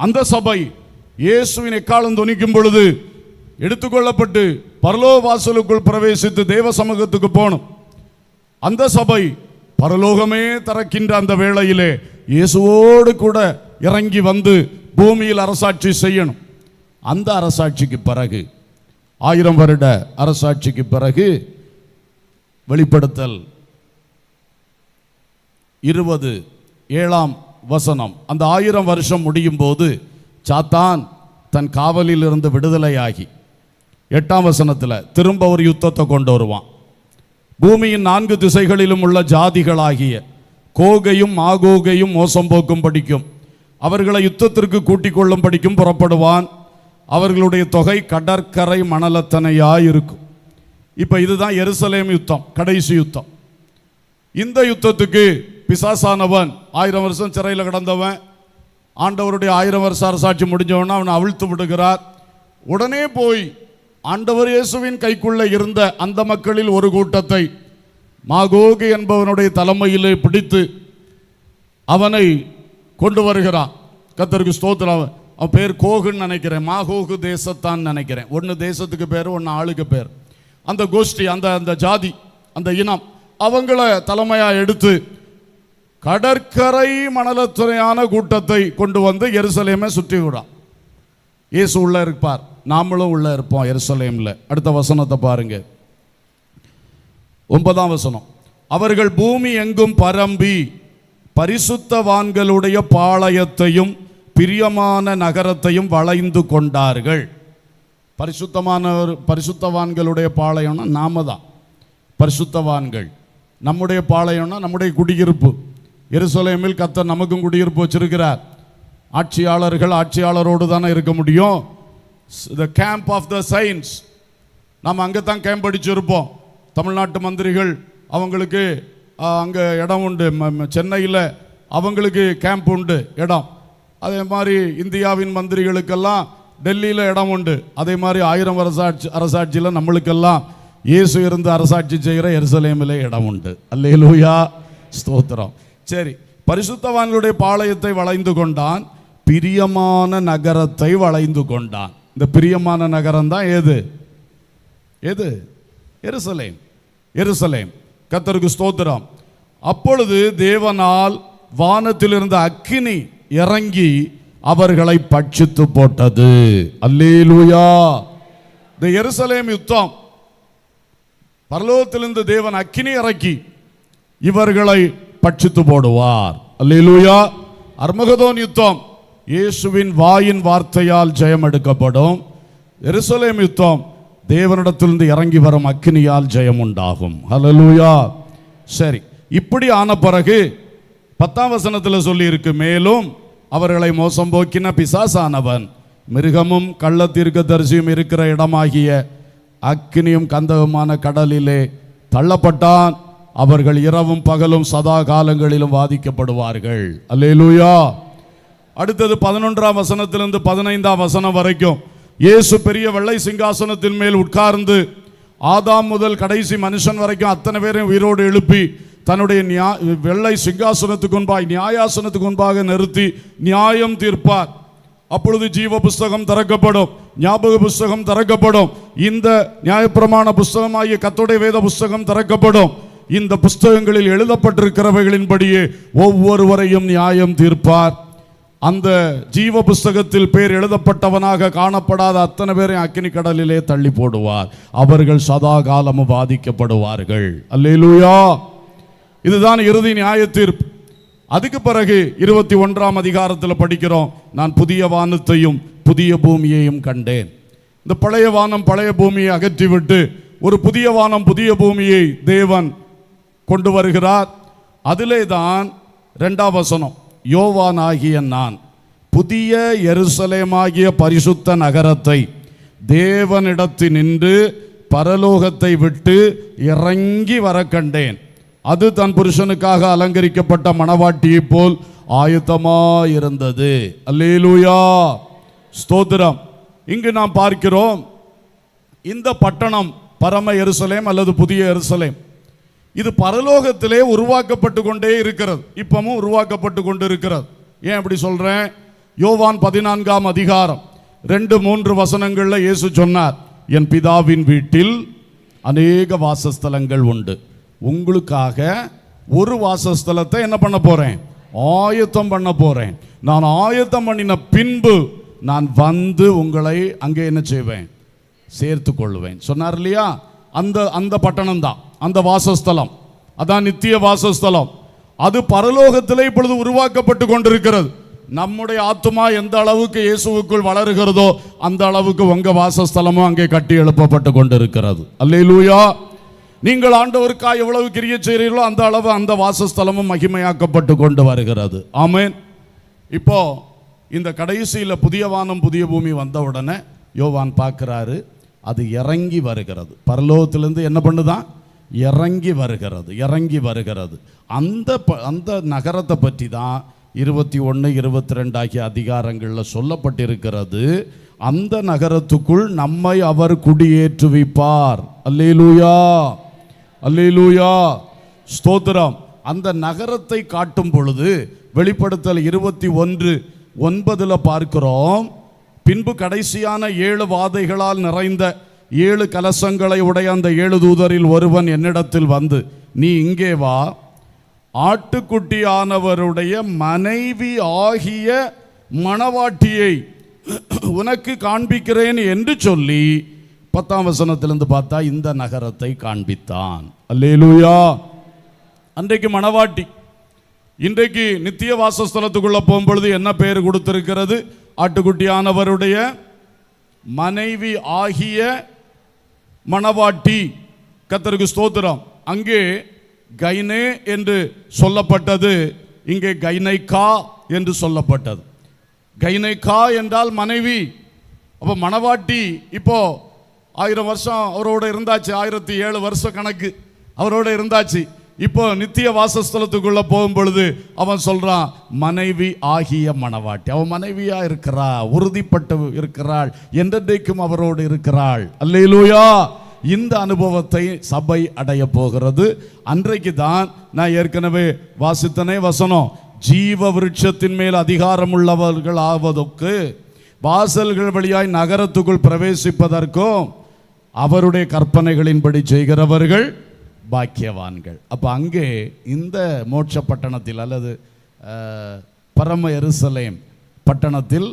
அந்த சபை இயேசுவின் எக்காலம் துணிக்கும் பொழுது எடுத்துக்கொள்ளப்பட்டு பரலோக வாசலுக்குள் பிரவேசித்து தேவ சமூகத்துக்கு போகணும். அந்த சபை பரலோகமே திறக்கின்ற அந்த வேளையிலே இயேசுவோடு கூட இறங்கி வந்து பூமியில் அரசாட்சி செய்யணும். அந்த அரசாட்சிக்கு பிறகு 1000 வருட அரசாட்சிக்கு பிறகு வெளிப்படுத்தல் 27ஆம் வசனம், அந்த 1000 வருஷம் முடியும் போது சாத்தான் தன் காவலில் இருந்து விடுதலையாகி 8ஆம் வசனத்தில் திரும்ப ஒரு யுத்தத்தை கொண்டு வருவான். பூமியின் 4 திசைகளிலும் உள்ள ஜாதிகளாகிய கோகையும் மாகோகையும் மோசம் போக்கும் படிக்கும் அவர்களை யுத்தத்திற்கு கூட்டிக் கொள்ளும் படிக்கும் புறப்படுவான். அவர்களுடைய தொகை கடற்கரை மணலத்தனையாயிருக்கும். இப்போ இதுதான் எருசலேம் யுத்தம், கடைசி யுத்தம். இந்த யுத்தத்துக்கு பிசாசானவன் 1000 வருஷம் சிறையில் கிடந்தவன், ஆண்டவருடைய 1000 வருஷ அரசாட்சி முடிஞ்சவன அவனை அவிழ்த்து விடுகிறார். உடனே போய் ஆண்டவர் இயேசுவின் கைக்குள்ளே இருந்த அந்த மக்களில் ஒரு கூட்டத்தை மாகோகு என்பவனுடைய தலைமையிலே பிடித்து அவனை கொண்டு வருகிறான். கர்த்தருக்கு ஸ்தோத்திரம். அவன் பேர் கோகுன்னு நினைக்கிறேன், மாகோகு தேசத்தான் நினைக்கிறேன். ஒன்று தேசத்துக்கு பேர், ஒன்று ஆளுக்கு பேர். அந்த கோஷ்டி, அந்த ஜாதி, அந்த இனம், அவங்கள தலைமையாக எடுத்து கடற்கரை மணலத்துறையான கூட்டத்தை கொண்டு வந்து எருசலேமை சுற்றி விடான். இயேசு உள்ள இருப்பார், நாமளும் உள்ள இருப்போம் எருசலேமில். அடுத்த வசனத்தை பாருங்க. 9ஆம் வசனம். அவர்கள் பூமி எங்கும் பரம்பி பரிசுத்தவான்களுடைய பாளையத்தையும் பிரியமான நகரத்தையும் வளைந்து கொண்டார்கள். பரிசுத்தவான்களுடைய பாளையம்னா நாம தான் பரிசுத்தவான்கள். நம்முடைய பாளையம்னா நம்முடைய குடியிருப்பு. எருசலேமில் கர்த்தர் நமக்கும் குடியிருப்பு வச்சிருக்கிறார். ஆட்சியாளர்கள் ஆட்சியாளரோடு தானே இருக்க முடியும். The camp of the science, நாம் அங்கே தான் கேம்ப் அடிச்சிருப்போம். தமிழ்நாட்டு மந்திரிகள் அவங்களுக்கு அங்கே இடம் உண்டு. சென்னையில் அவங்களுக்கு கேம்ப் உண்டு, இடம். அதே மாதிரி இந்தியாவின் மந்திரிகளுக்கெல்லாம் டெல்லியில் இடம் உண்டு. அதே மாதிரி 1000 அரசாட்சியில் நம்மளுக்கெல்லாம் இயேசு இருந்து அரசாட்சி செய்கிற எருசலேமிலே இடம் உண்டு. அல்லேலூயா, ஸ்தோத்திரம். சரி, பரிசுத்தவான்களுடைய பாளையத்தை வளைந்து கொண்டான், பிரியமான நகரத்தை வளைந்து கொண்டான். இந்த பிரியமான நகரம் தான் எது? எருசலேம். எருசலேம். கர்த்தருக்கு ஸ்தோத்திரம். அப்பொழுது தேவனால் வானத்திலிருந்த அக்கினி இறங்கி அவர்களை பட்சித்து போட்டது. அல்லேலூயா. இந்த எருசலேம் யுத்தம், பரலோகத்திலிருந்து தேவன் அக்கினி இறக்கி இவர்களை பட்சித்து போடுவார். அல்லேலூயா. அர்மகதோன் யுத்தம், இயேசுவின் வாயின் வார்த்தையால் ஜெயம் எடுக்கப்படும். எருசலேம் யுத்தம், தேவனிடத்திலிருந்து இறங்கி வரும் அக்கினியால் ஜெயம் உண்டாகும். அல்லேலூயா. சரி, இப்படி ஆன பிறகு 10ஆம் வசனத்தில் சொல்லி இருக்கு, மேலும் அவர்களை மோசம் போக்கின பிசாசானவன் மிருகமும் கள்ள தீர்க்கதரிசியும் இருக்கிற இடமாகிய அக்கினியும் கந்தகமான கடலிலே தள்ளப்பட்டான். அவர்கள் இரவும் பகலும் சதா காலங்களிலும் வாதிக்கப்படுவார்கள். அல்லேலூயா. அடுத்தது 11ஆம் வசனத்திலிருந்து 15ஆம் வசனம் வரைக்கும் இயேசு பெரிய வெள்ளை சிங்காசனத்தின் மேல் உட்கார்ந்து ஆதாம் முதல் கடைசி மனுஷன் வரைக்கும் அத்தனை பேரையும் உயிரோடு எழுப்பி தன்னுடைய வெள்ளை சிங்காசனத்துக்கு முன்பாக நியாயாசனத்துக்கு முன்பாக நிறுத்தி நியாயம் தீர்ப்பார். அப்பொழுது ஜீவ புஸ்தகம் திறக்கப்படும், ஞாபக புஸ்தகம் திறக்கப்படும், இந்த நியாயப்பிரமாண புஸ்தகமாகிய கர்த்தருடைய வேத புஸ்தகம் திறக்கப்படும். இந்த புஸ்தகங்களில் எழுதப்பட்டிருக்கிறவைகளின்படியே ஒவ்வொருவரையும் நியாயம் தீர்ப்பார். அந்த ஜீவ புஸ்தகத்தில் பேர் எழுதப்பட்டவனாக காணப்படாத அத்தனை பேரையும் அக்கினி கடலிலே தள்ளி போடுவார். அவர்கள் சதா காலமும் பாதிக்கப்படுவார்கள். அல்லேலூயா. இதுதான் இறுதி நியாய தீர்ப்பு. அதுக்கு பிறகு 21ஆம் அதிகாரத்தில் படிக்கிறோம், நான் புதிய வானத்தையும் புதிய பூமியையும் கண்டேன். இந்த பழைய வானம் பழைய பூமியை அகற்றிவிட்டு ஒரு புதிய வானம் புதிய பூமியை தேவன் கொண்டு வருகிறார். அதிலே தான் 2ஆம் வசனம், யோவானாகிய நான் புதிய எருசலேமாகிய பரிசுத்த நகரத்தை தேவனிடத்தினின்று பரலோகத்தை விட்டு இறங்கி வர கண்டேன். அது தன் புருஷனுக்காக அலங்கரிக்கப்பட்ட மணவாட்டியை போல் ஆயத்தமாயிருந்தது. அல்லேலூயா, ஸ்தோத்திரம். இங்கு நாம் பார்க்கிறோம், இந்த பட்டணம் பரம எருசலேம் அல்லது புதிய எருசலேம், இது பரலோகத்திலே உருவாக்கப்பட்டு கொண்டே இருக்கிறது. இப்பவும் உருவாக்கப்பட்டு கொண்டு இருக்கிறது. ஏன் அப்படி சொல்றேன்? யோவான் 14ஆம் அதிகாரம் 2-3 வசனங்கள்ல இயேசு சொன்னார், என் பிதாவின் வீட்டில் அநேக வாசஸ்தலங்கள் உண்டு, உங்களுக்காக ஒரு வாசஸ்தலத்தை என்ன பண்ண போறேன்? ஆயத்தம் பண்ண போறேன். நான் ஆயத்தம் பண்ணின பின்பு நான் வந்து உங்களை அங்கே என்ன செய்வேன்? சேர்த்து கொள்வேன் சொன்னார் இல்லையா? அந்த பட்டணம் தான் அந்த வாசஸ்தலம். அதான் நித்திய வாசஸ்தலம். அது பரலோகத்திலே இப்பொழுது உருவாக்கப்பட்டு கொண்டிருக்கிறது. நம்முடைய ஆத்துமா எந்த அளவுக்கு இயேசுவுக்குள் வளருகிறதோ அந்த அளவுக்கு உங்க வாசஸ்தலமும் அங்கே கட்டி எழுப்பப்பட்டு கொண்டிருக்கிறது. அல்லேலூயா. நீங்கள் ஆண்டவருக்காக எவ்வளவு கிரியை செய்கிறீர்களோ அந்த அளவு அந்த வாசஸ்தலமும் மகிமையாக்கப்பட்டு கொண்டு வருகிறது. ஆமென். இப்போ இந்த கடைசியில் புதிய வானம் புதிய பூமி வந்த உடனே யோவான் பார்க்கிறாரு, அது இறங்கி வருகிறது. பரலோகத்திலிருந்து என்ன பண்ணுதான்? இறங்கி வருகிறது, இறங்கி வருகிறது. அந்த நகரத்தை பற்றி தான் 21, 22 ஆகிய அதிகாரங்களில் சொல்லப்பட்டிருக்கிறது. அந்த நகரத்துக்குள் நம்மை அவர் குடியேற்றுவிப்பார். அல்லேலூயா, அல்லேலூயா, ஸ்தோத்திரம். அந்த நகரத்தை காட்டும் பொழுது வெளிப்படுத்தல் 21:9 பார்க்கிறோம், பின்பு கடைசியான 7 வாதைகளால் நிறைந்த 7 கலசங்களை உடைய அந்த 7 தூதரில் ஒருவன் என்னிடத்தில் வந்து, நீ இங்கே வா, ஆட்டுக்குட்டியானவருடைய மனைவி ஆகிய மணவாட்டியை உனக்கு காண்பிக்கிறேன் என்று சொல்லி 10ஆம் வசனத்திலிருந்து பார்த்தா இந்த நகரத்தை காண்பித்தான். அல்லேலூயா. அன்றைக்கு மணவாட்டி, இன்றைக்கு நித்திய வாசஸ்தலத்துக்குள்ள போகும்பொழுது என்ன பெயர் கொடுத்திருக்கிறது? ஆட்டுக்குட்டியானவருடைய மனைவி ஆகிய மணவாட்டி. கர்த்தருக்கு ஸ்தோத்திரம். அங்கே கைனே என்று சொல்லப்பட்டது, இங்கே கைனைக்கா என்று சொல்லப்பட்டது. கைனைக்கா என்றால் மனைவி. அப்போ மணவாட்டி இப்போ 1000 வருஷம் அவரோட இருந்தாச்சு, 1007 வருஷ கணக்கு அவரோட இருந்தாச்சு. இப்போ நித்திய வாசஸ்தலத்துக்குள்ள போகும் பொழுது அவன் சொல்றான், மனைவி ஆகிய மணவாட்டி. அவன் மனைவியா இருக்கிறாள், உறுதிப்பட்டு இருக்கிறாள், என்றென்றைக்கும் அவரோடு இருக்கிறாள். அல்லேலூயா. இந்த அனுபவத்தை சபை அடைய போகிறது. அன்றைக்கு தான் நான் ஏற்கனவே வாசித்தனே வசனம், ஜீவ விருட்சத்தின் மேல் அதிகாரம் உள்ளவர்கள் ஆவதற்கு, வாசல்கள் வழியாய் நகரத்துக்குள் பிரவேசிப்பதற்கும் அவருடைய கற்பனைகளின்படி செய்கிறவர்கள் பாக்கியவான்கள். அப்போ அங்கே இந்த மோட்ச பட்டணத்தில் அல்லது பரம எருசலேம் பட்டணத்தில்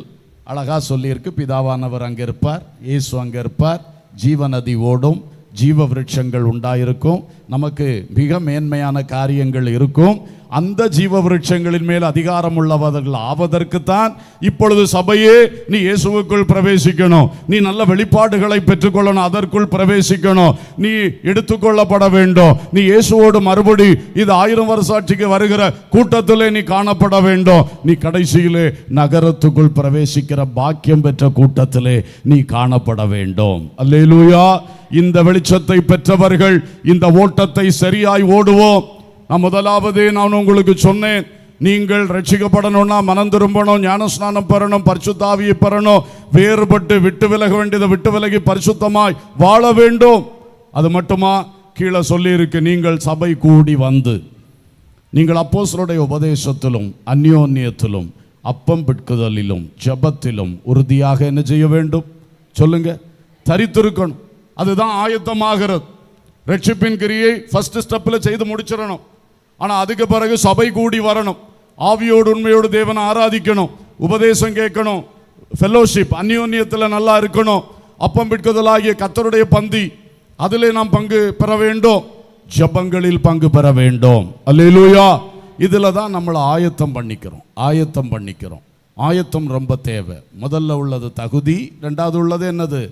அழகா சொல்லியிருக்கு, பிதாவானவர் அங்கே இருப்பார், இயேசு அங்கே இருப்பார், ஜீவநதி ஓடும், ஜீவ விருட்சங்கள் உண்டாயிருக்கும், நமக்கு மிக மேன்மையான காரியங்கள் இருக்கும். அந்த ஜீவ விருட்சங்களின் மேல் அதிகாரம் உள்ளவர்கள் ஆவதற்குத்தான் இப்பொழுது சபையே நீ இயேசுவுக்குள் பிரவேசிக்கணும், நீ நல்ல வெளிப்பாடுகளை பெற்றுக்கொள்ளணும், அதற்குள் பிரவேசிக்கணும், நீ எடுத்துக்கொள்ளப்பட வேண்டும், நீ இயேசுவோடு மறுபடி இது 1000 வருஷாட்சிக்கு வருகிற கூட்டத்திலே நீ காணப்பட வேண்டும், நீ கடைசியிலே நகரத்துக்குள் பிரவேசிக்கிற பாக்கியம் பெற்ற கூட்டத்திலே நீ காணப்பட வேண்டும். அல்லேலூயா. இந்த வெளிச்சத்தை பெற்றவர்கள் இந்த ஓட்டத்தை சரியாய் ஓடுவோம். நான் முதலாவது நான் உங்களுக்கு சொன்னேன், நீங்கள் ரட்சிக்கப்படணும்னா மனம் திரும்பணும், ஞானஸ்நானம் பெறணும், பரிசுத்த ஆவியை பெறணும், வேறுபட்டு விட்டு விலக வேண்டியதை விட்டு விலகி பரிசுத்தமாய் வாழ வேண்டும். அது மட்டுமா? கீழே சொல்லி இருக்கு, நீங்கள் சபை கூடி வந்து நீங்கள் அப்போஸ்தலருடைய உபதேசத்திலும் அந்யோன்யத்திலும் அப்பம் பிட்குதலிலும் ஜெபத்திலும் உறுதியாக என்ன செய்ய வேண்டும்? சொல்லுங்க. தரித்திருக்கணும். அதுதான் ஆயத்தமாகிறது. ரட்சிப்பின் கிரியை ஃபர்ஸ்ட் ஸ்டெப்பில் செய்து முடிச்சிடணும். ஆனால் அதுக்கு பிறகு சபை கூடி வரணும், ஆவியோடு உண்மையோடு தேவனை ஆராதிக்கணும், உபதேசம் கேட்கணும், ஃபெல்லோஷிப் அந்யோன்யத்தில் நல்லா இருக்கணும், அப்பம் பிட்குதலாகிய கர்த்தருடைய பந்தி அதிலே நாம் பங்கு பெற வேண்டும், ஜெபங்களில் பங்கு பெற வேண்டும். அல்லேலூயா. இதில் தான் நம்மளை ஆயத்தம் பண்ணிக்கிறோம். ஆயத்தம் ரொம்ப தேவை. முதல்ல உள்ளது தகுதி, ரெண்டாவது உள்ளது என்னது?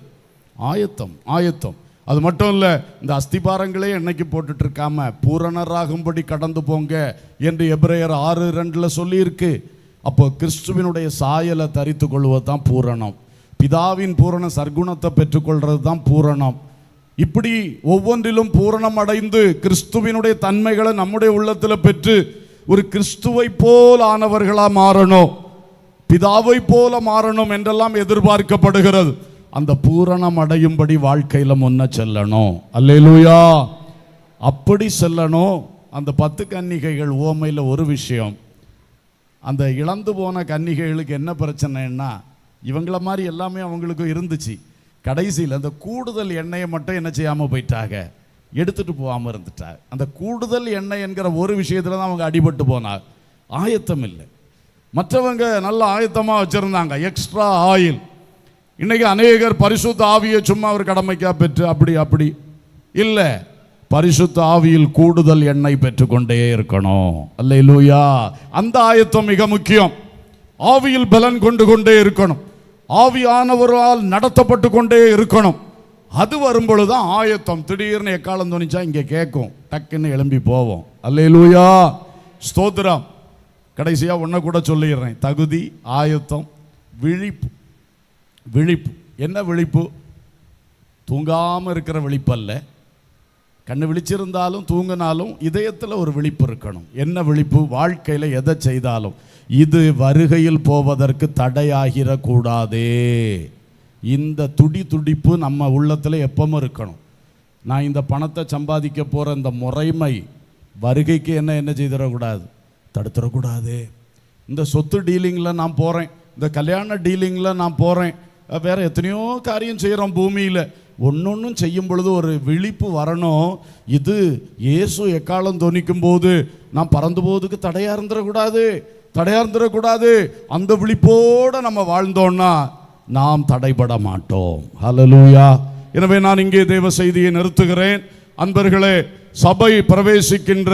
ஆயத்தம். அது மட்டும் இல்லை, இந்த அஸ்திபாரங்களே என்னைக்கு போட்டுட்டு இருக்காம பூரணராகும்படி கடந்து போங்க என்று எபிரேயர் 6:2 சொல்லியிருக்கு. அப்போ கிறிஸ்துவினுடைய சாயலை தரித்து கொள்வது தான் பூரணம். பிதாவின் பூரண சர்க்குணத்தை பெற்றுக்கொள்றது தான் பூரணம். இப்படி ஒவ்வொன்றிலும் பூரணம் அடைந்து கிறிஸ்துவினுடைய தன்மைகளை நம்முடைய உள்ளத்தில் பெற்று ஒரு கிறிஸ்துவை போல் ஆனவர்களாக மாறணும், பிதாவை போல மாறணும் என்றெல்லாம் எதிர்பார்க்கப்படுகிறது. அந்த பூரணம் அடையும்படி வாழ்க்கையில முன்ன செல்லணும். அல்லேலூயா. அப்படி செல்லணும். அந்த 10 கன்னிகைகள் ஓமையில் ஒரு விஷயம், அந்த இழந்து போன கன்னிகைகளுக்கு என்ன பிரச்சனைன்னா, இவங்கள மாதிரி எல்லாமே அவங்களுக்கு இருந்துச்சு, கடைசியில் அந்த கூடுதல் எண்ணெயை மட்டும் என்ன செய்யாமல் போயிட்டாங்க, எடுத்துட்டு போகாமல் இருந்துட்டாங்க. அந்த கூடுதல் எண்ணெய் என்கிற ஒரு விஷயத்துல தான் அவங்க அடிபட்டு போனாங்க. ஆயத்தம் இல்லை. மற்றவங்க நல்ல ஆயத்தமாக வச்சிருந்தாங்க, எக்ஸ்ட்ரா ஆயில். இன்னைக்கு அநேகர் பரிசுத்த ஆவியை சும்மா ஒரு கடமைக்கா பெற்று அப்படி இல்லை, பரிசுத்த ஆவியில் கூடுதல் எண்ணெய் பெற்றுக்கொண்டே இருக்கணும். அல்லேலூயா. அந்த ஆயத்தம் மிக முக்கியம். ஆவியில் பலன் கொண்டே இருக்கணும், ஆவியானவரால் நடத்தப்பட்டு கொண்டே இருக்கணும். அது வரும்பொழுதுதான் ஆயத்தம். திடீர்னு எக்காலம் தோணிச்சா இங்கே கேட்கும், டக்குன்னு எழும்பி போவோம். அல்லேலூயா. ஸ்தோத்திரம். கடைசியாக ஒன்றை கூட சொல்லிடுறேன், தகுதி, ஆயத்தம், விழிப்பு. என்ன விழிப்பு? தூங்காமல் இருக்கிற விழிப்பு அல்ல. கண்ணு விழிச்சிருந்தாலும் தூங்கினாலும் இதயத்தில் ஒரு விழிப்பு இருக்கணும். என்ன விழிப்பு? வாழ்க்கையில் எதை செய்தாலும் இது வருகையில் போவதற்கு தடையாகிடக்கூடாதே. இந்த துடிப்பு நம்ம உள்ளத்தில் எப்பவும் இருக்கணும். நான் இந்த பணத்தை சம்பாதிக்க போகிற இந்த முறைமை வருகைக்கு என்ன செய்திடக்கூடாது, தடுத்துடக்கூடாது. இந்த சொத்து டீலிங்கில் நான் போகிறேன், இந்த கல்யாண டீலிங்கில் நான் போகிறேன், வேறு எத்தனையோ காரியம் செய்கிறோம் பூமியில். ஒன்னொன்னும் செய்யும் பொழுது ஒரு விழிப்பு வரணும். இது இயேசு எக்காலம் தொனிக்கும் போது நாம் பறந்து போவதுக்கு தடையாக இருந்துடக்கூடாது. அந்த விழிப்போடு நம்ம வாழ்ந்தோம்னா நாம் தடைபட மாட்டோம். ஹல்லேலூயா. எனவே நான் இங்கே தேவ செய்தியை நிறுத்துகிறேன். அன்பர்களே, சபை பிரவேசிக்கின்ற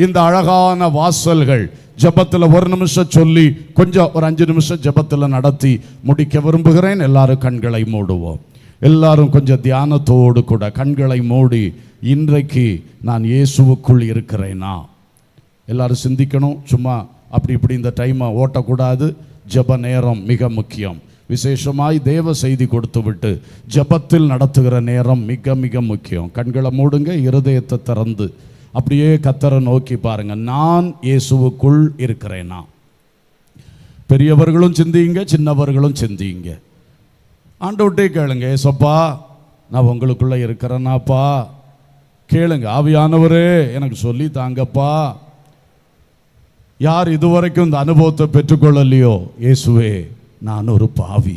இந்த அழகான வாசல்கள் ஜெபத்தில் ஒரு நிமிஷம் சொல்லி கொஞ்சம் ஒரு 5 நிமிஷம் ஜெபத்தில் நடத்தி முடிக்க விரும்புகிறேன். எல்லாரும் கண்களை மூடுவோம். எல்லாரும் கொஞ்சம் தியானத்தோடு கூட கண்களை மூடி, இன்றைக்கு நான் இயேசுவுக்குள் இருக்கிறேனா? எல்லாரும் சிந்திக்கணும். சும்மா அப்படி இப்படி இந்த டைமை ஓட்டக்கூடாது. ஜெப நேரம் மிக முக்கியம். விசேஷமாய் தேவ செய்தி கொடுத்து விட்டு ஜெபத்தில் நடத்துகிற நேரம் மிக மிக முக்கியம். கண்களை மூடுங்க, இருதயத்தை திறந்து அப்படியே கர்த்தரை நோக்கி பாருங்க. நான் இயேசுவுக்குள் இருக்கிறேனா? பெரியவர்களும் சிந்தியுங்க, சின்னவர்களும் சிந்தியுங்க. ஆண்டவர்கிட்டே கேளுங்க, ஏசப்பா நான் உங்களுக்குள்ள இருக்கிறேனாப்பா? கேளுங்க. ஆவியானவரே எனக்கு சொல்லி தாங்கப்பா. யார் இதுவரைக்கும் இந்த அனுபவத்தை பெற்றுக்கொள்ளலையோ, இயேசுவே நான் ஒரு பாவி,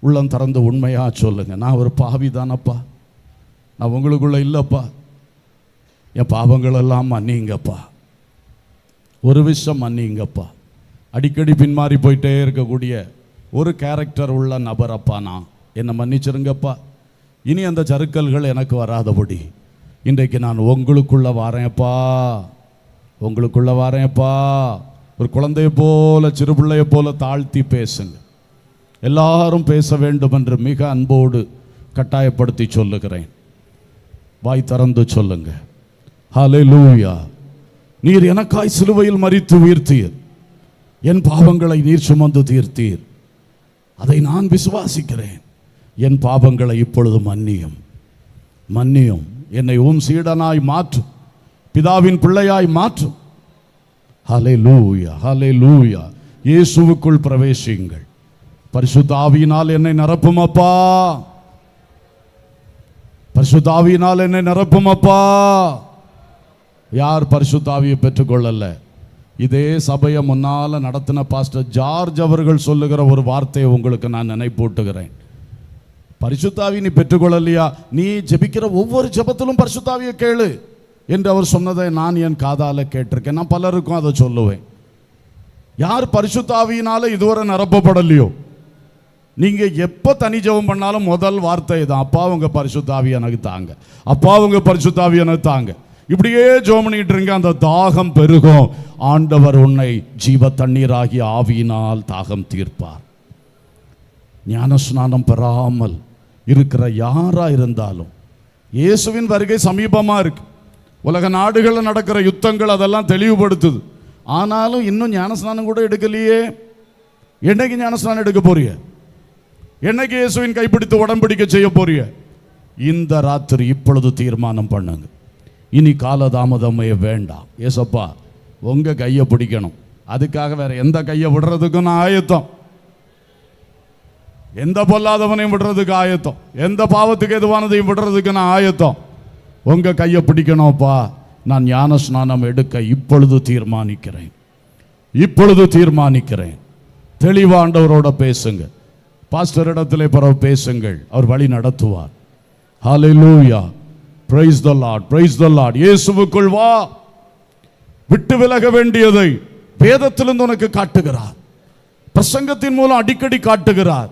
உள்ளம் திறந்து உண்மையா சொல்லுங்க, நான் ஒரு பாவி தானப்பா, நான் உங்களுக்குள்ள இல்லப்பா, என் பாவங்கள் எல்லாம் மன்னிங்கப்பா, ஒரு விஷயம் மன்னிங்கப்பா. அடிக்கடி பின்மாறி போயிட்டே இருக்கக்கூடிய ஒரு கேரக்டர் உள்ள நபரப்பா, நான் என்னை மன்னிச்சிருங்கப்பா. இனி அந்த சறுக்கல்கள் எனக்கு வராதபடி இன்றைக்கு நான் உங்களுக்குள்ள வாரேன்ப்பா, உங்களுக்குள்ள வாரேன்ப்பா. ஒரு குழந்தையை போல, சிறு பிள்ளையை போல தாழ்த்தி பேசுங்க. எல்லாரும் பேச வேண்டும் என்று மிக அன்போடு கட்டாயப்படுத்தி சொல்லுகிறேன். வாய் திறந்து சொல்லுங்க, ஹல்லேலூயா. நீர் எனக்காய் சிலுவையில் மரித்து உயிர்த்தீர், என் பாவங்களை நீர் சுமந்து தீர்த்தீர், அதை நான் விசுவாசிக்கிறேன். என் பாவங்களை இப்பொழுது மன்னியும், மன்னியும். என்னை உம் சீடனாய் மாற்றும், பிதாவின் பிள்ளையாய் மாற்றும். ஹல்லேலூயா, ஹல்லேலூயா. இயேசுவுக்குள் பிரவேசியுங்கள். பரிசுத்த ஆவியினால் என்னை நிரப்பும் அப்பா, பரிசுத்த ஆவியினால் என்னை நிரப்பும் அப்பா. யார் பரிசுத்த ஆவியை பெற்றுக்கொள்ளல? இதே சபையை முன்னால நடத்தின பாஸ்டர் ஜார்ஜ் அவர்கள் சொல்லுகிற ஒரு வார்த்தையை உங்களுக்கு நான் நினைப்பூட்டுகிறேன். பரிசுத்தாவி நீ பெற்றுக்கொள்ளலையா? நீ ஜெபிக்கிற ஒவ்வொரு ஜெபத்திலும் பரிசுத்தாவியை கேளு என்று அவர் சொன்னதை நான் என் காதால கேட்டிருக்கேன். நான் பலருக்கும் அதை சொல்லுவேன். யார் பரிசுத்தாவியினால இதுவரை நிரப்பப்படலையோ, நீங்க எப்ப தனி ஜெபம் பண்ணாலும் முதல் வார்த்தை தான், அப்பா உங்க பரிசுத்தாவி எனக்கு தாங்க, அப்பா உங்க பரிசுத்தாவி எனக்கு தாங்க. இப்படியே ஜெபம் பண்ணிட்டு இருங்க, அந்த தாகம் பெருகும். ஆண்டவர் உன்னை ஜீவ தண்ணீராகிய ஆவியினால் தாகம் தீர்ப்பார். ஞானஸ்நானம் பெறாமல் இருக்கிற யாரா இருந்தாலும் இயேசுவின் வருகை சமீபமா இருக்கு. உலக நாடுகளில் நடக்கிற யுத்தங்கள் அதெல்லாம் தெளிவுபடுத்துது. ஆனாலும் இன்னும் ஞானஸ்நானம் கூட எடுக்கலையே. என்னைக்கு ஞானஸ்நானம் எடுக்க போறிய? என்னைக்கு இயேசுவின் கைப்பிடித்து உடன்படிக்கை செய்ய போறிய? இந்த ராத்திரி இப்பொழுது தீர்மானம் பண்ணுங்க. இனி காலதாமதமே வேண்டாம். ஏசப்பா உங்க கையை பிடிக்கணும். அதுக்காக வேற எந்த கையை விடுறதுக்கும் நான் ஆயத்தம், எந்த பொல்லாதவனையும் விடுறதுக்கு ஆயத்தம், எந்த பாவத்துக்கு எதுவானதையும் விடுறதுக்கு நான் ஆயத்தம். உங்க கையை பிடிக்கணும்ப்பா. நான் ஞான ஸ்நானம் எடுக்க இப்பொழுது தீர்மானிக்கிறேன், இப்பொழுது தீர்மானிக்கிறேன். தெளிவாண்டவரோட பேசுங்க, பாஸ்டர் இடத்திலே பரவ பேசுங்கள், அவர் வழி நடத்துவார். ஹல்லேலூயா, praise the Lord, praise the Lord. இயேசுவுக்குள் வா. விட்டு விலக வேண்டியதை வேதத்திலிருந்து உனக்கு காட்டுகிறார், பிரசங்கத்தின் மூலம் அடிக்கடி காட்டுகிறார்.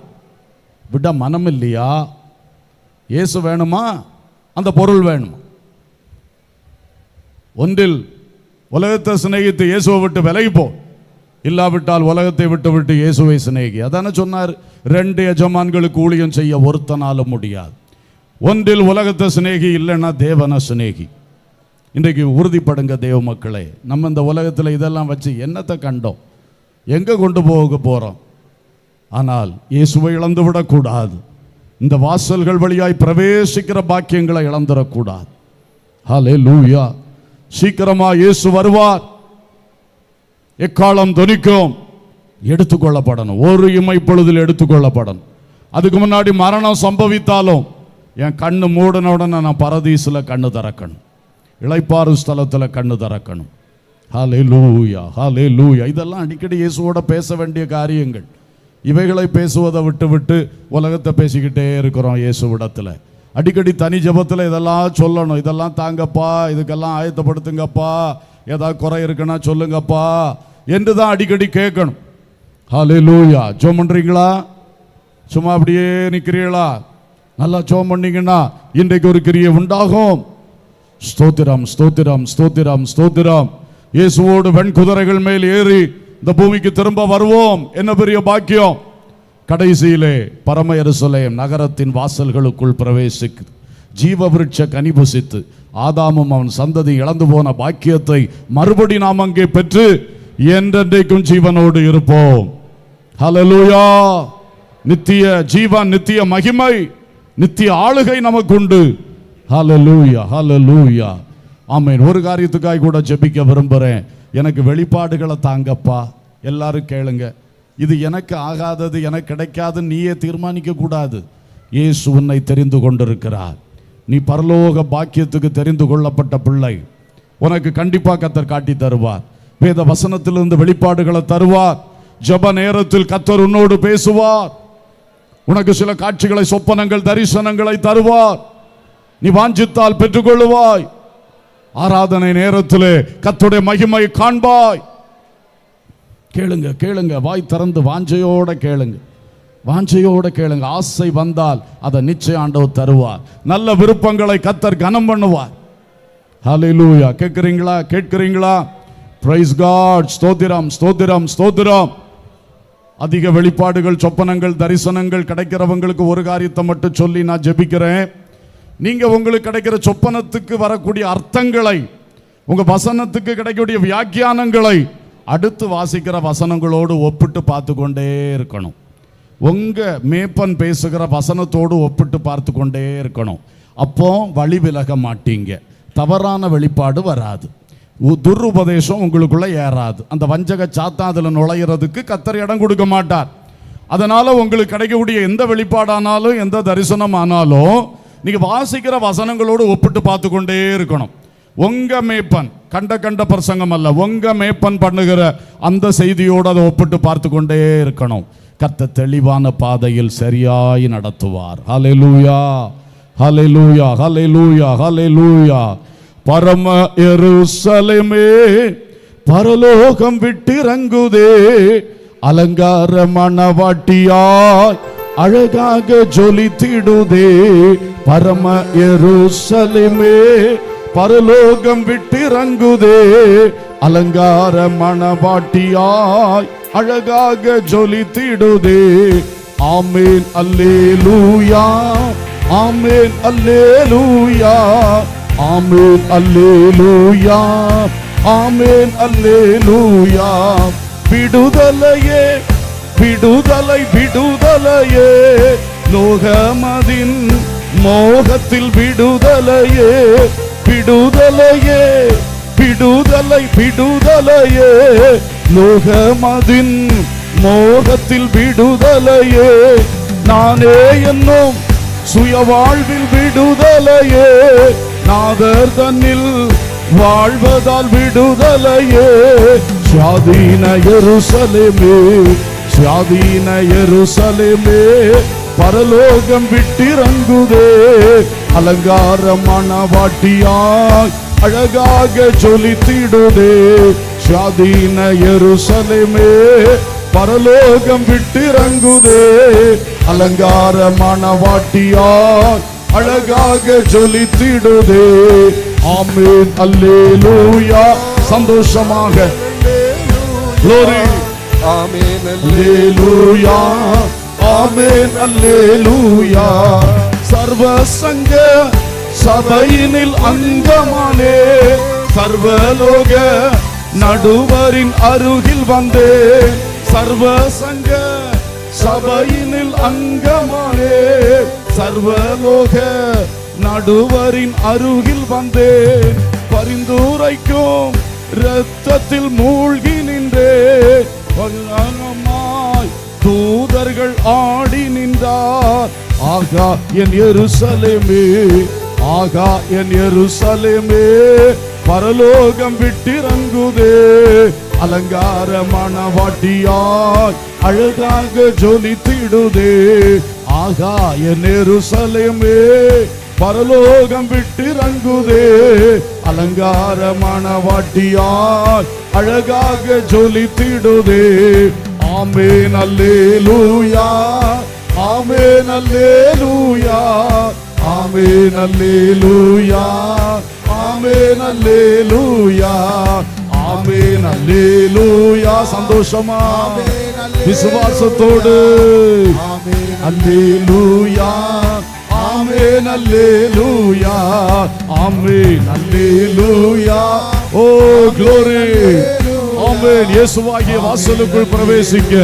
விட மனம் இல்லையா? இயேசு வேணுமா? அந்த பொருள் வேணுமா? ஒன்றில் உலகத்தை சிநேகித்து இயேசுவை விட்டு விலகி போ, இல்லாவிட்டால் உலகத்தை விட்டு விட்டு இயேசுவை சிநேகி. அதான சொன்னார், 2 எஜமான்களுக்கு ஊழியம் செய்ய ஒருத்தனாலும் முடியாது. ஒன்றில் உலகத்தை சிநேகி, இல்லைன்னா தேவனை சிநேகி. இன்றைக்கு உறுதிப்படுங்க தேவ மக்களே. நம்ம இந்த உலகத்தில் இதெல்லாம் வச்சு என்னத்தை கண்டோம், எங்கே கொண்டு போக போகிறோம்? ஆனால் இயேசுவை இழந்து விடக்கூடாது. இந்த வாசல்கள் வழியாய் பிரவேசிக்கிற பாக்கியங்களை இழந்துடக்கூடாது. ஹல்லேலூயா. சீக்கிரமா இயேசு வருவார், எக்காலம் தொனிக்கும், எடுத்துக்கொள்ளப்படணும். ஒரு இமை பொழுதில் எடுத்துக்கொள்ளப்படணும். அதுக்கு முன்னாடி மரணம் சம்பவித்தாலும் என் கண்ணு மூடின உடனே நான் பரதீசில் கண்ணு திறக்கணும், இளைப்பாறு ஸ்தலத்தில் கண்ணு திறக்கணும். ஹல்லேலூயா, ஹல்லேலூயா. இதெல்லாம் அடிக்கடி இயேசுவோட பேச வேண்டிய காரியங்கள். இவைகளை பேசுவதை விட்டு விட்டு உலகத்தை பேசிக்கிட்டே இருக்கிறோம். இயேசுவிடத்தில் அடிக்கடி தனி ஜெபத்தில் இதெல்லாம் சொல்லணும், இதெல்லாம் தாங்கப்பா, இதுக்கெல்லாம் ஆயத்தப்படுத்துங்கப்பா, ஏதாவது குறை இருக்குன்னா சொல்லுங்கப்பா என்று தான் அடிக்கடி கேட்கணும். ஹல்லேலூயா. ஜெபம் பண்றீங்களா? சும்மா அப்படியே நிற்கிறீங்களா? நல்லா ஜெபம் பண்ணீங்கன்னா இன்றைக்கு ஒரு கிரியை உண்டாகும். ஸ்தோத்திரம், ஸ்தோத்திரம், ஸ்தோத்திரம், ஸ்தோத்திரம். இயேசுவோடு வெண்குதிரைகள் மேல் ஏறி இந்த பூமிக்கு திரும்ப வருவோம். என்ன பெரிய பாக்கியம். கடைசியிலே பரம எருசலேம் நகரத்தின் வாசல்களுக்குள் பிரவேசித்து ஜீவ விருட்ச கனி புசித்து ஆதாமும் அவன் சந்ததி இழந்து போன பாக்கியத்தை மறுபடி நாம் அங்கே பெற்று என்றென்றைக்கும் ஜீவனோடு இருப்போம். ஹல்லேலூயா. நித்திய ஜீவன், நித்திய மகிமை, நித்திய ஆளுகை நமக்கு உண்டு. ஹல்லேலூயா, ஹல்லேலூயா. ஆமென். ஒரு காரியத்துக்காக கூட ஜெபிக்க விரும்புகிறேன். எனக்கு வெளிப்பாடுகளை தாங்கப்பா. எல்லாரும் கேளுங்க. இது எனக்கு ஆகாதது, எனக்கு கிடைக்காது நீயே தீர்மானிக்க கூடாது. இயேசு உன்னை தெரிந்து கொண்டிருக்கிறார். நீ பரலோக பாக்கியத்துக்கு தெரிந்து கொள்ளப்பட்ட பிள்ளை. உனக்கு கண்டிப்பா கர்த்தர் காட்டி தருவார். வேத வசனத்திலிருந்து வெளிப்பாடுகளை தருவார். ஜெப நேரத்தில் கர்த்தர் உன்னோடு பேசுவார். உனக்கு சில காட்சிகளை, சொப்பனங்கள், தரிசனங்களை தருவார். நீ வாஞ்சித்தால் பெற்றுக்கொள்ளுவாய். ஆராதனை நேரத்திலே கர்த்தருடைய மகிமை காண்பாய். கேளுங்க, கேளுங்க, வாய் திறந்து வாஞ்சையோட கேளுங்க, வாஞ்சையோட கேளுங்க. ஆசை வந்தால் அதை நிச்சயம் ஆண்டவர் தருவார். நல்ல விருப்பங்களை கர்த்தர் கனம் பண்ணுவார். ஹல்லேலூயா. கேட்கிறீங்களா? கேட்கிறீங்களா? Praise God. ஸ்தோத்திரம், ஸ்தோத்திரம், ஸ்தோத்திரம். அதிக வெளிப்பாடுகள், சொப்பனங்கள், தரிசனங்கள் கிடைக்கிறவங்களுக்கு ஒரு காரியத்தை மட்டும் சொல்லி நான் ஜெபிக்கிறேன். நீங்க உங்களுக்கு கிடைக்கிற சொப்பனத்துக்கு வரக்கூடிய அர்த்தங்களை, உங்க வசனத்துக்கு கிடைக்கக்கூடிய வியாக்கியானங்களை அடுத்து வாசிக்கிற வசனங்களோடு ஒப்பிட்டு பார்த்து கொண்டே இருக்கணும். உங்க மேப்பன் பேசுகிற வசனத்தோடு ஒப்பிட்டு பார்த்து கொண்டே இருக்கணும். அப்போ வழி விலக மாட்டீங்க. தவறான வெளிப்பாடு வராது. துருபதேசம் உங்களுக்குள்ள ஏறாது. அந்த வஞ்சக சாத்தான் அதில் நுழையிறதுக்கு கர்த்தர் இடம் கொடுக்க மாட்டார். அதனால உங்களுக்கு கிடைக்கக்கூடிய எந்த வெளிப்பாடானாலும், எந்த தரிசனம் ஆனாலும் நீங்க வாசிக்கிற வசனங்களோடு ஒப்பிட்டு பார்த்து கொண்டே இருக்கணும். உங்க மேப்பன், கண்ட பிரசங்கம் அல்ல, உங்க மேப்பன் பண்ணுகிற அந்த செய்தியோடு அதை ஒப்பிட்டு பார்த்து கொண்டே இருக்கணும். கர்த்தர் தெளிவான பாதையில் சரியாய் நடத்துவார். ஹல்லேலூயா, ஹல்லேலூயா, ஹல்லேலூயா, ஹல்லேலூயா. பரம எருசலேமே பரலோகம் விட்டிறங்குதே, அலங்கார மணவாட்டியாய் அழகாக ஜொலித்திடுதே. பரம எருசலேமே பரலோகம் விட்டிறங்குதே, அலங்கார மணவாட்டியாய் அழகாக ஜொலித்திடுதே. ஆமென், அல்லேலூயா, ஆமென், அல்லேலூயா, ஆமென், அல்லேலூயா, ஆமென், அல்லேலூயா. விடுதலையே, விடுதலை, விடுதலையே, லோகமதின் மோகத்தில் விடுதலையே, விடுதலையே, விடுதலை, விடுதலையே, லோகமதின் மோகத்தில் விடுதலையே. நானே என்னும் சுய வாழ்வில் விடுதலையே, நாதர் தன்னில் வாழ்வதால் விடுதலையே. சுயாதீன எருசலேமே, சுயாதீன எருசலேமே பரலோகம் விட்டிறங்குதே, அலங்கார மணவாட்டியாய் அழகாக ஜொலித்திடுதே. சுயாதீன எருசலேமே பரலோகம் விட்டிறங்குதே, அலங்கார மணவாட்டியாய் அழகாக ஜொலித்திடுதே. ஆமென், அல்லேலூயா. சந்தோஷமாக glory,
ஆமென்,
அல்லேலூயா, ஆமென், அல்லேலூயா. சர்வ சங்க சபையினில் அங்கமானே, சர்வலோக நடுவரின் அருகில் வந்தே. சர்வ சங்க சபையினில் அங்கமானே, சர்வலோக நடுவரின் அருகில் வந்தே. பரிந்துரைக்கும் இரத்தத்தில் மூழ்கி நின்றே, பகலமாய் தூதர்கள் ஆடி நின்றார். ஆகா என் எருசலேமே, ஆகா என் எருசலேமே பரலோகம் விட்டிறங்குதே, அலங்கார மணவாட்டியாய் அழகாக ஜொலித்திடுதே. ஆகா என் எருசலேமே பரலோகம் விட்டிறங்குதே, அலங்கார மணவாட்டியாய் அழகாக ஜொலித்திடுதே. ஆமென், அல்லேலூயா, ஆமென் அல்லேலூயா, ஆமென் அல்லேலூயா, ஆமென் அல்லேலூயா, ஆமென் அல்லேலூயா. சந்தோஷமா விசுவாசத்தோடு அல்லேலூயா, ஆமென் அல்லேலூயா, ஆமென் அல்லேலூயா. ஓ glory, ஆமென். இயேசுவாகிய வாசலுக்குள் பிரவேசிக்க,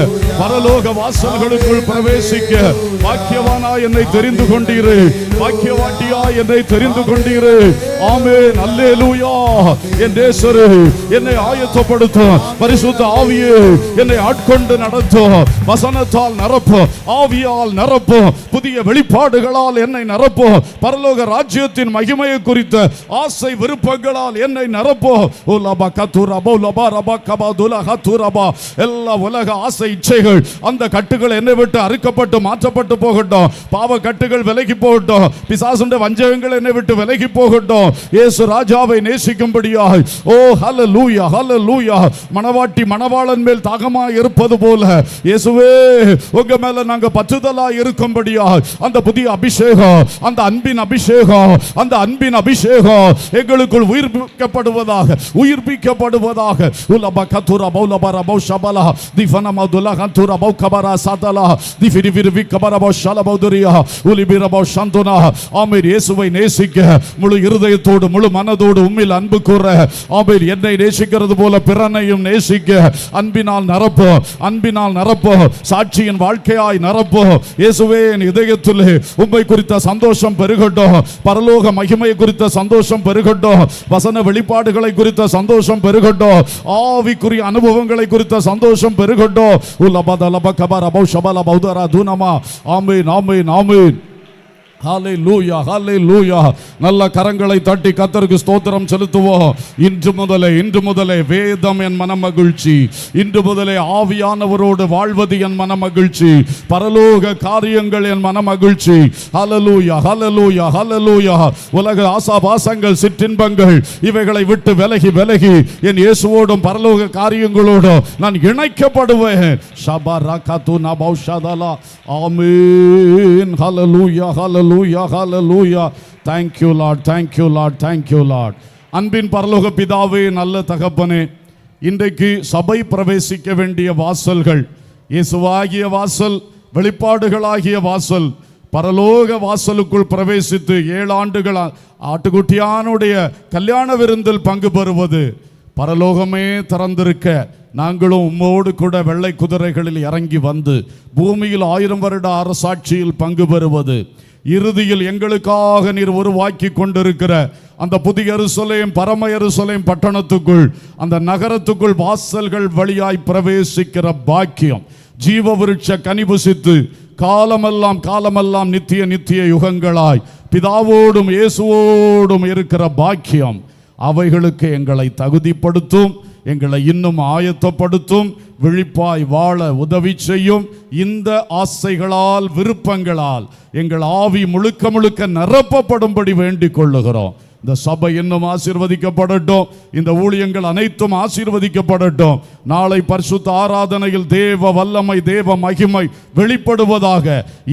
பரலோக வாசல்களுக்குள் பிரவேசிக்க பாக்கியவானா என்னை தெரிந்து கொண்டீரே, பாக்கியவாட்டியா என்னை தெரிந்து கொண்டீரே. ஆமென் அல்லேலூயா. என் நேசரே, என்னை ஆயத்தப்படுத்தும் பரிசுத்த ஆவியே, என்னை ஆட்கொண்டு நடத்தும், வசனத்தால் நிரப்பும், ஆவியால் நிரப்பும், புதிய வெளிப்பாடுகளால் என்னை நிரப்பும், பரலோக ராஜ்யத்தின் மகிமையை குறித்த ஆசை விருப்பங்களால் என்னை நிரப்பும். எல்லா உலக ஆசை இச்சைகள், அந்த கட்டுகள் என்னை விட்டு அறுக்கப்பட்டு மாற்றப்பட்டு போகட்டும். பாவ கட்டுகள் விலகி போகட்டும். பிசாசுடைய வஞ்சகங்கள் என்னை விட்டு விலகி போகட்டும். இயேசு ராஜாவை நேசிக்கும்படியாய். ஓ ஹல்லேலூயா, ஹல்லேலூயா. மணவாட்டி மணவாளன் மேல் தாகமாய் இருப்பது போல இயேசுவே உங்க மேல நாங்க பற்றுதலாய் இருக்கும்படியாய் அந்த புதிய அபிஷேகம், அந்த அன்பின் அபிஷேகம், அந்த அன்பின் அபிஷேகம் எங்களுக்குள் உயிர்ப்பிக்கப்படுவதாக, உயிர்ப்பிக்கப்படுவதாக. உலபா கதுரா பௌலபரா பௌஷபலா திஃபனமதுலா கதுரா பௌகபரா சதலா திஃபிரிவிரி கபரா பௌஷல பௌதுரியா உலிபிரா பௌஷந்தோனா. ஆமென். இயேசுவை நேசிக்க முழு இருதயத்தோடு முழு மனதோடு உம்மில் அன்பு கூற, ஆமென், என்னை நேசிக்கிறது போல பிறனையும் நேசிக்க அன்பினால் நிரப்போ, அன்பினால் நிரப்போ, சாட்சியின் வாழ்க்கையாய் நிரப்போ. இயேசுவே என் இதயத்திலே உம்மை குறித்த சந்தோஷம் பெருகட்டும், பரலோக மகிமை குறித்த சந்தோஷம் பெருகட்டும், வசன வெளிப்பாடுகளை குறித்த சந்தோஷம் பெருகட்டும், ஆவிக்குரிய அனுபவங்களை குறித்த சந்தோஷம் பெருகட்டும். உலபதலப கபர பௌஷபல பௌதரா துனமா. ஆமென், ஆமென், ஆமென். ஹல்லேலூயா, ஹல்லேலூயா. நல்ல கரங்களை தட்டி கர்த்தருக்கு ஸ்தோத்திரம் செலுத்துவோம். இன்று முதலே வேதம் என் மனமகிழ்ச்சி, இன்று முதலே ஆவியானவரோடு வாழ்வது என் மனமகிழ்ச்சி, பரலோக காரியங்கள் என் மனமகிழ்ச்சி. ஹல்லேலூயா, ஹல்லேலூயா, ஹல்லேலூயா. உலக ஆசாபாசங்கள், சிற்றின்பங்கள் இவைகளை விட்டு விலகி விலகி என் இயேசுவோடும் பரலோக காரியங்களோடும் நான் இணைக்கப்படுவேன். ஷபரகது நபௌஷதலா. ஆமென். ஹல்லேலூயா, ஹல்லேலூயா, hallelujah. Thank you Lord, thank you Lord, thank you Lord. அன்பின் பரலோக பிதாவே, நல்ல தகப்பனே, இன்றைக்கு சபை பிரவேசிக்க வேண்டிய வாசல்கள், இயேசுவாகிய வாசல், வெளிப்பாடுகளாகிய வாசல், பரலோக வாசலுக்குள் பிரவேசித்து 7 ஆண்டுகள் ஆட்டுக்குட்டியானுடைய கல்யாண விருந்தில் பங்கு பெறுவது, பரலோகமே திறந்திருக்க நாங்களும் உம்மோடு கூட வெள்ளை குதிரைகளில் இறங்கி வந்து பூமியில் 1000 வருட அரசாட்சியில் பங்கு பெறுவது, இறுதியில் எங்களுக்காக நீர் உருவாக்கி கொண்டிருக்கிற அந்த புதிய எருசலேம், பரம எருசலேம் பட்டணத்துக்குள், அந்த நகரத்துக்குள் வாசல்கள் வழியாய் பிரவேசிக்கிற பாக்கியம், ஜீவ விருட்ச கனிபுசித்து காலமெல்லாம் நித்திய நித்திய யுகங்களாய் பிதாவோடும் இயேசுவோடும் இருக்கிற பாக்கியம், அவைகளுக்கு எங்களை தகுதிப்படுத்தும், எங்களை இன்னும் ஆயத்தப்படுத்தும், விழிப்பாய் வாழ உதவி செய்யும். இந்த ஆசைகளால், விருப்பங்களால் எங்கள் ஆவி முழுக்க முழுக்க நிரப்பப்படும்படி வேண்டிக் கொள்ளுகிறோம். இந்த சபை இன்னும் ஆசீர்வதிக்கப்படட்டும், இந்த ஊழியங்கள் அனைத்தும் ஆசீர்வதிக்கப்படட்டும். நாளை பரிசுத்த ஆராதனையில் தேவ வல்லமை, தேவ மகிமை வெளிப்படுவதாக.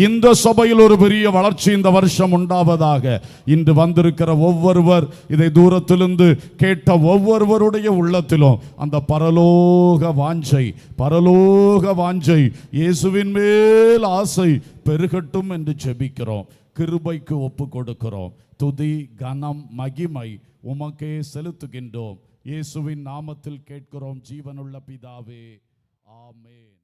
இந்த சபையில் ஒரு பெரிய வளர்ச்சி இந்த வருஷம் உண்டாவதாக. இன்று வந்திருக்கிற ஒவ்வொருவர், இதை தூரத்திலிருந்து கேட்ட ஒவ்வொருவருடைய உள்ளத்திலும் அந்த பரலோக வாஞ்சை, பரலோக வாஞ்சை, இயேசுவின் மேல் ஆசை பெருகட்டும் என்று ஜெபிக்கிறோம். கிருபைக்கு ஒப்பு கொடுக்கிறோம். துதி, கனம், மகிமை உமக்கே செலுத்துகின்றோம். இயேசுவின் நாமத்தில் கேட்கிறோம் ஜீவனுள்ள பிதாவே, ஆமென்.